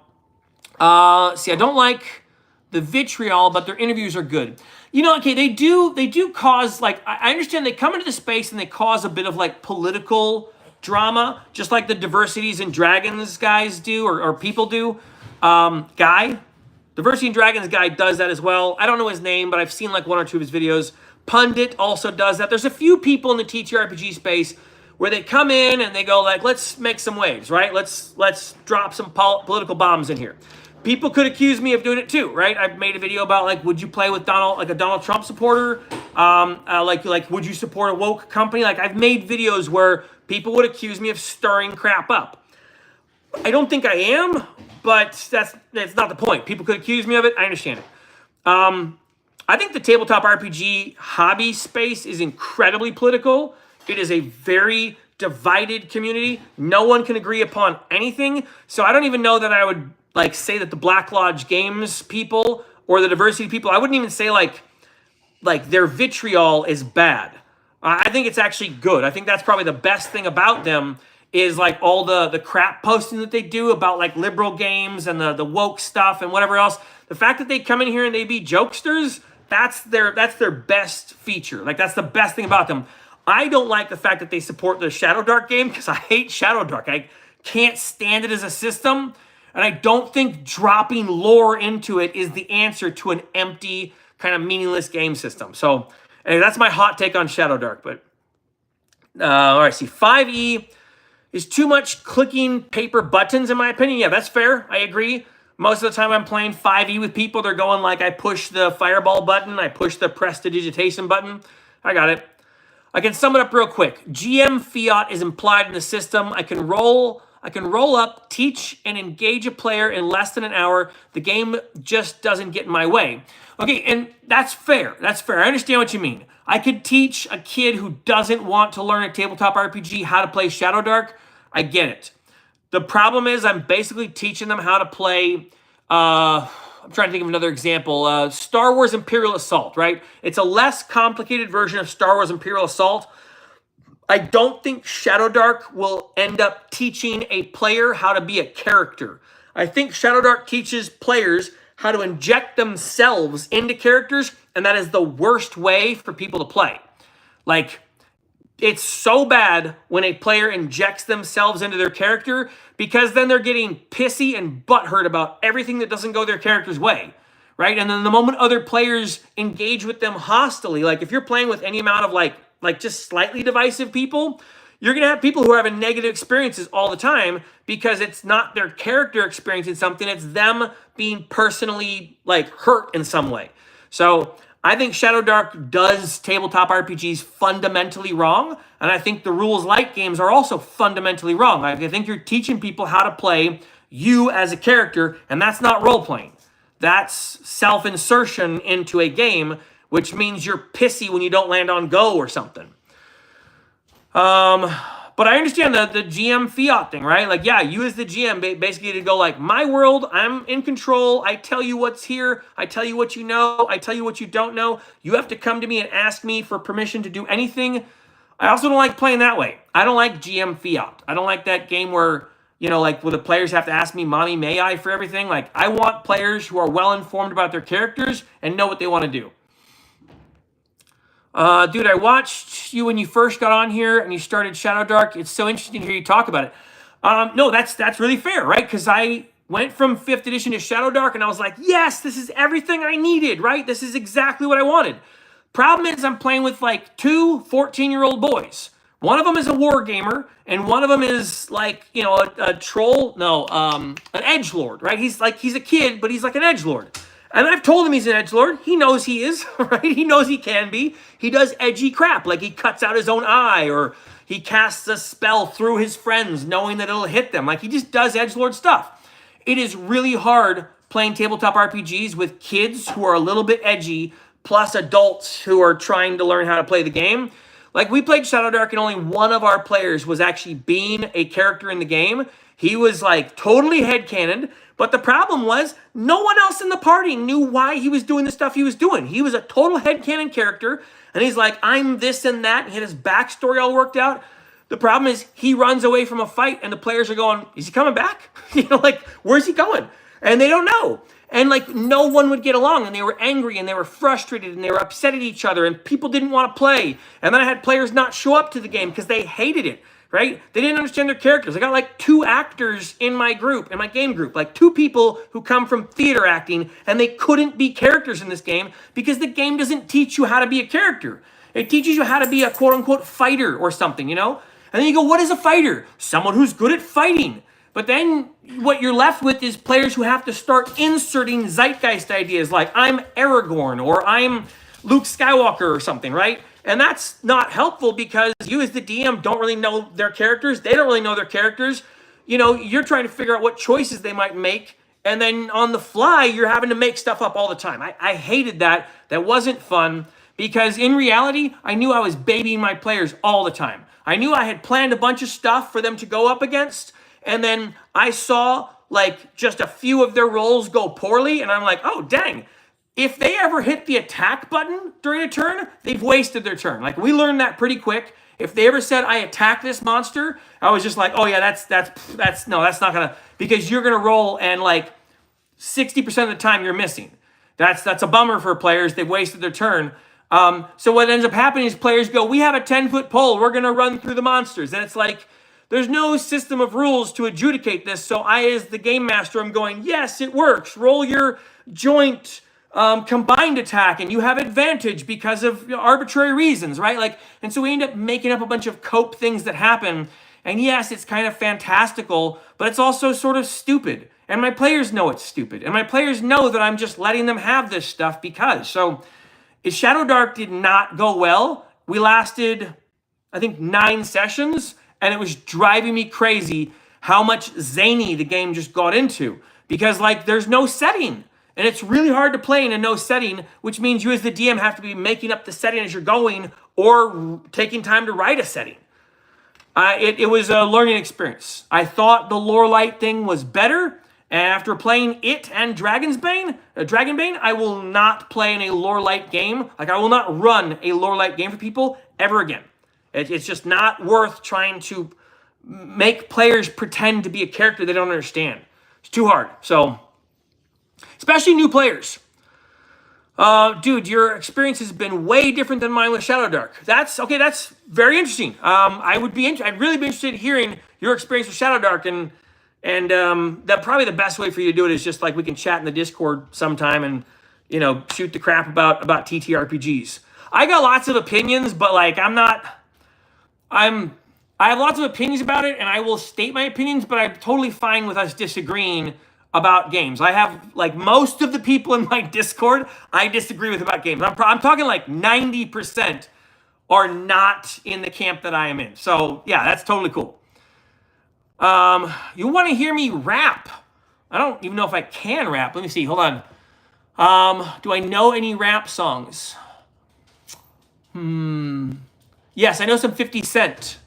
see, I don't like the vitriol, but their interviews are good. You know, okay, they do cause, like, I understand they come into the space and they cause a bit of, like, political drama, just like the Diversities and Dragons guys do, or people do. Diversity and Dragons guy does that as well. I don't know his name, but I've seen, like, one or two of his videos. Pundit also does that. There's a few people in the TTRPG space where they come in and they go like, let's make some waves, right? Let's drop some political bombs in here. People could accuse me of doing it too, right? I've made a video about like, would you play with a Donald Trump supporter? Like, would you support a woke company? Like, I've made videos where people would accuse me of stirring crap up. I don't think I am, but that's not the point. People could accuse me of it. I understand it. I think the tabletop RPG hobby space is incredibly political. It is a very divided community. No one can agree upon anything. So I don't even know that I would like say that the Black Lodge Games people or the Diversity people, I wouldn't even say like their vitriol is bad. I think it's actually good. I think that's probably the best thing about them is like all the crap posting that they do about like liberal games and the woke stuff and whatever else. The fact that they come in here and they be jokesters, that's their best feature. Like that's the best thing about them. I don't like the fact that they support the Shadow Dark game because I hate Shadow Dark. I can't stand it as a system. And I don't think dropping lore into it is the answer to an empty, kind of meaningless game system. So anyway, that's my hot take on Shadow Dark. But all right, see, 5e is too much clicking paper buttons, in my opinion. Yeah, that's fair. I agree. Most of the time I'm playing 5e with people, they're going like, I push the fireball button, I push the prestidigitation button. I got it. I can sum it up real quick. GM fiat is implied in the system. I can roll up, teach, and engage a player in less than an hour. The game just doesn't get in my way. Okay, and that's fair. That's fair. I understand what you mean. I could teach a kid who doesn't want to learn a tabletop RPG how to play Shadow Dark. I get it. The problem is I'm basically teaching them how to play, I'm trying to think of another example, Star Wars Imperial Assault, right? It's a less complicated version of Star Wars Imperial Assault. I don't think Shadow Dark will end up teaching a player how to be a character. I think Shadow Dark teaches players how to inject themselves into characters, and that is the worst way for people to play. Like, it's so bad when a player injects themselves into their character because then they're getting pissy and butthurt about everything that doesn't go their character's way, right? And then the moment other players engage with them hostilely, like if you're playing with any amount of like just slightly divisive people, you're going to have people who are having negative experiences all the time because it's not their character experiencing something, it's them being personally like hurt in some way. So I think Shadow Dark does tabletop RPGs fundamentally wrong, and I think the rules light games are also fundamentally wrong. I think you're teaching people how to play you as a character, and that's not role-playing. That's self-insertion into a game, which means you're pissy when you don't land on go or something. But I understand the GM fiat thing, right? Like, yeah, you as the GM basically to go like, my world, I'm in control. I tell you what's here. I tell you what you know. I tell you what you don't know. You have to come to me and ask me for permission to do anything. I also don't like playing that way. I don't like GM fiat. I don't like that game where, you know, like where the players have to ask me, mommy, may I, for everything. Like, I want players who are well informed about their characters and know what they want to do. Dude, I watched you when you first got on here and you started Shadow Dark. It's so interesting to hear you talk about it. No, that's really fair, right? Because I went from 5th edition to Shadow Dark and I was like, yes, this is everything I needed, right? This is exactly what I wanted. Problem is I'm playing with like 2 14-year-old boys. One of them is a war gamer and one of them is like, you know, a troll, no, an edgelord, right? He's a kid, but he's like an edgelord. And I've told him he's an edgelord. He knows he is, right? He knows he can be. He does edgy crap, like he cuts out his own eye or he casts a spell through his friends knowing that it'll hit them. Like he just does edgelord stuff. It is really hard playing tabletop RPGs with kids who are a little bit edgy, plus adults who are trying to learn how to play the game. Like we played Shadow Dark and only one of our players was actually being a character in the game. He was like totally headcanoned. But the problem was no one else in the party knew why he was doing the stuff he was doing. He was a total headcanon character. And he's like, I'm this and that. And he had his backstory all worked out. The problem is he runs away from a fight and the players are going, is he coming back? You know, like, where's he going? And they don't know. And like no one would get along and they were angry and they were frustrated and they were upset at each other and people didn't want to play. And then I had players not show up to the game because they hated it. Right? They didn't understand their characters. I got like 2 actors in my group, in my game group, like 2 people who come from theater acting, and they couldn't be characters in this game because the game doesn't teach you how to be a character. It teaches you how to be a quote unquote fighter or something, you know? And then you go, what is a fighter? Someone who's good at fighting. But then what you're left with is players who have to start inserting zeitgeist ideas like I'm Aragorn or I'm Luke Skywalker or something, right? And that's not helpful because you as the DM don't really know their characters. They don't really know their characters. You know, you're trying to figure out what choices they might make. And then on the fly, you're having to make stuff up all the time. I hated that. That wasn't fun because in reality, I knew I was babying my players all the time. I knew I had planned a bunch of stuff for them to go up against. And then I saw like just a few of their rolls go poorly. And I'm like, oh, dang. If they ever hit the attack button during a turn, they've wasted their turn. Like we learned that pretty quick. If they ever said, I attack this monster, I was just like, oh yeah, that's not gonna, because you're gonna roll and like 60% of the time you're missing. That's a bummer for players. They've wasted their turn. So what ends up happening is players go, we have a 10-foot pole. We're gonna run through the monsters. And it's like, there's no system of rules to adjudicate this. So I, as the game master, I'm going, yes, it works. Roll your joint combined attack and you have advantage because of arbitrary reasons, right? Like, and so we end up making up a bunch of cope things that happen. And yes, it's kind of fantastical, but it's also sort of stupid. And my players know it's stupid. And my players know that I'm just letting them have this stuff because. So Shadow Dark did not go well. We lasted, I think, 9 sessions, and it was driving me crazy how much zany the game just got into. Because, like, there's no setting. And it's really hard to play in a no setting, which means you as the DM have to be making up the setting as you're going or taking time to write a setting. It was a learning experience. I thought the Lorelight thing was better. And after playing it and Dragonbane, I will not play in a Lorelight game. Like, I will not run a Lorelight game for people ever again. It's just not worth trying to make players pretend to be a character they don't understand. It's too hard. So, especially new players. Dude, your experience has been way different than mine with Shadow Dark. That's very interesting. I'd really be interested in hearing your experience with Shadow Dark, and that probably the best way for you to do it is just like we can chat in the Discord sometime and, you know, shoot the crap about TTRPGs. I got lots of opinions, but like I have lots of opinions about it, and I will state my opinions, but I'm totally fine with us disagreeing about games. I have, like, most of the people in my Discord I disagree with about games. I'm talking like 90% are not in the camp that I am in. So, yeah, that's totally cool. You want to hear me rap? I don't even know if I can rap. Let me see. Hold on. Do I know any rap songs? Yes, I know some 50 Cent.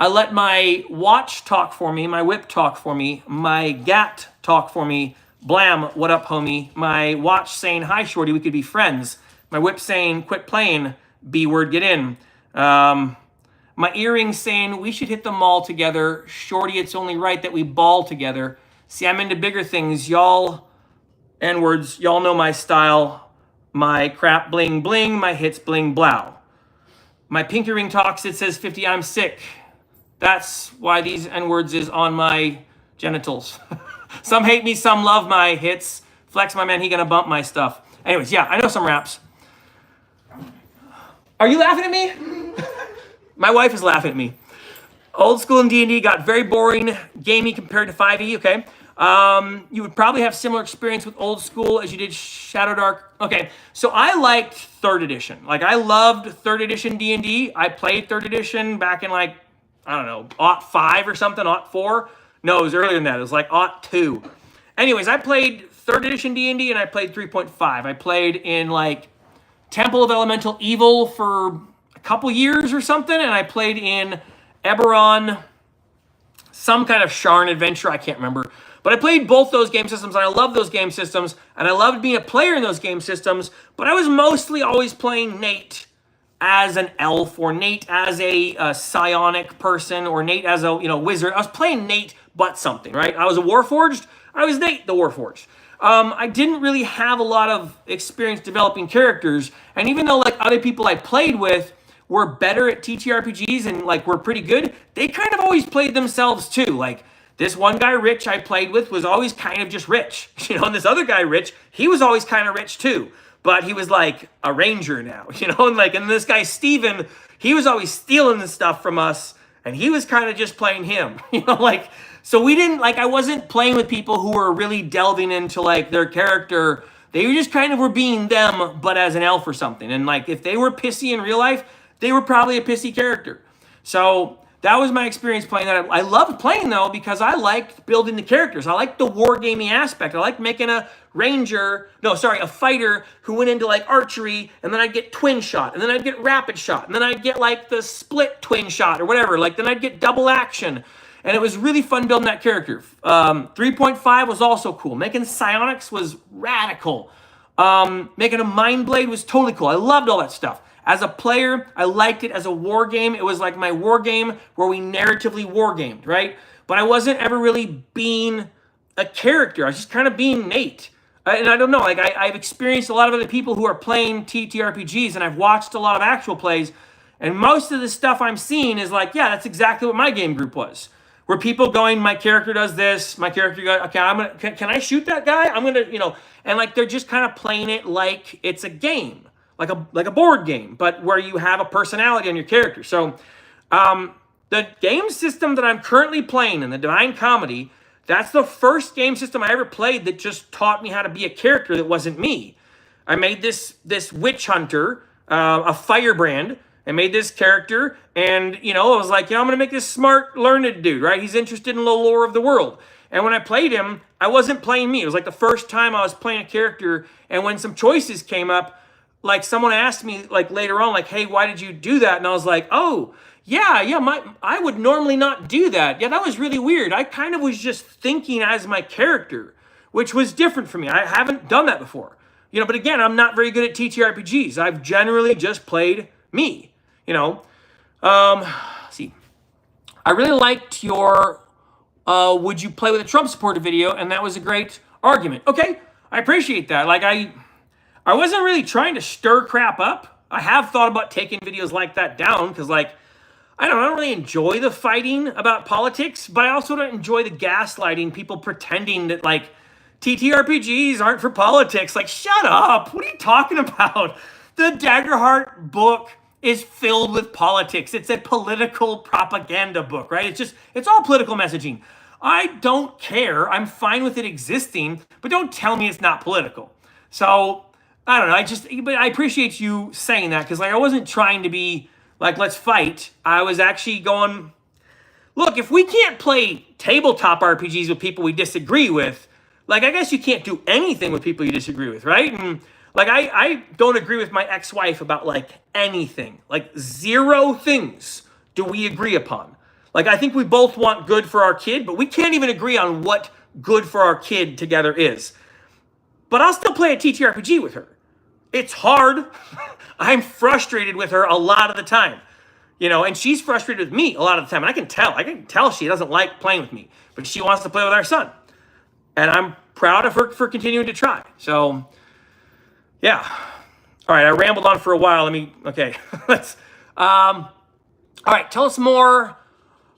I let my watch talk for me, my whip talk for me, my gat talk for me. Blam, what up, homie? My watch saying, hi, shorty, we could be friends. My whip saying, quit playing, B-word, get in. My earrings saying, we should hit the mall together. Shorty, it's only right that we ball together. See, I'm into bigger things. Y'all, N-words, y'all know my style. My crap bling bling, my hits bling blow. My pinky ring talks, it says 50, I'm sick. That's why these N-words is on my genitals. Some hate me, some love my hits. Flex, my man, he gonna bump my stuff. Anyways, yeah, I know some raps. Are you laughing at me? My wife is laughing at me. Old school in D&D got very boring, gamey compared to 5e, okay. You would probably have similar experience with old school as you did Shadow Dark. Okay, so I liked 3rd edition. Like, I loved 3rd edition D&D. I played 3rd edition back in, like, I don't know, '05 or something, '04. No, it was earlier than that. It was like '02. Anyways, I played 3rd edition D&D and I played 3.5. I played in, like, Temple of Elemental Evil for a couple years or something, and I played in Eberron, some kind of Sharn adventure, I can't remember. But I played both those game systems, and I loved those game systems, and I loved being a player in those game systems, but I was mostly always playing Nate as an elf, or Nate as a psionic person, or Nate as a wizard. I was playing Nate but something, right? I was a Warforged, I was Nate the Warforged. I didn't really have a lot of experience developing characters, and even though like other people I played with were better at TTRPGs and like were pretty good, they kind of always played themselves too. Like this one guy, Rich, I played with was always kind of just rich, and this other guy, Rich, he was always kind of rich too, but he was like a ranger now, and this guy, Steven, he was always stealing the stuff from us, and he was kind of just playing him, so we didn't, I wasn't playing with people who were really delving into, their character. They were just kind of were being them, but as an elf or something. And, if they were pissy in real life, they were probably a pissy character. So that was my experience playing that. I loved playing, though, because I liked building the characters. I liked the wargaming aspect. I liked making a fighter who went into, archery, and then I'd get twin shot, and then I'd get rapid shot, and then I'd get, the split twin shot or whatever. Then I'd get double action. And it was really fun building that character. 3.5 was also cool. Making psionics was radical. Making a mind blade was totally cool. I loved all that stuff. As a player, I liked it as a war game. It was like my war game where we narratively war gamed, right? But I wasn't ever really being a character. I was just kind of being Nate. And I don't know, I've experienced a lot of other people who are playing TTRPGs, and I've watched a lot of actual plays, and most of the stuff I'm seeing is yeah, that's exactly what my game group was. Where people going, my character does this, my character goes, okay, can I shoot that guy? I'm gonna, and they're just kind of playing it like it's a game, like a board game, but where you have a personality on your character. So the game system that I'm currently playing in the Divine Comedy, that's the first game system I ever played that just taught me how to be a character that wasn't me. I made this witch hunter, a firebrand. I made this character, and, I was I'm going to make this smart, learned dude, right? He's interested in the lore of the world. And when I played him, I wasn't playing me. It was the first time I was playing a character, and when some choices came up, someone asked me, later on, hey, why did you do that? And I was oh, yeah, I would normally not do that. Yeah, that was really weird. I kind of was just thinking as my character, which was different for me. I haven't done that before. But again, I'm not very good at TTRPGs. I've generally just played me. See, I really liked your would you play with a Trump supporter video, and that was a great argument. Okay, I appreciate that. I wasn't really trying to stir crap up. I have thought about taking videos like that down because I don't really enjoy the fighting about politics, but I also don't enjoy the gaslighting, people pretending that TTRPGs aren't for politics. Shut up. What are you talking about? The Daggerheart book is filled with politics. It's a political propaganda book, right? It's all political messaging. I don't care. I'm fine with it existing, but don't tell me it's not political. So, I don't know. But I appreciate you saying that because I wasn't trying to be let's fight. I was actually going, look, if we can't play tabletop RPGs with people we disagree with, I guess you can't do anything with people you disagree with, right? And I don't agree with my ex-wife about anything. 0 things do we agree upon. Like, I think we both want good for our kid, but we can't even agree on what good for our kid together is. But I'll still play a TTRPG with her. It's hard. I'm frustrated with her a lot of the time. And she's frustrated with me a lot of the time. And I can tell she doesn't like playing with me, but she wants to play with our son. And I'm proud of her for continuing to try. So, yeah. All right, I rambled on for a while. Okay. Let's, all right, tell us more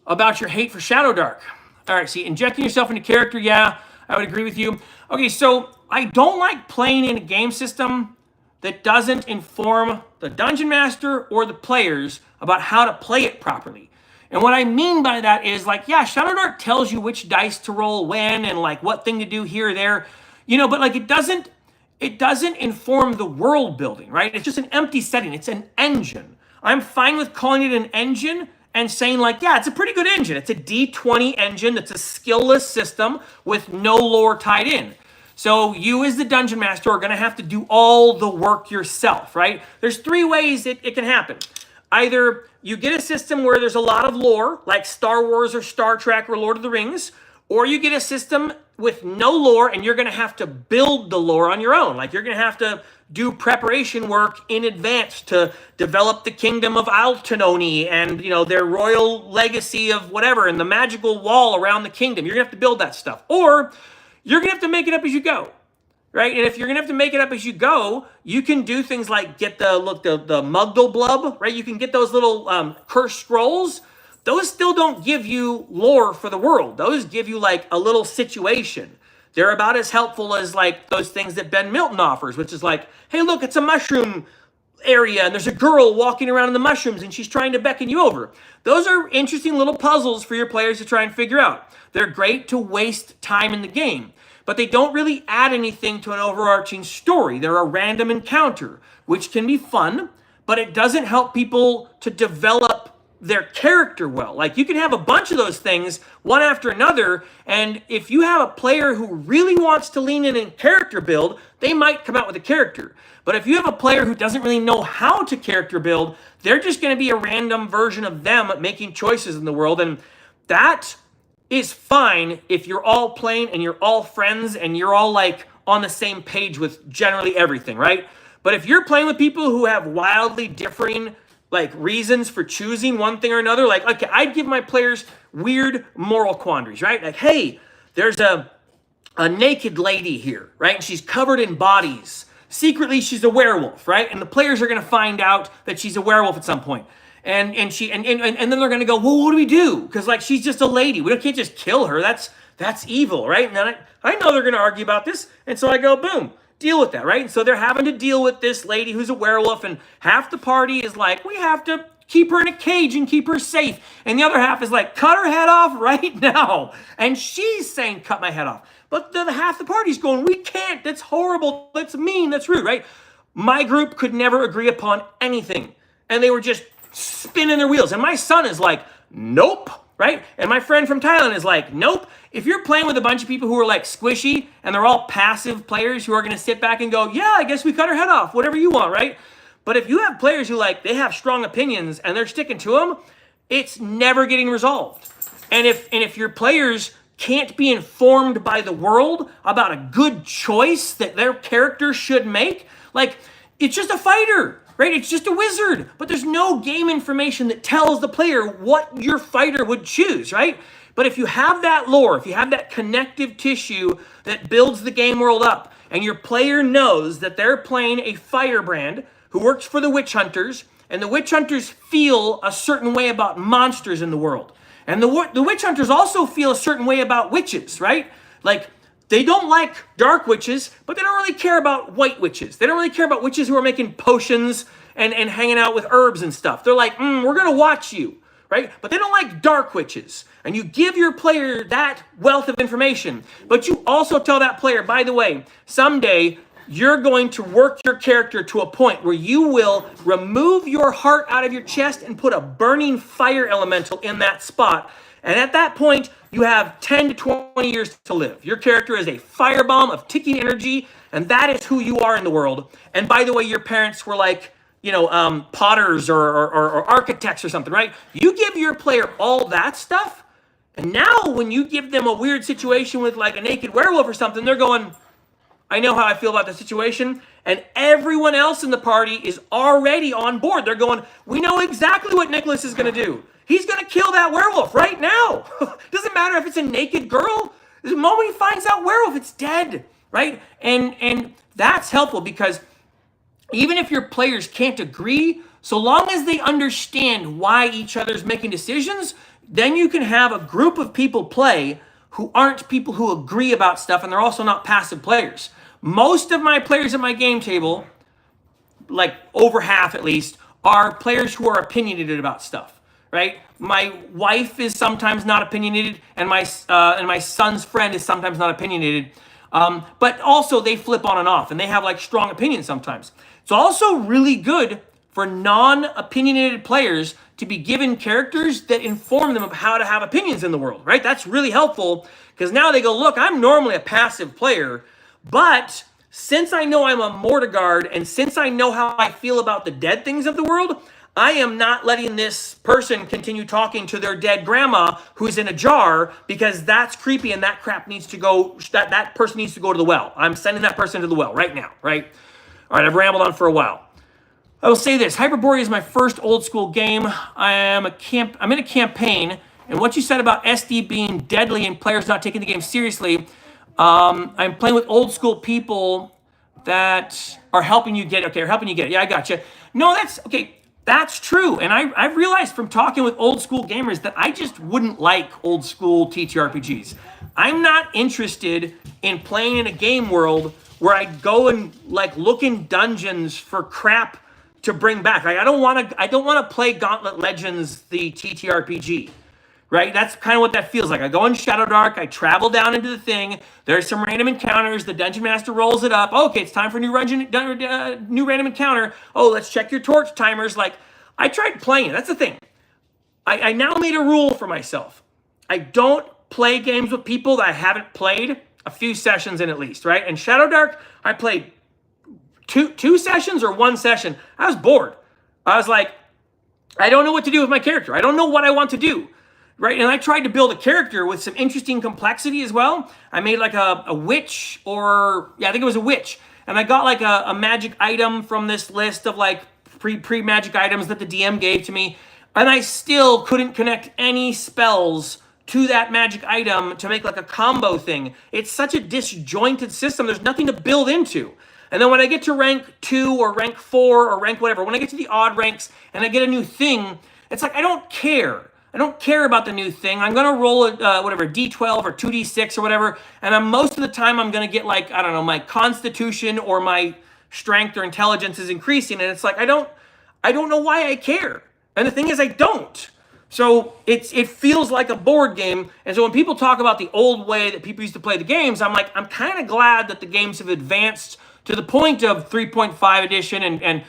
about your hate for Shadow Dark. All right, see, injecting yourself into character, yeah, I would agree with you. Okay, so I don't like playing in a game system that doesn't inform the dungeon master or the players about how to play it properly. And what I mean by that is, like, yeah, Shadow Dark tells you which dice to roll when and like what thing to do here or there, but like it doesn't inform the world building, right? It's just an empty setting. It's an engine. I'm fine with calling it an engine and saying, like, yeah, it's a pretty good engine. It's a D20 engine that's a skillless system with no lore tied in. So you as the dungeon master are going to have to do all the work yourself, right? There's 3 ways it can happen. Either you get a system where there's a lot of lore, like Star Wars or Star Trek or Lord of the Rings, or you get a system with no lore and you're going to have to build the lore on your own. Like, you're going to have to do preparation work in advance to develop the kingdom of Altanoni and, their royal legacy of whatever and the magical wall around the kingdom. You're going to have to build that stuff. Or you're going to have to make it up as you go, right? And if you're going to have to make it up as you go, you can do things like get the Muggle blub, right? You can get those little cursed scrolls. Those still don't give you lore for the world. Those give you like a little situation. They're about as helpful as like those things that Ben Milton offers, which is like, hey, look, it's a mushroom area and there's a girl walking around in the mushrooms and she's trying to beckon you over. Those are interesting little puzzles for your players to try and figure out. They're great to waste time in the game, but they don't really add anything to an overarching story. They're a random encounter, which can be fun, but it doesn't help people to develop their character well. Like, you can have a bunch of those things one after another, and if you have a player who really wants to lean in and character build, they might come out with a character. But if you have a player who doesn't really know how to character build, they're just going to be a random version of them making choices in the world, and that is fine if you're all playing and you're all friends and you're all like on the same page with generally everything, right? But if you're playing with people who have wildly differing like reasons for choosing one thing or another, like, okay, I'd give my players weird moral quandaries, right? Like, hey, there's a naked lady here, right? And she's covered in bodies. Secretly, she's a werewolf, right? And the players are going to find out that she's a werewolf at some point. And then they're going to go, well, what do we do? Because like, she's just a lady. We can't just kill her. That's evil, right? And then I know they're going to argue about this. And so I go, boom. Deal with that, right? And so they're having to deal with this lady who's a werewolf, and half the party is like, we have to keep her in a cage and keep her safe. And the other half is like, cut her head off right now. And she's saying, cut my head off. But the half the party's going, we can't. That's horrible. That's mean. That's rude, right? My group could never agree upon anything. And they were just spinning their wheels. And my son is like, nope, right? And my friend from Thailand is like, nope. If you're playing with a bunch of people who are like squishy and they're all passive players who are going to sit back and go, yeah, I guess we cut her head off, whatever you want, right? But if you have players who like, they have strong opinions and they're sticking to them, it's never getting resolved. And if your players can't be informed by the world about a good choice that their character should make, like, it's just a fighter, right? It's just a wizard, but there's no game information that tells the player what your fighter would choose, right? But if you have that lore, if you have that connective tissue that builds the game world up, and your player knows that they're playing a firebrand who works for the witch hunters, and the witch hunters feel a certain way about monsters in the world. And the witch hunters also feel a certain way about witches, right? Like, they don't like dark witches, but they don't really care about white witches. They don't really care about witches who are making potions and hanging out with herbs and stuff. They're like, we're going to watch you, right? But they don't like dark witches. And you give your player that wealth of information, but you also tell that player, by the way, someday you're going to work your character to a point where you will remove your heart out of your chest and put a burning fire elemental in that spot. And at that point, you have 10 to 20 years to live. Your character is a firebomb of ticking energy, and that is who you are in the world. And by the way, your parents were like, potters or architects or something, right? You give your player all that stuff, and now when you give them a weird situation with like a naked werewolf or something, they're going, I know how I feel about the situation, and everyone else in the party is already on board. They're going, we know exactly what Nicholas is going to do. He's going to kill that werewolf right now. Doesn't matter if it's a naked girl. The moment he finds that werewolf, it's dead, right? And that's helpful because even if your players can't agree, so long as they understand why each other's making decisions, then you can have a group of people play who aren't people who agree about stuff, and they're also not passive players. Most of my players at my game table, like over half at least, are players who are opinionated about stuff, right? My wife is sometimes not opinionated, and my son's friend is sometimes not opinionated. But also they flip on and off, and they have like strong opinions sometimes. It's also really good for non-opinionated players to be given characters that inform them of how to have opinions in the world, right? That's really helpful because now they go, look, I'm normally a passive player, but since I know I'm a Mortigard and since I know how I feel about the dead things of the world, I am not letting this person continue talking to their dead grandma who's in a jar because that's creepy and that crap needs to go, that person needs to go to the well. I'm sending that person to the well right now, right? All right, I've rambled on for a while. I will say this, Hyperborea is my first old school game. I'm in a campaign, and what you said about SD being deadly and players not taking the game seriously, I'm playing with old school people that are helping you get it. Yeah, I got you. No, that's true. And I've realized from talking with old school gamers that I just wouldn't like old school TTRPGs. I'm not interested in playing in a game world where I go and like look in dungeons for crap to bring back. Like I don't want to play Gauntlet Legends, the TTRPG. Right? That's kind of what that feels like. I go in Shadowdark, I travel down into the thing, there's some random encounters, the Dungeon Master rolls it up. Okay, it's time for new random encounter. Oh, let's check your torch timers. Like, I tried playing it. That's the thing. I now made a rule for myself. I don't play games with people that I haven't played a few sessions in at least, right? In Shadowdark, I played two sessions or one session. I was bored. I was like, I don't know what to do with my character. I don't know what I want to do. Right, and I tried to build a character with some interesting complexity as well. I made like a witch, I think it was a witch. And I got like a magic item from this list of like pre-magic items that the DM gave to me. And I still couldn't connect any spells to that magic item to make like a combo thing. It's such a disjointed system. There's nothing to build into. And then when I get to rank 2 or rank 4 or rank whatever, when I get to the odd ranks and I get a new thing, it's like I don't care. I don't care about the new thing. I'm going to roll a D12 or 2D6 or whatever, and most of the time I'm going to get like, I don't know, my constitution or my strength or intelligence is increasing, and it's like I don't know why I care. And the thing is I don't. So it feels like a board game, and so when people talk about the old way that people used to play the games, I'm like, I'm kind of glad that the games have advanced to the point of 3.5 edition and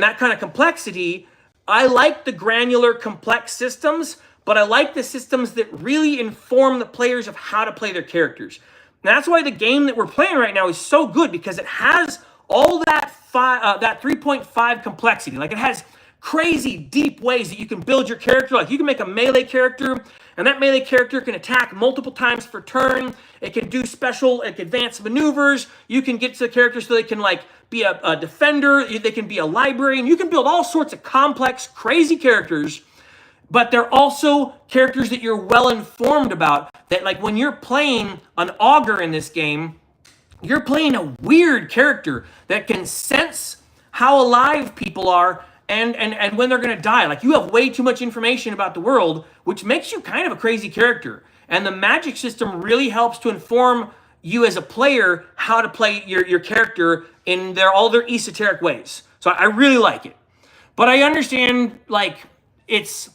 that kind of complexity. I like the granular, complex systems, but I like the systems that really inform the players of how to play their characters. And that's why the game that we're playing right now is so good, because it has all that 3.5 complexity. Like, it has crazy deep ways that you can build your character. Like, you can make a melee character, and that melee character can attack multiple times per turn. It can do special, advanced maneuvers. You can get to the character so they can like be a defender. They can be a librarian. You can build all sorts of complex, crazy characters, but they're also characters that you're well informed about. That like when you're playing an augur in this game, you're playing a weird character that can sense how alive people are and when they're going to die. Like, you have way too much information about the world, which makes you kind of a crazy character. And the magic system really helps to inform you as a player how to play your character in all their esoteric ways. So I really like it. But I understand, like, it's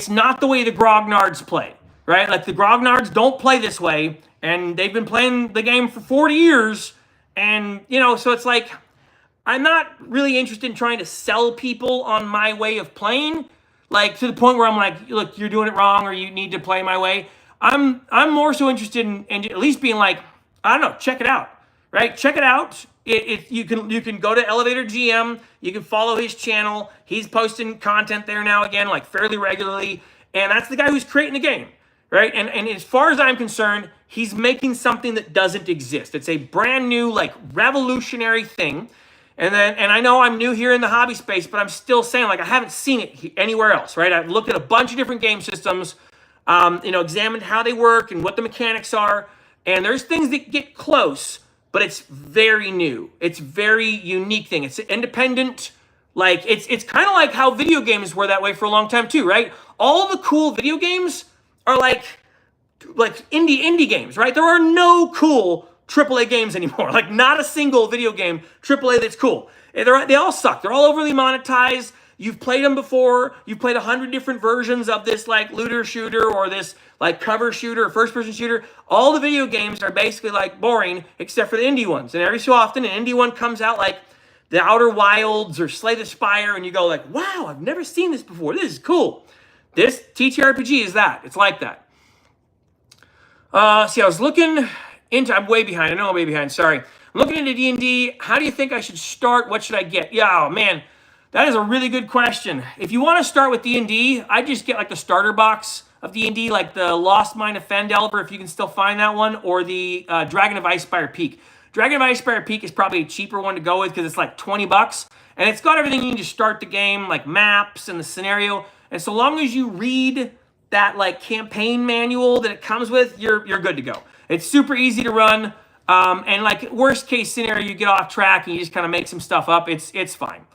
not the way the grognards play, right? Like, the grognards don't play this way, and they've been playing the game for 40 years, and, so it's like, I'm not really interested in trying to sell people on my way of playing, like, to the point where I'm like, look, you're doing it wrong, or you need to play my way. I'm more so interested in at least being like, I don't know, check it out, right? Check it out. You can go to Elevator GM. You can follow his channel. He's posting content there now again, like fairly regularly. And that's the guy who's creating the game, right? And as far as I'm concerned, he's making something that doesn't exist. It's a brand new, like revolutionary thing. And I know I'm new here in the hobby space, but I'm still saying, like, I haven't seen it anywhere else, right? I've looked at a bunch of different game systems, examined how they work and what the mechanics are. And there's things that get close, but it's very new. It's very unique thing. It's independent. Like, it's kind of like how video games were that way for a long time too, right? All the cool video games are like indie games, right? There are no cool AAA games anymore. Like, not a single video game AAA that's cool. They all suck. They're all overly monetized. You've played them before. You've played 100 different versions of this like looter shooter or this like cover shooter or first person shooter. All the video games are basically like boring except for the indie ones. And every so often an indie one comes out like the Outer Wilds or Slay the Spire, and you go like, wow, I've never seen this before. This is cool. This TTRPG is that. It's like that. See, I was looking into, I'm way behind. I know I'm way behind. Sorry. I'm looking into D&D. How do you think I should start? What should I get? Yeah, oh, man, that is a really good question. If you want to start with D&D, I just get like the starter box of D&D, like the Lost Mine of Phandelver, if you can still find that one, or the Dragon of Icespire Peak. Dragon of Icespire Peak is probably a cheaper one to go with because it's like 20 bucks. And it's got everything you need to start the game, like maps and the scenario. And so long as you read that like campaign manual that it comes with, you're good to go. It's super easy to run. And like worst case scenario, you get off track and you just kind of make some stuff up. It's fine.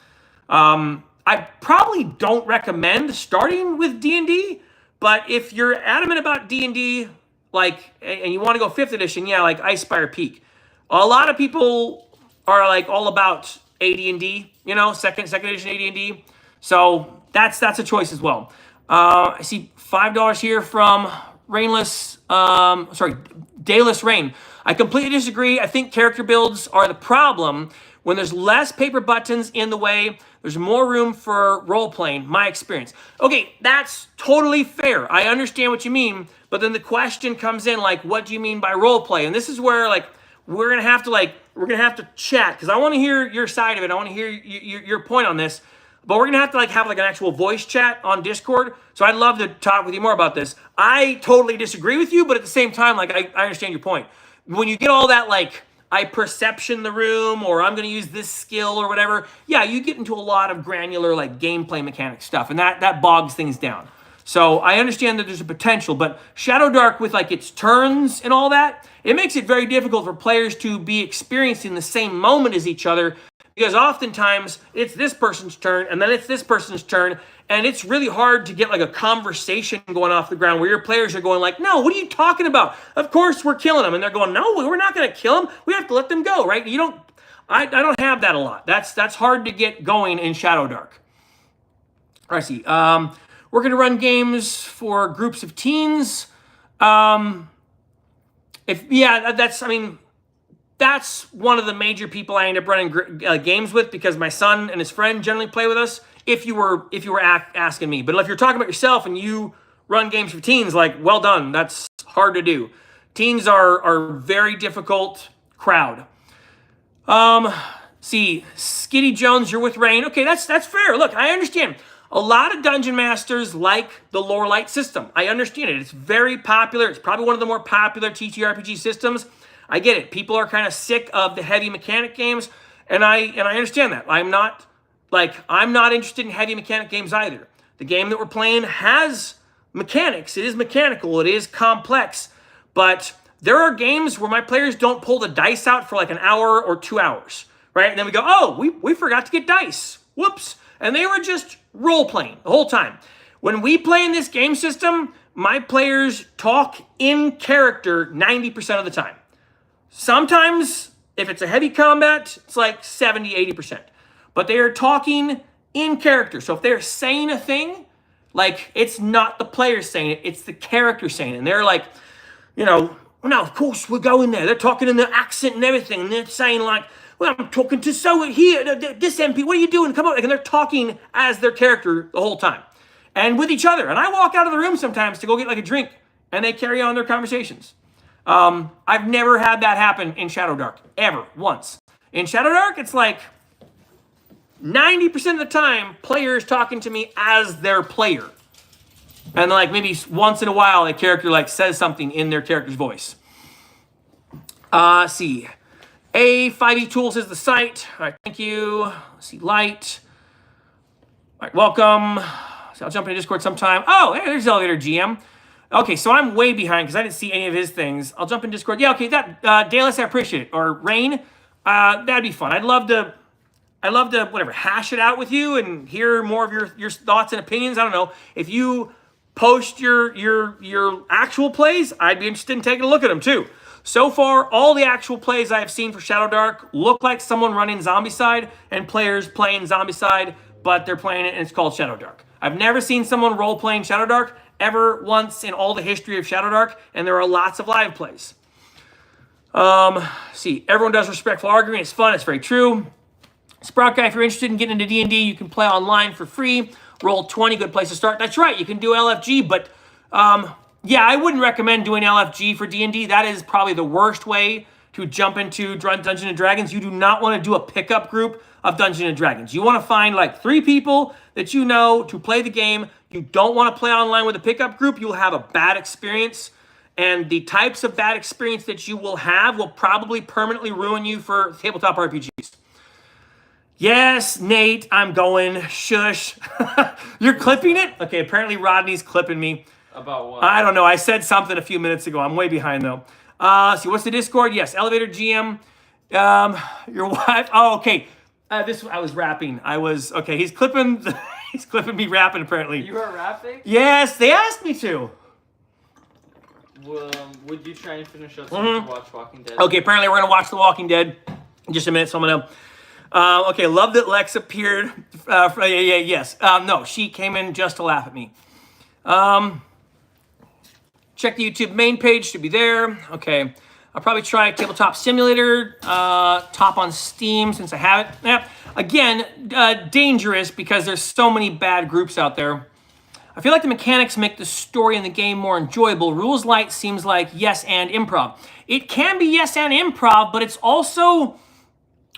I probably don't recommend starting with D&D, but if you're adamant about D&D, like, and you want to go 5th edition, yeah, like Icespire Peak. A lot of people are like all about AD&D, you know, second edition AD&D. So that's a choice as well. I see $5 here from Dayless Rain. I completely disagree. I think character builds are the problem. When there's less paper buttons in the way, there's more room for role-playing, my experience. Okay, that's totally fair. I understand what you mean, but then the question comes in, like, what do you mean by role-play? And this is where, like, we're gonna have to chat, because I want to hear your side of it. I want to hear your point on this. But we're gonna have to have an actual voice chat on Discord. So I'd love to talk with you more about this. I totally disagree with you, but at the same time, like, I understand your point. When you get all that, like, I perception the room, or I'm gonna use this skill or whatever, yeah, you get into a lot of granular like gameplay mechanic stuff, and that bogs things down. So I understand that there's a potential, but Shadow Dark with like its turns and all that, it makes it very difficult for players to be experiencing the same moment as each other, because oftentimes it's this person's turn and then it's this person's turn, and it's really hard to get like a conversation going off the ground where your players are going like, no, what are you talking about? Of course we're killing them. And they're going, no, we're not going to kill them. We have to let them go, right? I don't have that a lot. That's hard to get going in Shadow Dark. I see. We're going to run games for groups of teens. That's one of the major people I end up running games with, because my son and his friend generally play with us. If you were asking me, but if you're talking about yourself and you run games for teens, like, well done. That's hard to do. Teens are very difficult crowd. See, Skitty Jones, you're with Rain. Okay, that's fair. Look, I understand. A lot of dungeon masters like the Lore Light system. I understand it. It's very popular. It's probably one of the more popular TTRPG systems. I get it. People are kind of sick of the heavy mechanic games, and I understand that. I'm not interested in heavy mechanic games either. The game that we're playing has mechanics. It is mechanical. It is complex. But there are games where my players don't pull the dice out for like an hour or 2 hours, right? And then we go, oh, we forgot to get dice. Whoops. And they were just role-playing the whole time. When we play in this game system, my players talk in character 90% of the time. Sometimes, if it's a heavy combat, it's like 70, 80%. But they are talking in character. So if they're saying a thing, like, it's not the player saying it, it's the character saying it. And they're like, no, of course we're going there. They're talking in their accent and everything. And they're saying like, well, I'm talking to this MP, what are you doing? Come on. And they're talking as their character the whole time. And with each other. And I walk out of the room sometimes to go get like a drink. And they carry on their conversations. I've never had that happen in Shadow Dark. Ever. Once. In Shadowdark, it's like 90% of the time, players talking to me as their player. And like maybe once in a while, a character like says something in their character's voice. See. A5E Tools is the site. All right, thank you. Let's see, light. All right, welcome. So I'll jump into Discord sometime. Oh, hey, there's Elevator GM. Okay, so I'm way behind because I didn't see any of his things. I'll jump in Discord. Yeah, okay, that Dallas, I appreciate it. Or Rain, that'd be fun. I'd love to whatever hash it out with you and hear more of your thoughts and opinions. I don't know if you post your actual plays. I'd be interested in taking a look at them too. So far, all the actual plays I have seen for Shadowdark look like someone running Zombicide and players playing Zombicide, but they're playing it and it's called Shadowdark. I've never seen someone role-playing Shadowdark ever once in all the history of Shadowdark, and there are lots of live plays. See, everyone does respectful arguing. It's fun. It's very true. Sprout Guy, if you're interested in getting into D&D, you can play online for free. Roll20, good place to start. That's right, you can do LFG, but yeah, I wouldn't recommend doing LFG for D&D. That is probably the worst way to jump into Dungeons & Dragons. You do not want to do a pickup group of Dungeons & Dragons. You want to find like 3 people that you know to play the game. You don't want to play online with a pickup group. You'll have a bad experience. And the types of bad experience that you will have will probably permanently ruin you for tabletop RPGs. Yes, Nate, I'm going. Shush. You're clipping it? Okay, apparently Rodney's clipping me. About what? I don't know. I said something a few minutes ago. I'm way behind, though. See, what's the Discord? Yes, Elevator GM. Your wife. Oh, okay. I was rapping. Okay, he's clipping he's clipping me rapping, apparently. You are rapping? Yes, they asked me to. Well, would you try and finish up so we can watch Walking Dead? Okay, apparently we're going to watch The Walking Dead in just a minute, so I'm going to... okay, love that Lex appeared. Yes. No, she came in just to laugh at me. Check the YouTube main page, should be there. Okay, I'll probably try Tabletop Simulator, top on Steam since I have it. Yep. Again, dangerous because there's so many bad groups out there. I feel like the mechanics make the story in the game more enjoyable. Rules Light seems like yes and improv. It can be yes and improv, but it's also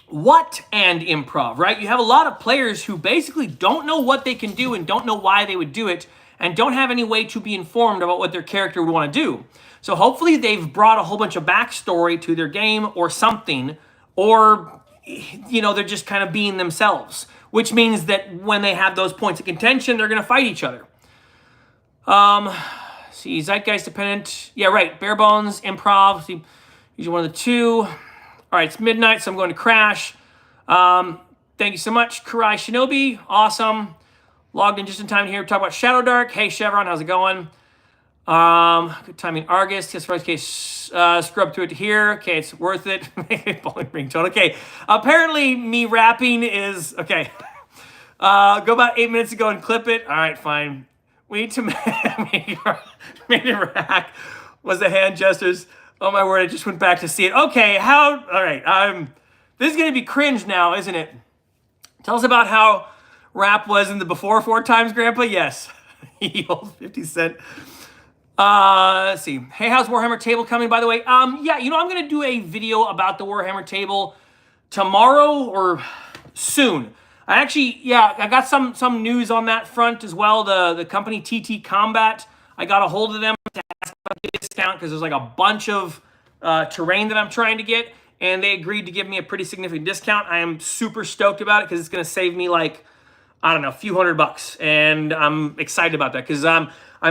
what and improv, right? You have a lot of players who basically don't know what they can do and don't know why they would do it and don't have any way to be informed about what their character would want to do. So hopefully they've brought a whole bunch of backstory to their game or something, or, you know, they're just kind of being themselves, which means that when they have those points of contention, they're going to fight each other. See, Zeitgeist dependent. Yeah, right. Bare bones, improv. See, usually one of the two. All right, it's midnight, so I'm going to crash. Thank you so much, Kurai Shinobi. Awesome. Logged in just in time here to talk about Shadowdark. Hey, Chevron, how's it going? Good timing, Argus. Yes, first case, scrub through it here. Okay, it's worth it. Bowling ringtone. Okay, apparently me rapping is, okay. Go about 8 minutes ago and clip it. All right, fine. We need to make it rack. Was the hand gestures. Oh my word, I just went back to see it. Okay, all right, this is gonna be cringe now, isn't it? Tell us about how rap was in the before 4 times, Grandpa. Yes, he holds 50 cent. Let's see. Hey, how's Warhammer table coming, by the way? Yeah, you know, I'm gonna do a video about the Warhammer table tomorrow or soon. I got some news on that front as well. The company TT Combat, I got a hold of them to ask about the discount because there's like a bunch of terrain that I'm trying to get, and they agreed to give me a pretty significant discount. I am super stoked about it because it's going to save me like, I don't know, a few $100, and I'm excited about that because I'm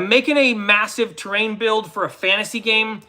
making a massive terrain build for a fantasy game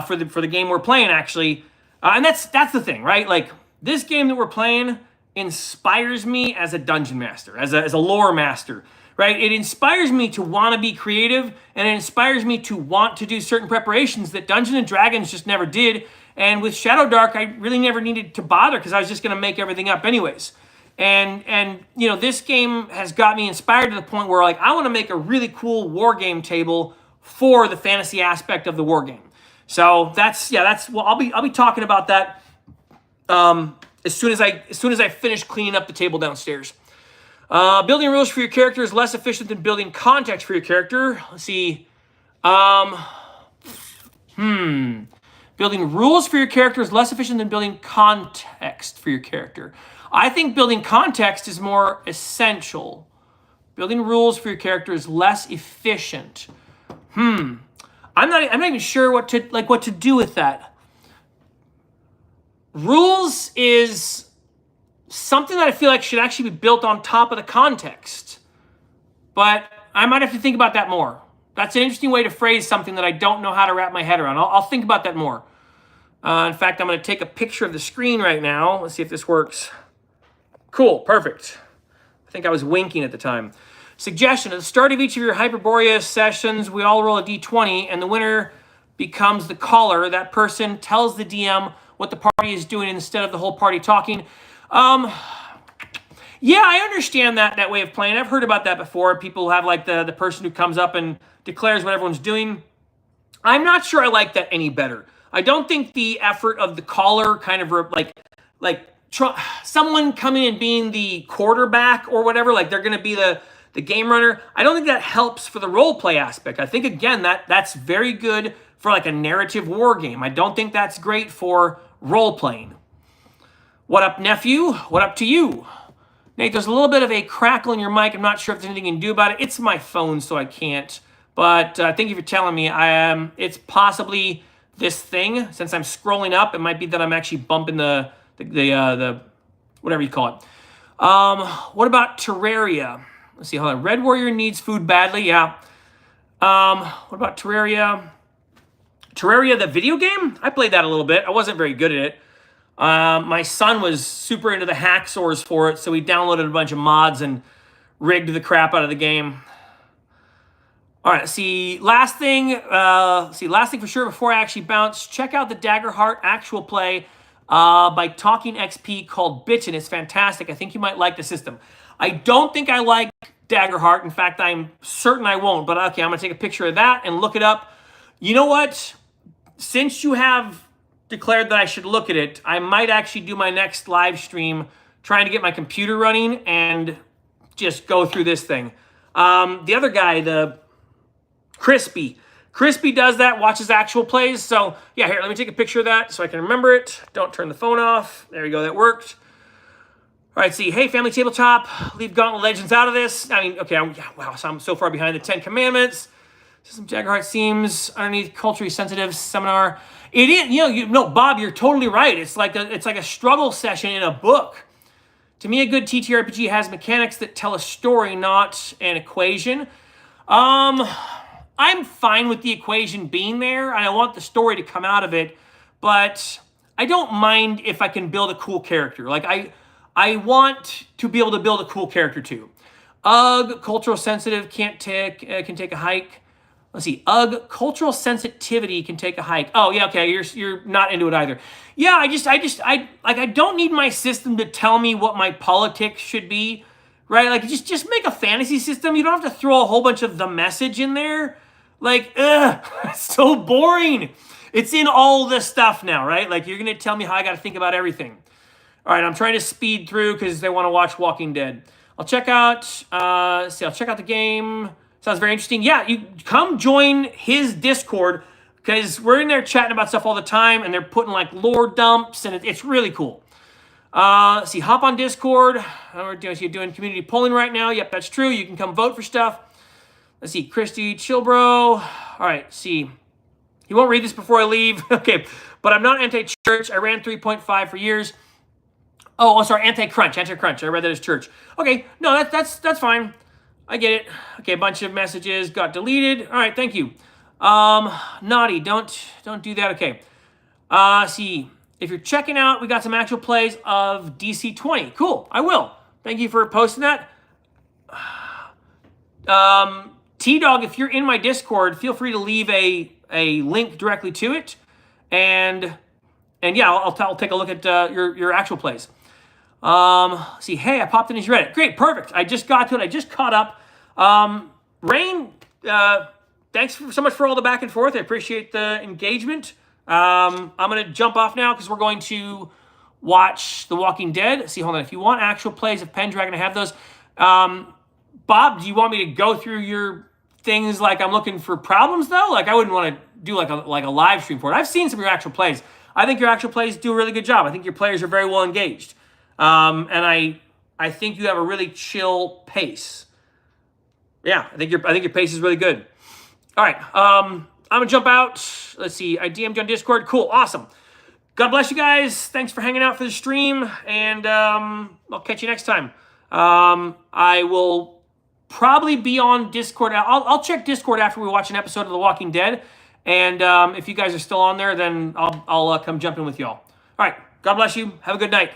for the game we're playing actually, and that's the thing, right? Like this game that we're playing inspires me as a dungeon master, as a lore master, right? It inspires me to want to be creative, and it inspires me to want to do certain preparations that Dungeons & Dragons just never did. And with Shadowdark, I really never needed to bother because I was just going to make everything up anyways. And you know, this game has got me inspired to the point where like I want to make a really cool war game table for the fantasy aspect of the war game. So that's well, I'll be talking about that as soon as I finish cleaning up the table downstairs. Building rules for your character is less efficient than building context for your character. Let's see. Building rules for your character is less efficient than building context for your character. I think building context is more essential. Building rules for your character is less efficient. I'm not even sure what to do with that. Rules is something that I feel like should actually be built on top of the context. But I might have to think about that more. That's an interesting way to phrase something that I don't know how to wrap my head around. I'll think about that more. In fact, I'm going to take a picture of the screen right now. Let's see if this works. Cool, perfect. I think I was winking at the time. Suggestion: at the start of each of your Hyperborea sessions, we all roll a d20, and the winner becomes the caller. That person tells the DM what the party is doing instead of the whole party talking. Yeah, I understand that way of playing. I've heard about that before. People have like the person who comes up and declares what everyone's doing. I'm not sure I like that any better. I don't think the effort of the caller kind of someone coming and being the quarterback or whatever, like they're going to be the game runner. I don't think that helps for the role play aspect. I think, again, that's very good for like a narrative war game. I don't think that's great for role playing. What up, nephew? What up to you? Nate, there's a little bit of a crackle in your mic. I'm not sure if there's anything you can do about it. It's my phone, so I can't. But thank you for telling me. It's possibly this thing. Since I'm scrolling up, it might be that I'm actually bumping the whatever you call it. What about Terraria? Let's see. Hold on. Red Warrior needs food badly. Yeah. What about Terraria? Terraria, the video game? I played that a little bit. I wasn't very good at it. My son was super into the hacksaws for it, so he downloaded a bunch of mods and rigged the crap out of the game. All right, last thing for sure before I actually bounce, check out the Daggerheart actual play by Talking XP called Bitchin'. It's fantastic. I think you might like the system. I don't think I like Daggerheart. In fact, I'm certain I won't, but okay, I'm going to take a picture of that and look it up. You know what? Since you have declared that I should look at it, I might actually do my next live stream trying to get my computer running and just go through this thing. The other guy, the Crispy does that, watches actual plays. So yeah, here, let me take a picture of that so I can remember it. Don't turn the phone off. There you go, that worked. All right, hey, Family Tabletop, leave Gauntlet Legends out of this. I mean, okay, wow, so I'm so far behind the 10 Commandments. Some Daggerheart seems underneath culturally sensitive seminar. It is, Bob, you're totally right. It's like a struggle session in a book. To me, a good TTRPG has mechanics that tell a story, not an equation. I'm fine with the equation being there, and I want the story to come out of it, but I don't mind if I can build a cool character. Like, I want to be able to build a cool character too. Cultural sensitive can take a hike. Let's see. Cultural sensitivity can take a hike. Oh yeah, okay. You're not into it either. Yeah, I don't need my system to tell me what my politics should be, right? Like just make a fantasy system. You don't have to throw a whole bunch of the message in there. Like, it's so boring. It's in all this stuff now, right? Like you're gonna tell me how I got to think about everything. All right, I'm trying to speed through because they want to watch Walking Dead. I'll check out. I'll check out the game. Sounds very interesting. Yeah, you come join his Discord because we're in there chatting about stuff all the time, and they're putting like lore dumps, and it's really cool. Hop on Discord. You're doing community polling right now. Yep, that's true. You can come vote for stuff. Let's see, Christy, chill, bro. All right, see. You won't read this before I leave. Okay, but I'm not anti-church. I ran 3.5 for years. Oh, sorry, anti-crunch. I read that as church. Okay, no, that's fine. I get it. Okay, a bunch of messages got deleted. All right, thank you. Naughty, don't do that. Okay. If you're checking out, we got some actual plays of DC 20. Cool, I will. Thank you for posting that. T-Dog, if you're in my Discord, feel free to leave a link directly to it. And yeah, I'll take a look at your actual plays. Hey, I popped in as you read it. Great, perfect. I just got to it. I just caught up. Rain, thanks so much for all the back and forth. I appreciate the engagement. I'm going to jump off now because we're going to watch The Walking Dead. Hold on. If you want actual plays of Pendragon, I have those. Bob, do you want me to go through your things like I'm looking for problems though. Like I wouldn't want to do like a live stream for it. I've seen some of your actual plays. I think your actual plays do a really good job. I think your players are very well engaged, and I think you have a really chill pace. Yeah, I think your pace is really good. All right, I'm gonna jump out. Let's see. I DM'd you on Discord. Cool, awesome. God bless you guys. Thanks for hanging out for the stream, and I'll catch you next time. I will probably be on Discord. I'll check Discord after we watch an episode of The Walking Dead. And if you guys are still on there, then I'll come jump in with y'all. All right. God bless you. Have a good night.